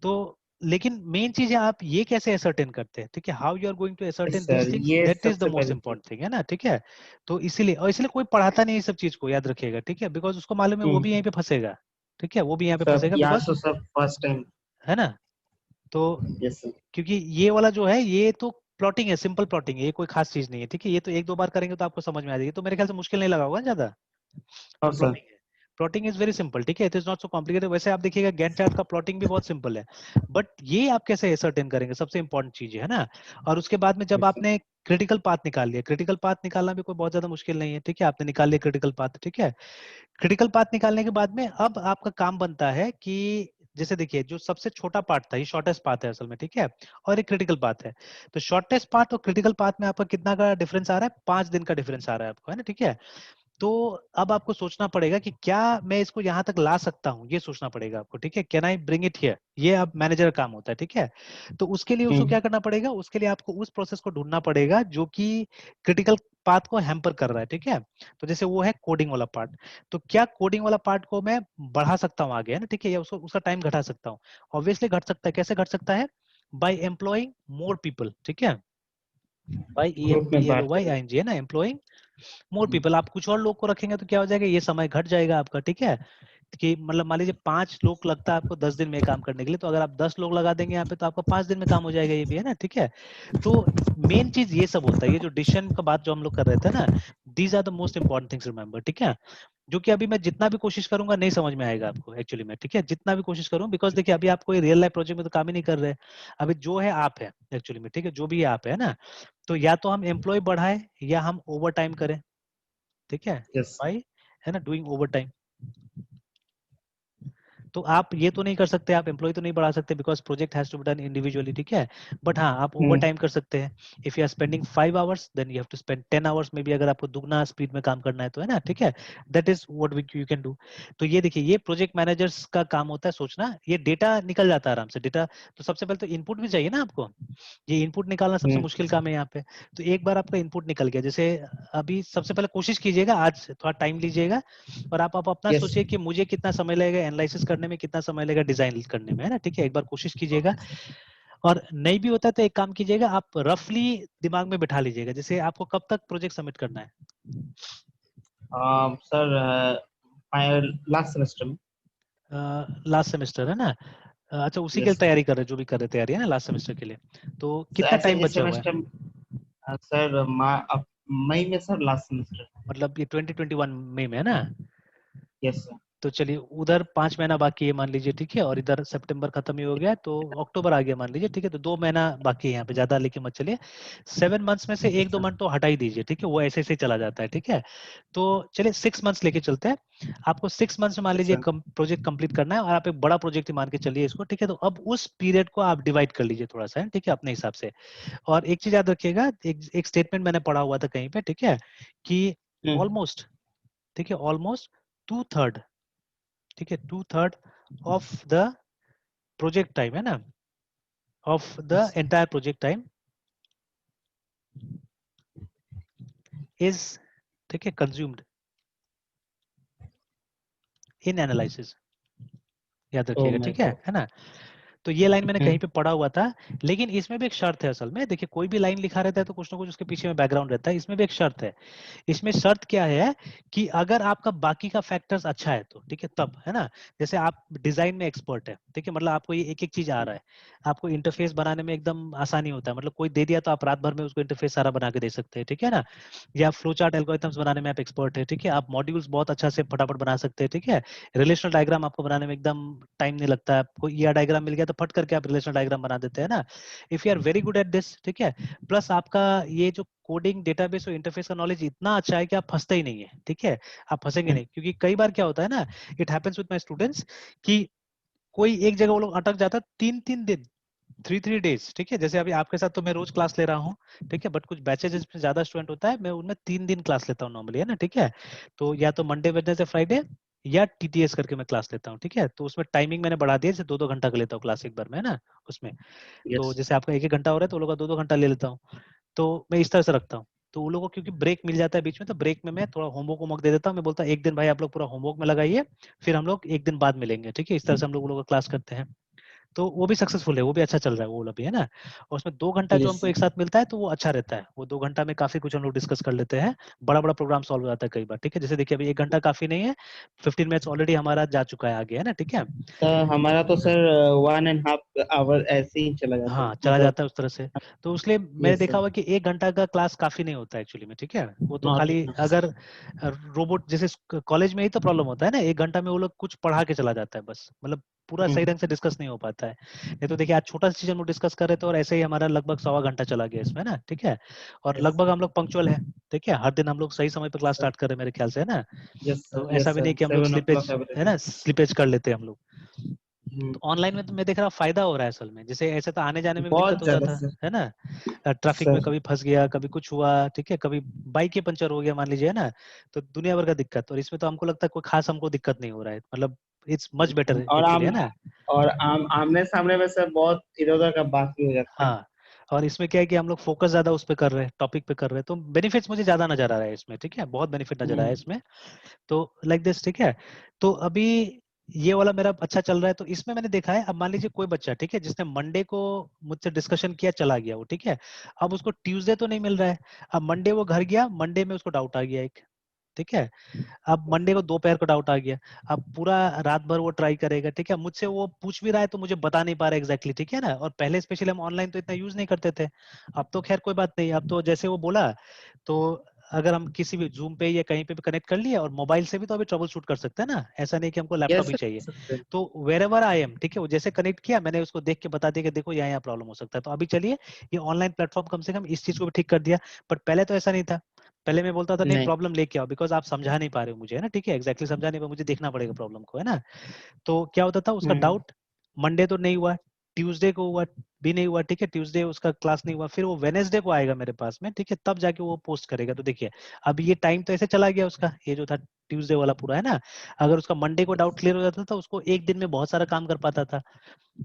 तो लेकिन मेन चीज है आप ये कैसे एसर्टेन करते हैं, ठीक है। How you are going to yes ascertain sir, these things, ये दैट इज द सबसे मोस्ट पहली चीज। इंपॉर्टेंट थिंग, है ना, ठीक है। तो इसीलिए, और इसलिए कोई पढ़ाता नहीं इस सब चीज को, याद रखिएगा, ठीक है। बिकॉज उसको मालूम है वो भी यहीं पे फंसेगा, ठीक है, वो भी यहाँ पे सब फंसेगा यहाँ बिकॉज, से सब फर्स्ट टाइम। है ना। तो यस सर। क्योंकि ये वाला जो है ये तो प्लॉटिंग है, सिंपल प्लॉटिंग है, ये कोई खास चीज नहीं है, ठीक है। ये तो एक दो बार करेंगे तो आपको समझ में आ जाएगी, तो मेरे ख्याल से मुश्किल नहीं लगा होगा ना ज्यादा। तो हाँ सर। प्लॉटिंग है, प्लॉटिंग इज वेरी सिंपल, ठीक है। It is not so complicated. वैसे आप देखिएगा गैंट चार्ट का प्लॉटिंग भी बहुत सिंपल है, बट ये आप कैसे असरटेन करेंगे, सबसे इंपॉर्टेंट चीज है ना। और उसके बाद में जब यस सर। आपने क्रिटिकल पाथ निकाल लिया, क्रिटिकल पाथ निकालना भी कोई बहुत ज्यादा मुश्किल नहीं है, ठीक है। आपने निकाल लिया क्रिटिकल पाथ, ठीक है। क्रिटिकल पाथ निकालने के बाद में अब आपका काम बनता है कि जैसे देखिए जो सबसे छोटा पार्ट था ये शॉर्टेस्ट पाथ है असल में, ठीक है। और एक क्रिटिकल पाथ है। तो शॉर्टेस्ट पाथ और क्रिटिकल पाथ में आपका कितना का डिफरेंस आ रहा है, 5 दिन का डिफरेंस आ रहा है आपको, है ना, ठीक है। तो अब आपको सोचना पड़ेगा कि क्या मैं इसको यहाँ तक ला सकता हूँ, ये सोचना पड़ेगा आपको, ठीक है। Can I bring it here, ये अब मैनेजर का काम होता है, ठीक है। तो उसके लिए उसको क्या करना पड़ेगा, उसके लिए आपको उस प्रोसेस को ढूंढना पड़ेगा जो कि क्रिटिकल पाथ को हैम्पर कर रहा है, ठीक है। तो जैसे वो है कोडिंग वाला पार्ट। तो क्या कोडिंग वाला पार्ट को मैं बढ़ा सकता हूँ आगे, है ना, ठीक है, या उसको उसका टाइम घटा सकता हूँ। ऑब्वियसली घट सकता है, कैसे घट सकता है, बाई एम्प्लॉइंग मोर पीपल, ठीक है। बाई ई एम ग्रुप में पी एल ओ बांट वाई कर। आई एन जी, है ना, एम्प्लॉइंग मोर पीपल। आप कुछ और लोग को रखेंगे तो क्या हो जाएगा, ये समय घट जाएगा आपका, ठीक है। कि मतलब मान लीजिए 5 लोग लगता है आपको 10 दिन में काम करने के लिए, तो अगर आप 10 लोग लगा देंगे यहाँ पे तो आपका 5 दिन में काम हो जाएगा, ये भी है ना, ठीक है। तो मेन चीज ये सब होता है, ये जो डिसीजन का बात जो हम लोग कर रहे थे ना, these are the most important things, remember, ठीक है। जो कि अभी मैं जितना भी कोशिश करूंगा नहीं समझ में आएगा आपको एक्चुअली में, ठीक है, जितना भी कोशिश करूं, बिकॉज देखिए अभी आप कोई रियल लाइफ प्रोजेक्ट में तो काम ही नहीं कर रहे। अभी जो है आप है एक्चुअली में, ठीक है, जो भी आप है ना। तो या तो हम एम्प्लॉय बढ़ाए या हम ओवर टाइम करें, ठीक है, यस। बाय, है ना, डूइंग ओवर टाइम। तो आप ये तो नहीं कर सकते, आप एम्प्लॉय तो नहीं बढ़ा सकते because project has to be done individually, ठीक है। बट हाँ, आप ओवर टाइम कर सकते हैं। If you are spending 5 hours then you have to spend 10 hours में भी, अगर आपको दुगना स्पीड में काम करना है तो, है ना, ठीक है। That is what you can do. तो ये देखिए, ये प्रोजेक्ट मैनेजर्स का काम होता है सोचना। ये डेटा निकल जाता है आराम से। डेटा तो सबसे पहले तो इनपुट भी चाहिए ना आपको, ये इनपुट निकालना सबसे मुश्किल काम है यहाँ पे। तो एक बार आपका इनपुट निकल गया, जैसे अभी सबसे पहले कोशिश कीजिएगा, आज थोड़ा टाइम लीजिएगा और आप अपना यस सोचिए कि मुझे कितना समय लगेगा एनालिसिस करने में, कितना समय लगेगा डिजाइन करने में, है ना, ठीक है। एक बार कोशिश कीजिएगा। Okay sir. और नहीं भी होता तो एक काम कीजिएगा, आप रफली दिमाग में बिठा लीजिएगा, जैसे आपको कब तक प्रोजेक्ट सबमिट करना है। सर लास्ट सेमेस्टर में। लास्ट सेमेस्टर है ना। अच्छा, उसी के लिए यस तैयारी कर रहे, जो भी कर रहे तैयारी है ना लास्ट सेमेस्टर के लिए, तो सर, कितना ऐसे टाइम इस बचा हुआ है। सेमेस्टर सर मई में सर लास्ट सेमेस्टर। मतलब ये 2021 मई में है ना। Yes sir. तो चलिए, उधर 5 महीना बाकी है मान लीजिए, ठीक है, और इधर सितंबर खत्म ही हो गया, तो अक्टूबर आ गया मान लीजिए, ठीक है। तो 2 महीना बाकी है यहाँ पे, ज्यादा लेके मत चलिए। 7 मंथ्स में से ओके एक दो सर। मंथ तो हटा ही दीजिए, ठीक है, वो ऐसे ऐसे ही चला जाता है, ठीक है। तो चलिए 6 मंथ्स लेके चलते हैं। आपको 6 मंथ्स में मान यस लीजिए सर। प्रोजेक्ट कंप्लीट करना है, और आप एक बड़ा प्रोजेक्ट ही मान के चलिए इसको, ठीक है। तो अब उस पीरियड को आप डिवाइड कर लीजिए थोड़ा सा, ठीक है, अपने हिसाब से। और एक चीज याद रखिएगा, एक स्टेटमेंट मैंने पढ़ा हुआ था कहीं पे, ठीक है, कि हम्म। ऑलमोस्ट, ठीक है, ऑलमोस्ट 2/3, ठीक है, 2/3 ऑफ द प्रोजेक्ट टाइम, है ना, of the yes sir. Entire project time is, ठीक है, कंज्यूम्ड इन एनालिसिस। याद ओह रखिएगा, माय ठीक है गॉड। ना। तो ये लाइन मैंने कहीं हम्म। पे पढ़ा हुआ था। लेकिन इसमें भी एक शर्त है असल में, देखिए कोई भी लाइन लिखा रहता है तो कुछ ना कुछ उसके पीछे में बैकग्राउंड रहता है, इसमें भी एक शर्त है। इसमें शर्त क्या है कि अगर आपका बाकी का फैक्टर्स अच्छा है तो, ठीक है, तब, है ना। जैसे आप डिजाइन में एक्सपर्ट है, ठीक है, मतलब आपको ये एक एक चीज आ रहा है, आपको इंटरफेस बनाने में एकदम आसानी होता है, मतलब कोई दे दिया तो आप रात भर में उसको इंटरफेस सारा बना के दे सकते हैं, ठीक है ना। या फ्लो चार्ट एल्गोरिथम्स बनाने में आप एक्सपर्ट है, ठीक है, आप मॉड्यूल्स बहुत अच्छा से फटाफट बना सकते हैं, ठीक है। रिलेशनल डायग्राम आपको बनाने में एकदम टाइम नहीं लगता है, आपको ईआर डायग्राम मिल गया तो फट करके आप रिलेशनल डायग्राम बना देते हैं ना। If you are very good at this, ठीक है, प्लस आपका ये जो कोडिंग डेटाबेस और इंटरफेस का नॉलेज इतना अच्छा है कि आप फंसते ही नहीं है, ठीक है। आप फंसेंगे नहीं, क्योंकि कई बार क्या होता है ना, it happens with my students, कि कोई एक जगह वो लोग अटक जाता है 3-3 दिन, 3-3 डेज, ठीक है। जैसे अभी आपके साथ तो मैं रोज क्लास ले रहा हूँ, ठीक है, बट कुछ बैचेज जिसमें ज्यादा स्टूडेंट होता है, मैं उनमें 3 दिन क्लास लेता हूँ नॉर्मली, है ना, ठीक है। तो या तो मंडे वेडनेसडे फ्राइडे, या टीटीएस करके मैं क्लास लेता हूँ, ठीक है। तो उसमें टाइमिंग मैंने बढ़ा दिया, जैसे 2-2 घंटा का लेता हूँ क्लास एक बार में, है ना, उसमें। तो यस। जैसे आपका 1-1 घंटा हो रहा है तो वो लोग का 2-2 घंटा ले लेता हूँ। तो मैं इस तरह से रखता हूँ। तो वो लोगों को क्योंकि ब्रेक मिल जाता है बीच में, तो ब्रेक में मैं थोड़ा होमवर्क दे देता हूँ। मैं बोलता हूँ एक दिन भाई आप लोग पूरा होमवर्क में लगाइए, फिर हम लोग एक दिन बाद मिलेंगे, ठीक है। इस तरह से हम लोग का क्लास करते हैं। तो वो भी सक्सेसफुल है, वो भी अच्छा चल रहा है, वो वाला भी, है ना। और उसमें 2 घंटा जो यस हमको सर। एक साथ मिलता है तो वो अच्छा रहता है। वो 2 घंटा में काफी कुछ हम लोग डिस्कस कर लेते हैं, बड़ा बड़ा प्रोग्राम सॉल्व हो जाता है कई बार, ठीक है। जैसे देखिए अभी 1 घंटा काफी नहीं है, 15 मिनट्स ऑलरेडी हमारा जा चुका है आगे, है ना, ठीक है। सर हमारा तो सर 1.5 आवर ऐसे ही चला जाता है हाँ, चला मतलब। जाता है उस तरह से। तो उसलिए मैंने यस देखा सर। हुआ कि 1 घंटा का क्लास काफी नहीं होता है एक्चुअली में, ठीक है। वो तो नॉट खाली इनफ। अगर रोबोट जैसे कॉलेज में ही तो प्रॉब्लम होता है ना, 1 घंटा में वो लोग कुछ पढ़ा के चला जाता है बस, मतलब पूरा सही ढंग से डिस्कस नहीं हो पाता है। नहीं तो देखिए आज छोटा सा चीज हम लोग डिस्कस कर रहे थे और ऐसे ही हमारा लगभग 1.25 घंटा चला गया इसमें ना, ठीक है। और यस लगभग हम लोग पंक्चुअल है, ठीक है, हर दिन हम लोग सही समय पे क्लास सर। स्टार्ट कर रहे हैं मेरे ख्याल से, है ना। यस तो सर। ऐसा यस भी नहीं सर, कि हम लोग 7 o'clock स्लिपेज, है एवरेज। ना, स्लिपेज कर लेते हैं हम लोग। तो ऑनलाइन में तो मैं देख रहा हूँ फायदा हो रहा है असल में, जैसे ऐसे तो आने जाने में भी दिक्कत बहुत होता ज्यादा था, सर। है ना। ट्रैफिक में सर। कभी फंस गया, कभी कुछ हुआ, ठीक है, कभी बाइक ही पंचर हो गया मान लीजिए, है ना। तो दुनिया भर का दिक्कत, और इसमें तो हमको लगता है कोई खास हमको दिक्कत नहीं हो रहा है, मतलब इट्स मच बेटर और एक्चुअली, है ना। आमने सामने में सर बहुत इधर उधर का बात भी हो जाता है। हाँ, और इसमें क्या है कि हम लोग फोकस ज्यादा उस पे कर रहे हैं, टॉपिक पे कर रहे हैं, तो बेनिफिट्स मुझे ज्यादा नजर आ रहा है इसमें, ठीक है, बहुत बेनिफिट नजर आया है हम्म। इसमें। तो लाइक दिस, ठीक है। तो अभी ये वाला मेरा अच्छा चल रहा है। तो इसमें मैंने देखा है, अब मान लीजिए कोई बच्चा, ठीक है, जिसने मंडे को मुझसे डिस्कशन किया चला गया वो, ठीक है। अब उसको ट्यूसडे तो नहीं मिल रहा है। अब मंडे वो घर गया, मंडे में उसको डाउट आ गया एक, ठीक है। अब मंडे को दोपहर को डाउट आ गया। अब पूरा रात भर वो ट्राई करेगा, ठीक है, मुझसे वो पूछ भी रहा है तो मुझे बता नहीं पा रहा एग्जैक्टली, ठीक है ना। और पहले स्पेशली हम ऑनलाइन तो इतना यूज नहीं करते थे। अब तो खैर कोई बात नहीं, अब तो जैसे वो बोला, तो अगर हम किसी भी जूम पे या कहीं पे भी कनेक्ट कर लिए, और मोबाइल से भी तो अभी ट्रबल शूट कर सकते हैं ना, ऐसा नहीं कि हमको लैपटॉप यस ही सर, चाहिए। कर सकते हैं। तो वेर एवर आई एम, ठीक है, वो जैसे कनेक्ट किया मैंने उसको देख के बता दिया कि देखो यहाँ यहाँ प्रॉब्लम हो सकता है। तो अभी चलिए, ये ऑनलाइन प्लेटफॉर्म कम से कम इस चीज को भी ठीक कर दिया, बट पहले तो ऐसा नहीं था। पहले मैं बोलता था नहीं नहीं। प्रॉब्लम लेके आओ, बिकॉज आप समझा नहीं पा रहे हो मुझे, है ना, ठीक है, एग्जैक्टली समझा नहीं पा, मुझे देखना पड़ेगा प्रॉब्लम को, है ना। तो क्या होता था उसका हम्म। डाउट, मंडे तो नहीं हुआ, ट्यूसडे को हुआ भी नहीं हुआ, ठीक है, ट्यूसडे उसका क्लास नहीं हुआ, फिर वो वेनेसडे को आएगा मेरे पास में, ठीक है, तब जाके वो पोस्ट करेगा। तो देखिए अब ये टाइम तो ऐसे चला गया उसका, ये जो था ट्यूसडे वाला पूरा, है ना। अगर उसका मंडे को डाउट क्लियर हो जाता था, उसको एक दिन में बहुत सारा काम कर पाता था।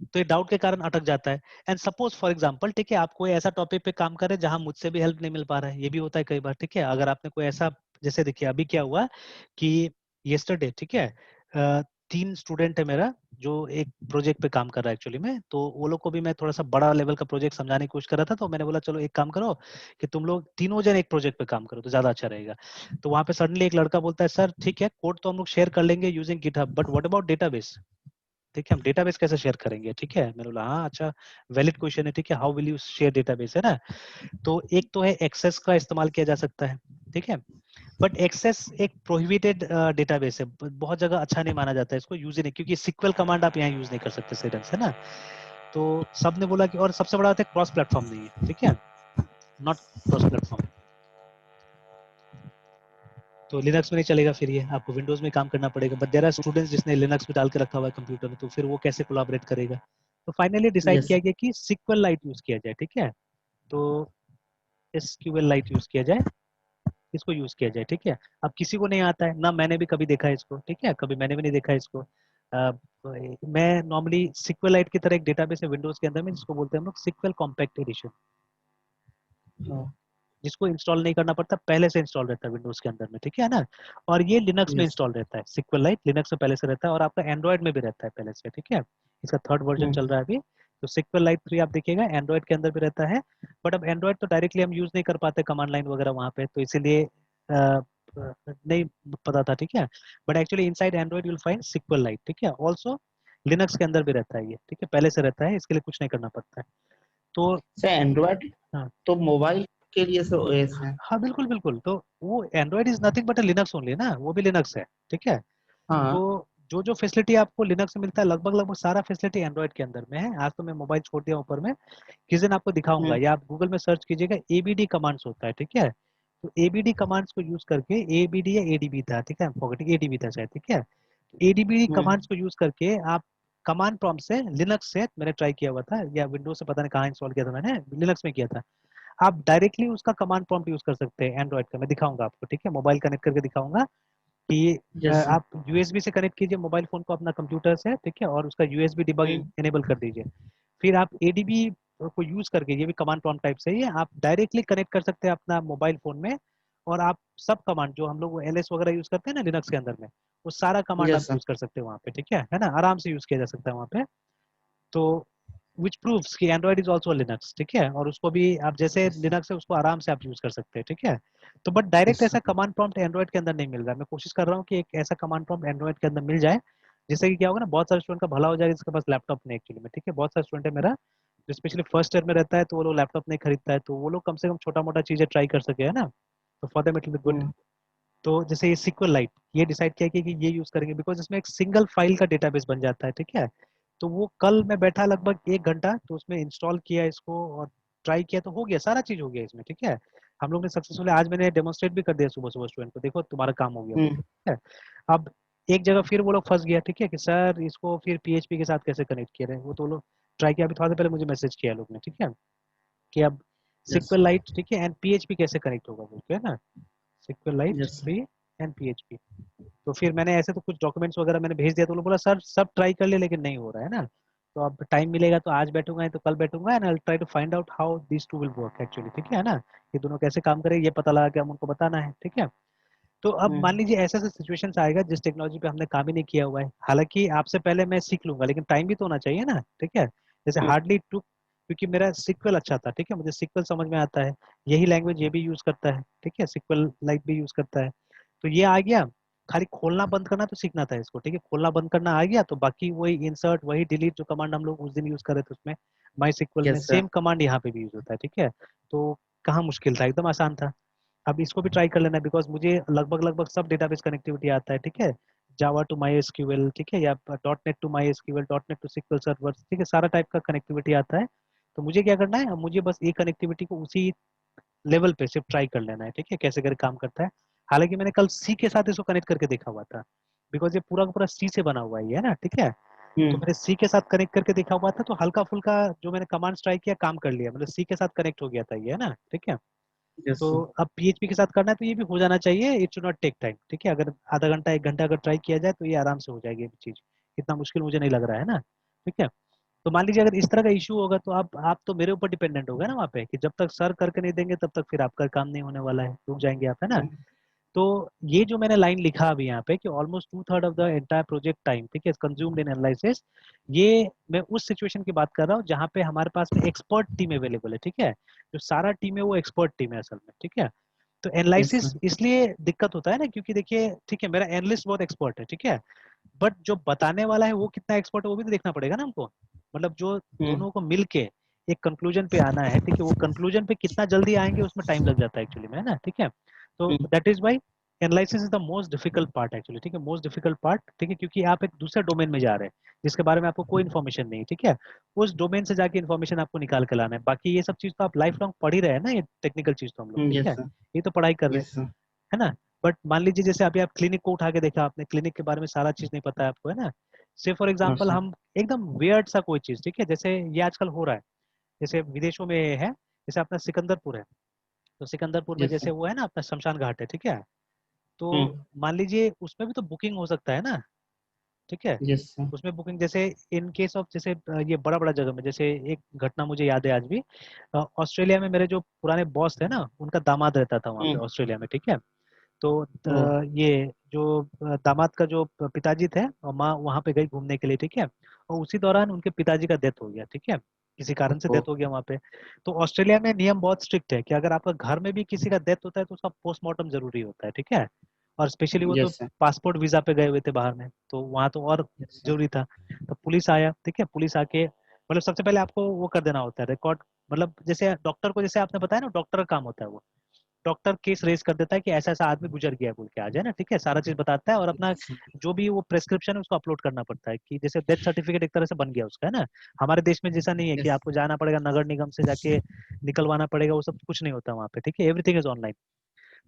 तो ये डाउट के कारण अटक जाता है। एंड सपोज फॉर एग्जांपल, ठीक है, आप कोई ऐसा टॉपिक पे काम कर रहे हैं जहां मुझसे भी हेल्प नहीं मिल पा रहा है, ये भी होता है कई बार, ठीक है। अगर आपने कोई ऐसा, जैसे देखिए अभी क्या हुआ कि यस्टरडे, ठीक है, 3 स्टूडेंट है मेरा जो एक प्रोजेक्ट पे काम कर रहा है एक्चुअली में, तो वो लोग को भी मैं थोड़ा सा बड़ा लेवल का प्रोजेक्ट समझाने की कोशिश कर रहा था। तो मैंने बोला चलो एक काम करो कि तुम लोग तीनों जन एक प्रोजेक्ट पे काम करो तो ज्यादा अच्छा रहेगा। तो वहां पे सडनली एक लड़का बोलता है सर ठीक है कोड तो हम लोग शेयर कर लेंगे using GitHub, but what about database, ठीक है, हम डेटाबेस कैसे शेयर करेंगे, ठीक है। मैंने बोला हाँ अच्छा, वैलिड क्वेश्चन है, ठीक है, how will you share database, है ना। तो एक तो है एक्सेस का इस्तेमाल किया जा सकता है, ठीक है, बट एक्सेस एक प्रोहिबिटेड डेटाबेस है, बहुत जगह अच्छा नहीं माना जाता है इसको यूज ही नहीं, क्योंकि सिक्वल कमांड आप यहाँ यूज नहीं कर सकते सही ढंग से ना। तो सबने बोला कि, और सबसे बड़ा बात है क्रॉस प्लेटफॉर्म नहीं है, ठीक है, नॉट क्रॉस प्लेटफॉर्म, तो लिनक्स में नहीं चलेगा, फिर ये आपको विंडोज में काम करना पड़ेगा। बट देयर आर स्टूडेंट्स जिसने लिनक्स में डाल के रखा हुआ है कंप्यूटर में, तो फिर वो कैसे कोलैबोरेट करेगा। तो फाइनली डिसाइड यस। किया गया कि सिक्वल लाइट यूज किया जाए, ठीक है। तो एसक्यूएल लाइट यूज किया जाए, इसको यूज किया जाए, ठीक है। अब किसी को नहीं आता है ना, मैंने भी कभी देखा है इसको, ठीक है, कभी मैंने भी नहीं देखा है इसको। मैं नॉर्मली सिक्वेलाइट की तरह एक डेटाबेस है विंडोज के अंदर में जिसको बोलते हैं हम लोग सिक्वल कॉम्पैक्ट एडिशन, जिसको इंस्टॉल नहीं करना पड़ता, पहले से इंस्टॉल रहता है विंडोज के अंदर में, ठीक है ना। और ये लिनक्स में यस। इंस्टॉल रहता है, सिक्वेलाइट लिनक्स में पहले से रहता है, और आपका एंड्रॉइड में भी रहता है पहले से, ठीक है। इसका 3rd वर्जन चल रहा है अभी। तो सिक्वेलाइट 3 आप देखिएगा एंड्रॉइड के अंदर भी रहता है, बट अब एंड्रॉइड तो डायरेक्टली हम यूज नहीं कर पाते कमांड लाइन वगैरह वहाँ पे, तो इसीलिए नहीं पता था, ठीक है। But actually inside Android you will find SQLite, ठीक है। ऑल्सो लिनक्स के अंदर भी रहता है ये, ठीक है, पहले से रहता है, इसके लिए कुछ नहीं करना पड़ता है। तो सर एंड्रॉयड हाँ तो मोबाइल के लिए सर ओएस है। हाँ बिल्कुल बिल्कुल, तो वो Android is nothing but Linux only ना, वो भी लिनक्स है, ठीक है। तो हाँ। जो जो फैसिलिटी आपको लिनक्स में मिलता है लगभग लगभग सारा फैसिलिटी एंड्रॉइड के अंदर में है। आज तो मैं मोबाइल छोड़ दिया ऊपर में, किसी दिन आपको दिखाऊंगा, हम्म। या आप गूगल में सर्च कीजिएगा एबीडी कमांड्स होता है, ठीक है। तो एबीडी कमांड्स को यूज करके, एबीडी या एडीबी था, ठीक है, फॉरगेटिंग एडीबी था शायद, ठीक है। एडीबी हम्म। कमांड्स को यूज करके आप कमांड प्रॉम्प्ट से, लिनक्स से मैंने ट्राई किया हुआ था, या विंडोज से पता नहीं कहाँ इंस्टॉल किया था मैंने, लिनक्स में किया था। आप डायरेक्टली उसका कमांड प्रॉम्प्ट यूज कर सकते हैं एंड्रॉइड का, मैं दिखाऊंगा आपको, ठीक है, मोबाइल कनेक्ट करके दिखाऊंगा कि यस सर। आप यूएसबी से कनेक्ट कीजिए मोबाइल फोन को अपना कंप्यूटर से, ठीक है, और उसका यूएसबी डिबगिंग हम्म। इनेबल कर दीजिए। फिर आप एडीबी को यूज करके, ये भी कमांड प्रॉम्प्ट टाइप से ही है, आप डायरेक्टली कनेक्ट कर सकते हैं अपना मोबाइल फोन में, और आप सब कमांड जो हम लोग एलएस वगैरह यूज करते हैं ना लिनक्स के अंदर में, वो सारा कमांड आप यस सर। यूज कर सकते हैं वहाँ पे, ठीक है ना, आराम से यूज किया जा सकता है वहाँ पे। तो विच प्रूव्स कि एंड्रॉइड इज ऑल्सो लिनक्स, ठीक है, और उसको भी आप जैसे यस सर। लिनक्स है उसको आराम से आप यूज कर सकते हैं, ठीक है। तो बट डायरेक्ट यस ऐसा सर। कमांड प्रॉम्प्ट एंड्रॉइड के अंदर नहीं मिल रहा है, मैं कोशिश कर रहा हूँ कि एक ऐसा कमांड प्रॉम्प्ट एंड्रॉइड के अंदर मिल जाए, जिससे कि क्या होगा ना, बहुत सारे स्टूडेंट का भला हो जाएगा जिसके पास लैपटॉप नहीं एक्चुअली में, ठीक है। बहुत सारे स्टूडेंट है मेरा जो स्पेशली फर्स्ट ईयर में रहता है, तो वो लोग लैपटॉप नहीं खरीदता है, तो वो लोग कम से कम छोटा मोटा चीजें ट्राई कर सके, है ना। तो for them it will be good. Hmm. तो जैसे ये सिक्वल लाइट, ये डिसाइड किया कि ये यूज करेंगे, बिकॉज इसमें एक सिंगल फाइल का डेटाबेस बन जाता है, ठीक है। तो वो कल मैं बैठा लगभग 1 घंटा, तो उसमें इंस्टॉल किया इसको और ट्राई किया, तो हो गया, सारा चीज हो गया इसमें, ठीक है। हम लोग ने सक्सेसफुली, आज मैंने डेमोन्स्ट्रेट भी कर दिया सुबह सुबह स्टूडेंट को, देखो तुम्हारा काम हो गया बोल के, हम्म। ठीक है। अब एक जगह फिर वो लोग फंस गया, ठीक है, कि सर इसको फिर पीएचपी के साथ कैसे कनेक्ट किया रहे, वो तो लोग ट्राई किया, अभी थोड़ा देर पहले मुझे मैसेज किया लोग ने, ठीक है, कि अब यस। सिक्वल लाइट, ठीक है, एंड पीएचपी कैसे कनेक्ट होगा बोल के, है ना, SQLite yes sir. 3 and PHP. तो फिर मैंने ऐसे तो कुछ डॉक्यूमेंट्स वगैरह मैंने भेज दिया, तो लोग बोला सर सब ट्राई कर ले लेकिन नहीं हो रहा है ना। तो अब टाइम मिलेगा तो आज बैठूंगा, तो कल बैठूंगा, and I try to find out how this to will work actually, ठीक है ना। ये दोनों कैसे काम करें ये पता लगा के हम उनको बताना है, ठीक है। तो अब मान हम्म। लीजिए ऐसे ऐसे सिचुएशंस आएगा जिस टेक्नोलॉजी पे हमने काम ही नहीं किया हुआ है, हालांकि आपसे पहले मैं सीख लूंगा, लेकिन टाइम भी तो होना चाहिए ना, ठीक है। जैसे हम्म। हार्डली टू, क्योंकि मेरा सिक्वल अच्छा था, ठीक है, मुझे सिक्वल समझ में आता है, यही लैंग्वेज ये भी यूज करता है, ठीक है, सिक्वल लाइट भी यूज करता है। तो ये आ गया, खाली खोलना बंद करना तो सीखना था इसको, ठीक है, खोलना बंद करना आ गया, तो बाकी वही इंसर्ट वही डिलीट जो कमांड हम लोग उस दिन यूज कर रहे थे उसमें माई सिक्वल में, यस सर। सेम कमांड यहाँ पे भी यूज होता है, ठीक है। तो कहाँ मुश्किल था, एकदम आसान था। अब इसको भी ट्राई कर लेना, बिकॉज मुझे लगभग लगभग सब डेटाबेस कनेक्टिविटी आता है, ठीक है, जावा टू माई एसक्यूएल, ठीक है, या dot net to MySQL, dot net to SQL server, ठीक है, सारा टाइप का कनेक्टिविटी आता है। तो मुझे क्या करना है, अब मुझे बस एक कनेक्टिविटी को उसी लेवल पे सिर्फ ट्राई कर लेना है, ठीक है, कैसे करके काम करता है। हालांकि मैंने कल सी के साथ इसको कनेक्ट करके देखा हुआ था, बिकॉज ये पूरा का पूरा सी से बना हुआ है, ये है ना, ठीक है। तो हम्म। मैंने सी के साथ कनेक्ट करके देखा हुआ था, तो हल्का फुल्का जो मैंने कमांड ट्राई किया काम कर लिया, मतलब सी के साथ कनेक्ट हो गया था ये, है ना, ठीक है। यस तो सर। अब पीएचपी के साथ करना है तो ये भी हो जाना चाहिए, it should not take time, ठीक है। अगर आधा घंटा 1 घंटा अगर ट्राई किया जाए तो ये आराम से हो जाएगी ये चीज, इतना मुश्किल मुझे नहीं लग रहा है ना, ठीक है। तो मान लीजिए अगर इस तरह का इशू होगा तो आप तो मेरे ऊपर डिपेंडेंट होगा ना वहाँ पे, कि जब तक सर करके नहीं देंगे तब तक फिर आपका काम नहीं होने वाला है, रुक जाएंगे आप, है ना। तो ये जो मैंने लाइन लिखा अभी यहाँ पे कि almost 2/3 of the entire project time, ठीक है, कंज्यूम्ड इन एनालिसिस, ये मैं उस सिचुएशन की बात कर रहा हूँ जहाँ पे हमारे पास में एक्सपर्ट टीम अवेलेबल है, ठीक है। जो सारा टीम है वो एक्सपर्ट टीम है असल में, ठीक है। तो यस एनालिसिस सर। इसलिए दिक्कत होता है ना, क्योंकि देखिए ठीक है, मेरा एनालिस्ट बहुत एक्सपर्ट है, ठीक है, बट जो बताने वाला है वो कितना एक्सपर्ट है वो भी तो देखना पड़ेगा ना हमको। मतलब जो हम्म। दोनों को मिलके एक कंक्लूजन पे आना है, ठीक है, वो कंक्लूजन पे कितना जल्दी आएंगे उसमें टाइम लग जाता है एक्चुअली में, है ना, ठीक है। तो hmm. That is why analysis is the most difficult part actually, ठीक है, मोस्ट डिफिकल्ट पार्ट, ठीक है, क्योंकि आप एक दूसरे डोमेन में जा रहे हैं जिसके बारे में आपको कोई इन्फॉर्मेशन नहीं, ठीक है। उस डोमेन से जाके इन्फॉर्मेशन आपको निकाल के लाना है, बाकी ये सब चीज तो आप लाइफ लॉन्ग पढ़ ही रहे हैं ना, ये टेक्निकल चीज तो हम लोग, ठीक यस है, सर। ये तो पढ़ाई कर रहे हैं, यस सर। है ना। बट मान लीजिए जैसे अभी आप क्लिनिक को उठा के देखा, आपने क्लिनिक के बारे में सारा चीज नहीं पता है आपको, है ना। से फॉर हाँ एग्जांपल सर। हम एकदम वियर्ड सा कोई चीज, ठीक है, जैसे ये आजकल हो रहा है, जैसे विदेशों में है, जैसे अपना सिकंदरपुर है, तो सिकंदरपुर में यस जैसे सर। वो है ना अपना शमशान घाट है, ठीक है। तो हम्म। मान लीजिए उसमें भी तो बुकिंग हो सकता है ना, ठीक है। Yes sir. उसमें बुकिंग जैसे इन केस ऑफ जैसे ये बड़ा बड़ा जगह में, जैसे एक घटना मुझे याद है आज भी, ऑस्ट्रेलिया में मेरे जो पुराने बॉस थे ना उनका दामाद रहता था वहाँ पे हम्म। ऑस्ट्रेलिया में, ठीक है। तो ओ। ये जो दामाद का जो पिताजी थे और माँ वहां पे गई घूमने के लिए, ठीक है, और उसी दौरान उनके पिताजी का डेथ हो गया, ठीक है, किसी कारण से ओ। डेथ हो गया वहां पे। तो ऑस्ट्रेलिया में नियम बहुत स्ट्रिक्ट है कि अगर आपका घर में भी किसी का डेथ होता है तो उसका पोस्टमार्टम जरूरी होता है, ठीक है। और स्पेशली वो तो यस सर। पासपोर्ट वीजा पे गए हुए थे बाहर में, तो वहां तो और यस सर। जरूरी था। तो पुलिस आया, ठीक है, पुलिस आके मतलब सबसे पहले आपको वो कर देना होता है रिकॉर्ड, मतलब जैसे डॉक्टर को, जैसे आपने बताया ना डॉक्टर का काम होता है, वो डॉक्टर केस रेज कर देता है कि ऐसा ऐसा आदमी गुजर गया बोल के आ जाए ना, ठीक है, सारा चीज बताता है, और अपना यस सर। जो भी वो प्रेस्क्रिप्शन है उसको अपलोड करना पड़ता है, कि जैसे डेथ सर्टिफिकेट एक तरह से बन गया उसका, है ना। हमारे देश में जैसा नहीं है कि यस। आपको जाना पड़ेगा नगर निगम से जाके निकलवाना पड़ेगा, वो सब कुछ नहीं होता वहाँ पे, ठीक है, एवरीथिंग इज ऑनलाइन।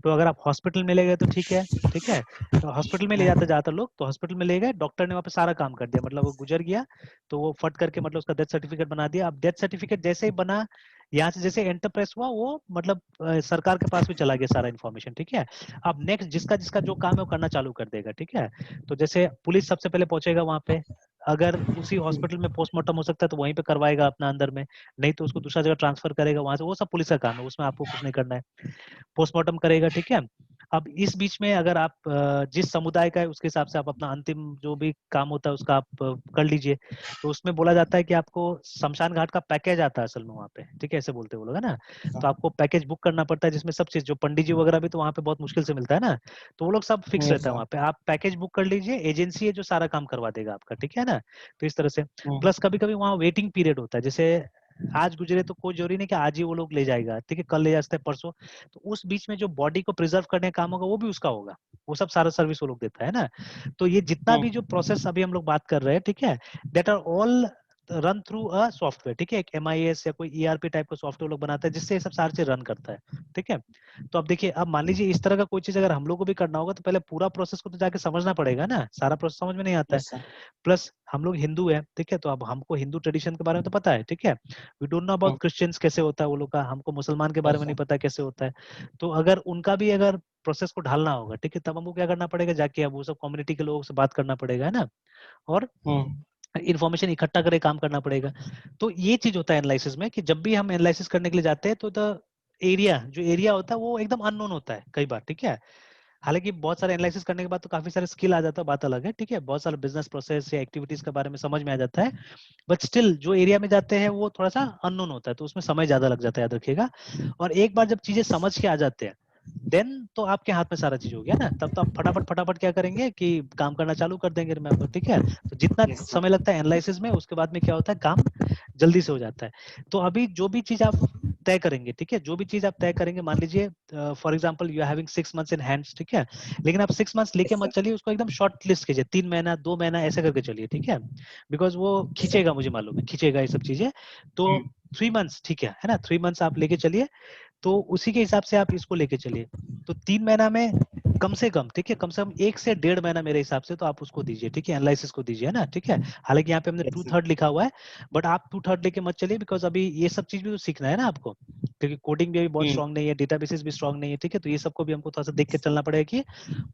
तो अगर आप हॉस्पिटल में ले गए तो ठीक है, ठीक है। तो हॉस्पिटल में ले जाते ज्यादातर लोग, तो हॉस्पिटल में ले गए, डॉक्टर ने वहाँ पे सारा काम कर दिया, मतलब वो गुजर गया, तो वो फट करके मतलब उसका डेथ सर्टिफिकेट बना दिया। अब डेथ सर्टिफिकेट जैसे ही बना, यहाँ से जैसे एंटर प्रेस हुआ, वो मतलब सरकार के पास भी चला गया सारा इन्फॉर्मेशन, ठीक है। अब नेक्स्ट जिसका जिसका जो काम है वो करना चालू कर देगा, ठीक है। तो जैसे पुलिस सबसे पहले पहुंचेगा वहां पे, अगर उसी हॉस्पिटल में पोस्टमार्टम हो सकता है तो वहीं पे करवाएगा अपना अंदर में, नहीं तो उसको दूसरा जगह ट्रांसफर करेगा वहां से, वो सब पुलिस का काम है, उसमें आपको कुछ नहीं करना है, पोस्टमार्टम करेगा, ठीक है। अब इस बीच में अगर आप जिस समुदाय का है उसके हिसाब से आप अपना अंतिम जो भी काम होता है उसका आप कर लीजिए। तो उसमें बोला जाता है कि आपको शमशान घाट का पैकेज आता है असल में वहाँ पे, ठीक है, ऐसे बोलते हैं वो लोग, है ना। तो आपको पैकेज बुक करना पड़ता है जिसमें सब चीज, जो पंडित जी वगैरह भी तो वहाँ पे बहुत मुश्किल से मिलता है ना, तो वो लोग सब फिक्स यस रहता है सर। वहाँ पे, आप पैकेज बुक कर लीजिए, एजेंसी है जो सारा काम करवा देगा आपका, ठीक है ना। तो इस तरह से हम्म। प्लस कभी कभी वहाँ वेटिंग पीरियड होता है, जैसे आज गुजरे तो कोई जरूरी नहीं कि आज ही वो लोग ले जाएगा, ठीक है, कल ले जा सकते हैं, परसों। तो उस बीच में जो बॉडी को प्रिजर्व करने का काम होगा वो भी उसका होगा, वो सब सारा सर्विस वो लोग देता है ना। तो ये जितना भी जो हम्म। प्रोसेस अभी हम लोग बात कर रहे हैं, ठीक है, that are all run through a software, ठीक है, एक एमआईएस या कोई ईआरपी टाइप का सॉफ्टवेयर लोग बनाता है जिससे ये सब सारी चीज रन करता है, ठीक है। तो अब देखिए, अब मान लीजिए इस तरह का कोई चीज अगर हम लोग को भी करना होगा तो पहले पूरा प्रोसेस को तो जाके समझना पड़ेगा ना, सारा प्रोसेस समझ में नहीं आता है। Yes sir. प्लस हम लोग हिंदू है, ठीक है, तो अब हमको हिंदू ट्रेडिशन के बारे में तो पता है, ठीक है। We don't know about Christians कैसे होता है वो लोग का, हमको मुसलमान के बारे यस में नहीं सर। पता कैसे होता है। तो अगर उनका भी अगर प्रोसेस को ढालना होगा, ठीक है, तब हमको क्या करना पड़ेगा, जाके अब वो सब कम्युनिटी के लोगों से बात करना पड़ेगा, है ना, और हम्म। इन्फॉर्मेशन इकट्ठा करे काम करना पड़ेगा। तो ये चीज होता है एनालिसिस में, कि जब भी हम एनालिसिस करने के लिए जाते हैं तो द एरिया, जो एरिया होता है वो एकदम अननोन होता है कई बार, ठीक है। हालांकि बहुत सारे एनालिसिस करने के बाद तो काफी सारे स्किल आ जाता है, बात अलग है, ठीक है, बहुत सारे बिजनेस प्रोसेस या एक्टिविटीज के बारे में समझ में आ जाता है। बट स्टिल जो एरिया में जाते हैं वो थोड़ा सा अननोन होता है, तो उसमें समय ज्यादा लग जाता है, याद रखिएगा। और एक बार जब चीजें समझ के आ जाते हैं, देन तो आपके हाथ में सारा चीज हो गया ना, तब तो आप फटाफट फटाफट क्या करेंगे कि काम करना चालू कर देंगे रिमेम्बर, ठीक है। तो जितना यस सर। समय लगता है एनालिसिस में, उसके बाद में क्या होता है, काम जल्दी से हो जाता है। तो अभी जो भी चीज आप तय करेंगे, ठीक है, जो भी चीज आप तय करेंगे, मान लीजिए for example you are having 6 months in hands, ठीक है, लेकिन आप 6 मंथ्स लेके यस मत सर। चलिए उसको, एकदम शॉर्ट लिस्ट कीजिए, 3 महीना 2 महीना ऐसे करके चलिए, ठीक है। बिकॉज वो यस सर। खींचेगा, मुझे मालूम है खींचेगा ये सब चीजें। तो 3 मंथ्स ठीक है ना, 3 मंथ्स आप लेके चलिए। तो उसी के हिसाब से आप इसको लेके चलिए। तो 3 महीना में कम से कम, ठीक है, कम से कम 1 से 1.5 महीना मेरे हिसाब से तो आप उसको दीजिए, ठीक है, एनालिसिस को दीजिए, है ना, ठीक है। हालांकि यहाँ पे हमने यस 2/3 लिखा हुआ है, बट आप 2/3 लेके मत चलिए, बिकॉज अभी ये सब चीज भी तो सीखना है ना आपको, क्योंकि कोडिंग भी अभी बहुत सर। स्ट्रांग नहीं है, डेटाबेसेस भी स्ट्रांग नहीं है, ठीक है। तो ये सबको भी हमको थोड़ा सा देख के चलना पड़ेगा कि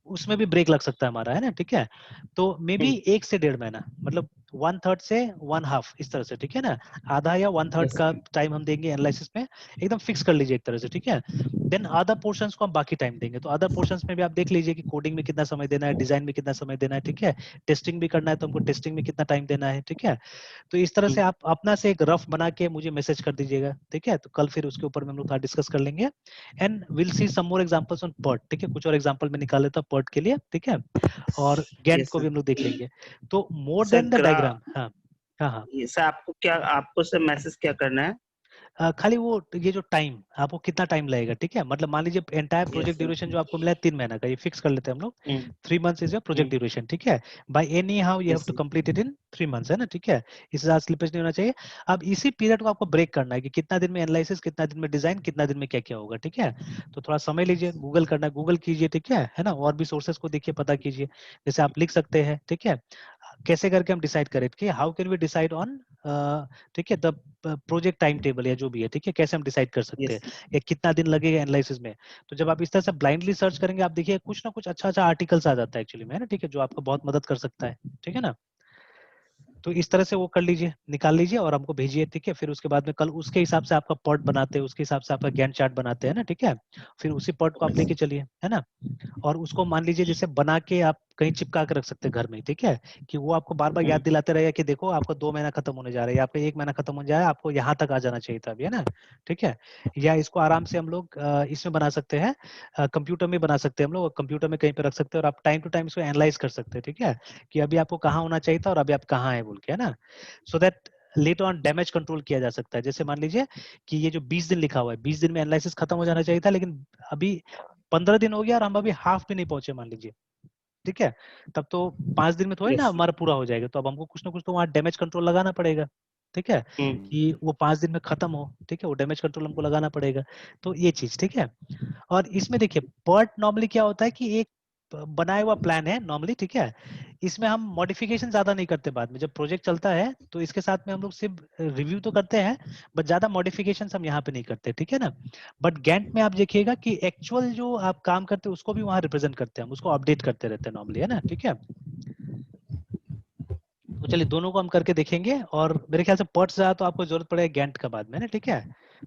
उसमें भी ब्रेक लग सकता है हमारा, है ना, ठीक है। तो मे बी 1 से 1.5 महीना, मतलब 1/3 से 1/2 इस तरह से, ठीक है ना, आधा या 1/3 यस का टाइम हम देंगे एनालिसिस में, एकदम फिक्स कर लीजिए एक तरह से, ठीक है। देन अदर पोर्शंस को हम बाकी टाइम देंगे। तो अदर पोर्शंस में भी आप देख लीजिए कि कोडिंग में कितना समय देना है, डिजाइन में कितना समय देना है, ठीक है, टेस्टिंग भी करना है तो हमको टेस्टिंग में कितना टाइम देना है, ठीक है। तो इस तरह से आप अपना से एक रफ बना के मुझे मैसेज कर दीजिएगा, ठीक है। तो कल फिर उसके ऊपर में हम लोग डिस्कस कर लेंगे, and will see some more examples on PERT, ठीक है। कुछ और एग्जांपल में निकाल लेता हूं पर्ट के लिए, ठीक है, और गैंट यस को भी सर। हम लोग देख लेंगे। तो मोर सर देन द ग्रा डायग्राम, हाँ हाँ हाँ, ये सर आपको सर मैसेज क्या करना है? खाली वो ये जो टाइम आपको कितना टाइम लगेगा, ठीक है, मतलब मान लीजिए entire yes project sir. Duration जो आपको मिला है 3 महीना का, ये फिक्स कर लेते हैं हम लोग, hmm 3 months is your project hmm duration, ठीक है। By any how you have yes to sir. Complete it in 3 months, है ना, ठीक है। इससे ज्यादा स्लिपेज नहीं होना चाहिए। अब इसी पीरियड को आपको ब्रेक करना है कि कितना दिन में एनालिसिस, कितना दिन में डिजाइन, कितना दिन में क्या क्या होगा, ठीक है। तो थोड़ा समय लीजिए, गूगल करना है गूगल कीजिए, ठीक है ना, और भी सोर्सेस को देखिए, पता कीजिए, जैसे आप लिख सकते हैं, ठीक है। कैसे करके हम डिसाइड करें कि how can we decide on, ठीक है, द प्रोजेक्ट टाइम टेबल या जो भी है, ठीक है, कैसे हम डिसाइड कर सकते हैं यस या कितना दिन लगेगा एनालिसिस में। तो जब आप इस तरह से ब्लाइंडली सर्च करेंगे, आप देखिए कुछ ना कुछ अच्छा अच्छा आर्टिकल्स आ जाता है एक्चुअली में, है ना, ठीक है, जो आपको बहुत मदद कर सकता है, ठीक है ना। तो इस तरह से वो कर लीजिए, निकाल लीजिए और हमको भेजिए, ठीक है। फिर उसके बाद में कल उसके हिसाब से आपका पॉट बनाते हैं, उसके हिसाब से आपका ज्ञान चार्ट बनाते हैं ना, ठीक है। फिर उसी पॉट को आप लेके चलिए, है ना। और उसको मान लीजिए जैसे बना के आप कहीं चिपका के रख सकते हैं घर में, ठीक है, कि वो आपको बार बार याद दिलाते रहेगा कि देखो आपका 2 महीना खत्म होने जा रहा है, या आपका 1 महीना खत्म हो जाए, आपको यहाँ तक आ जाना चाहिए था अभी, है ना, ठीक है। या इसको आराम से हम लोग इसमें बना सकते हैं, कंप्यूटर में बना सकते हैं हम लोग, कंप्यूटर में कहीं पे रख सकते हैं और आप टाइम टू टाइम इसको एनालाइज कर सकते हैं, ठीक है, कि अभी आपको कहाँ होना चाहिए था और अभी आप कहाँ है बोल के, है ना। So that later on damage control किया जा सकता है। जैसे मान लीजिए कि ये जो 20 दिन लिखा हुआ है, 20 दिन में एनालिसिस खत्म हो जाना चाहिए था, लेकिन अभी 15 दिन हो गया और हम अभी हाफ भी नहीं पहुंचे मान लीजिए, ठीक है। तब तो 5 दिन में थोड़ी ना यस। हमारा पूरा हो जाएगा, तो अब हमको कुछ ना कुछ तो वहाँ डैमेज कंट्रोल लगाना पड़ेगा, ठीक है, कि वो 5 दिन में खत्म हो, ठीक है, वो डैमेज कंट्रोल हमको लगाना पड़ेगा। तो ये चीज, ठीक है। और इसमें देखिए पर्ट नॉर्मली क्या होता है कि एक बनाया हुआ प्लान है नॉर्मली, ठीक है। इसमें हम मॉडिफिकेशन ज्यादा नहीं करते, बाद में जब प्रोजेक्ट चलता है तो इसके साथ में हम लोग सिर्फ रिव्यू तो करते हैं, बट ज्यादा मॉडिफिकेशन हम यहाँ पे नहीं करते, ठीक है ना। बट गैंट में आप देखिएगा कि एक्चुअल जो आप काम करते हैं उसको भी वहाँ रिप्रेजेंट करते हैं, हम उसको अपडेट करते रहते हैं नॉर्मली, है ना, ठीक है। तो चलिए दोनों को हम करके देखेंगे, और मेरे ख्याल से पर्ट ज्यादा तो आपको जरूरत पड़ेगा गैंट का बाद में ना, ठीक है।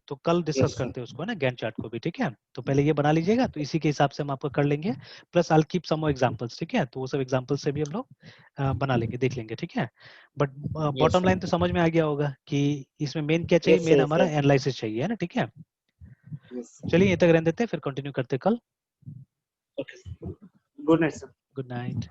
तो कल डिस्कस यस सर। करते हैं उसको ना, गैंट चार्ट को भी, ठीक है। तो पहले ये बना लीजिएगा, तो इसी के हिसाब से हम आपको कर लेंगे, plus I keep some more examples, ठीक है। तो वो सब एग्जांपल्स से भी हम लोग बना लेंगे, देख लेंगे, ठीक है। बट यस बॉटम लाइन तो सर। समझ में आ गया होगा कि इसमें मेन क्या चाहिए, यस मेन सर हमारा सर। एनालिसिस चाहिए, है ना, ठीक है। यस। तो चलिए ये तक रहने देते हैं, फिर कंटिन्यू करते हैं कल। Okay. Good night sir. Good night.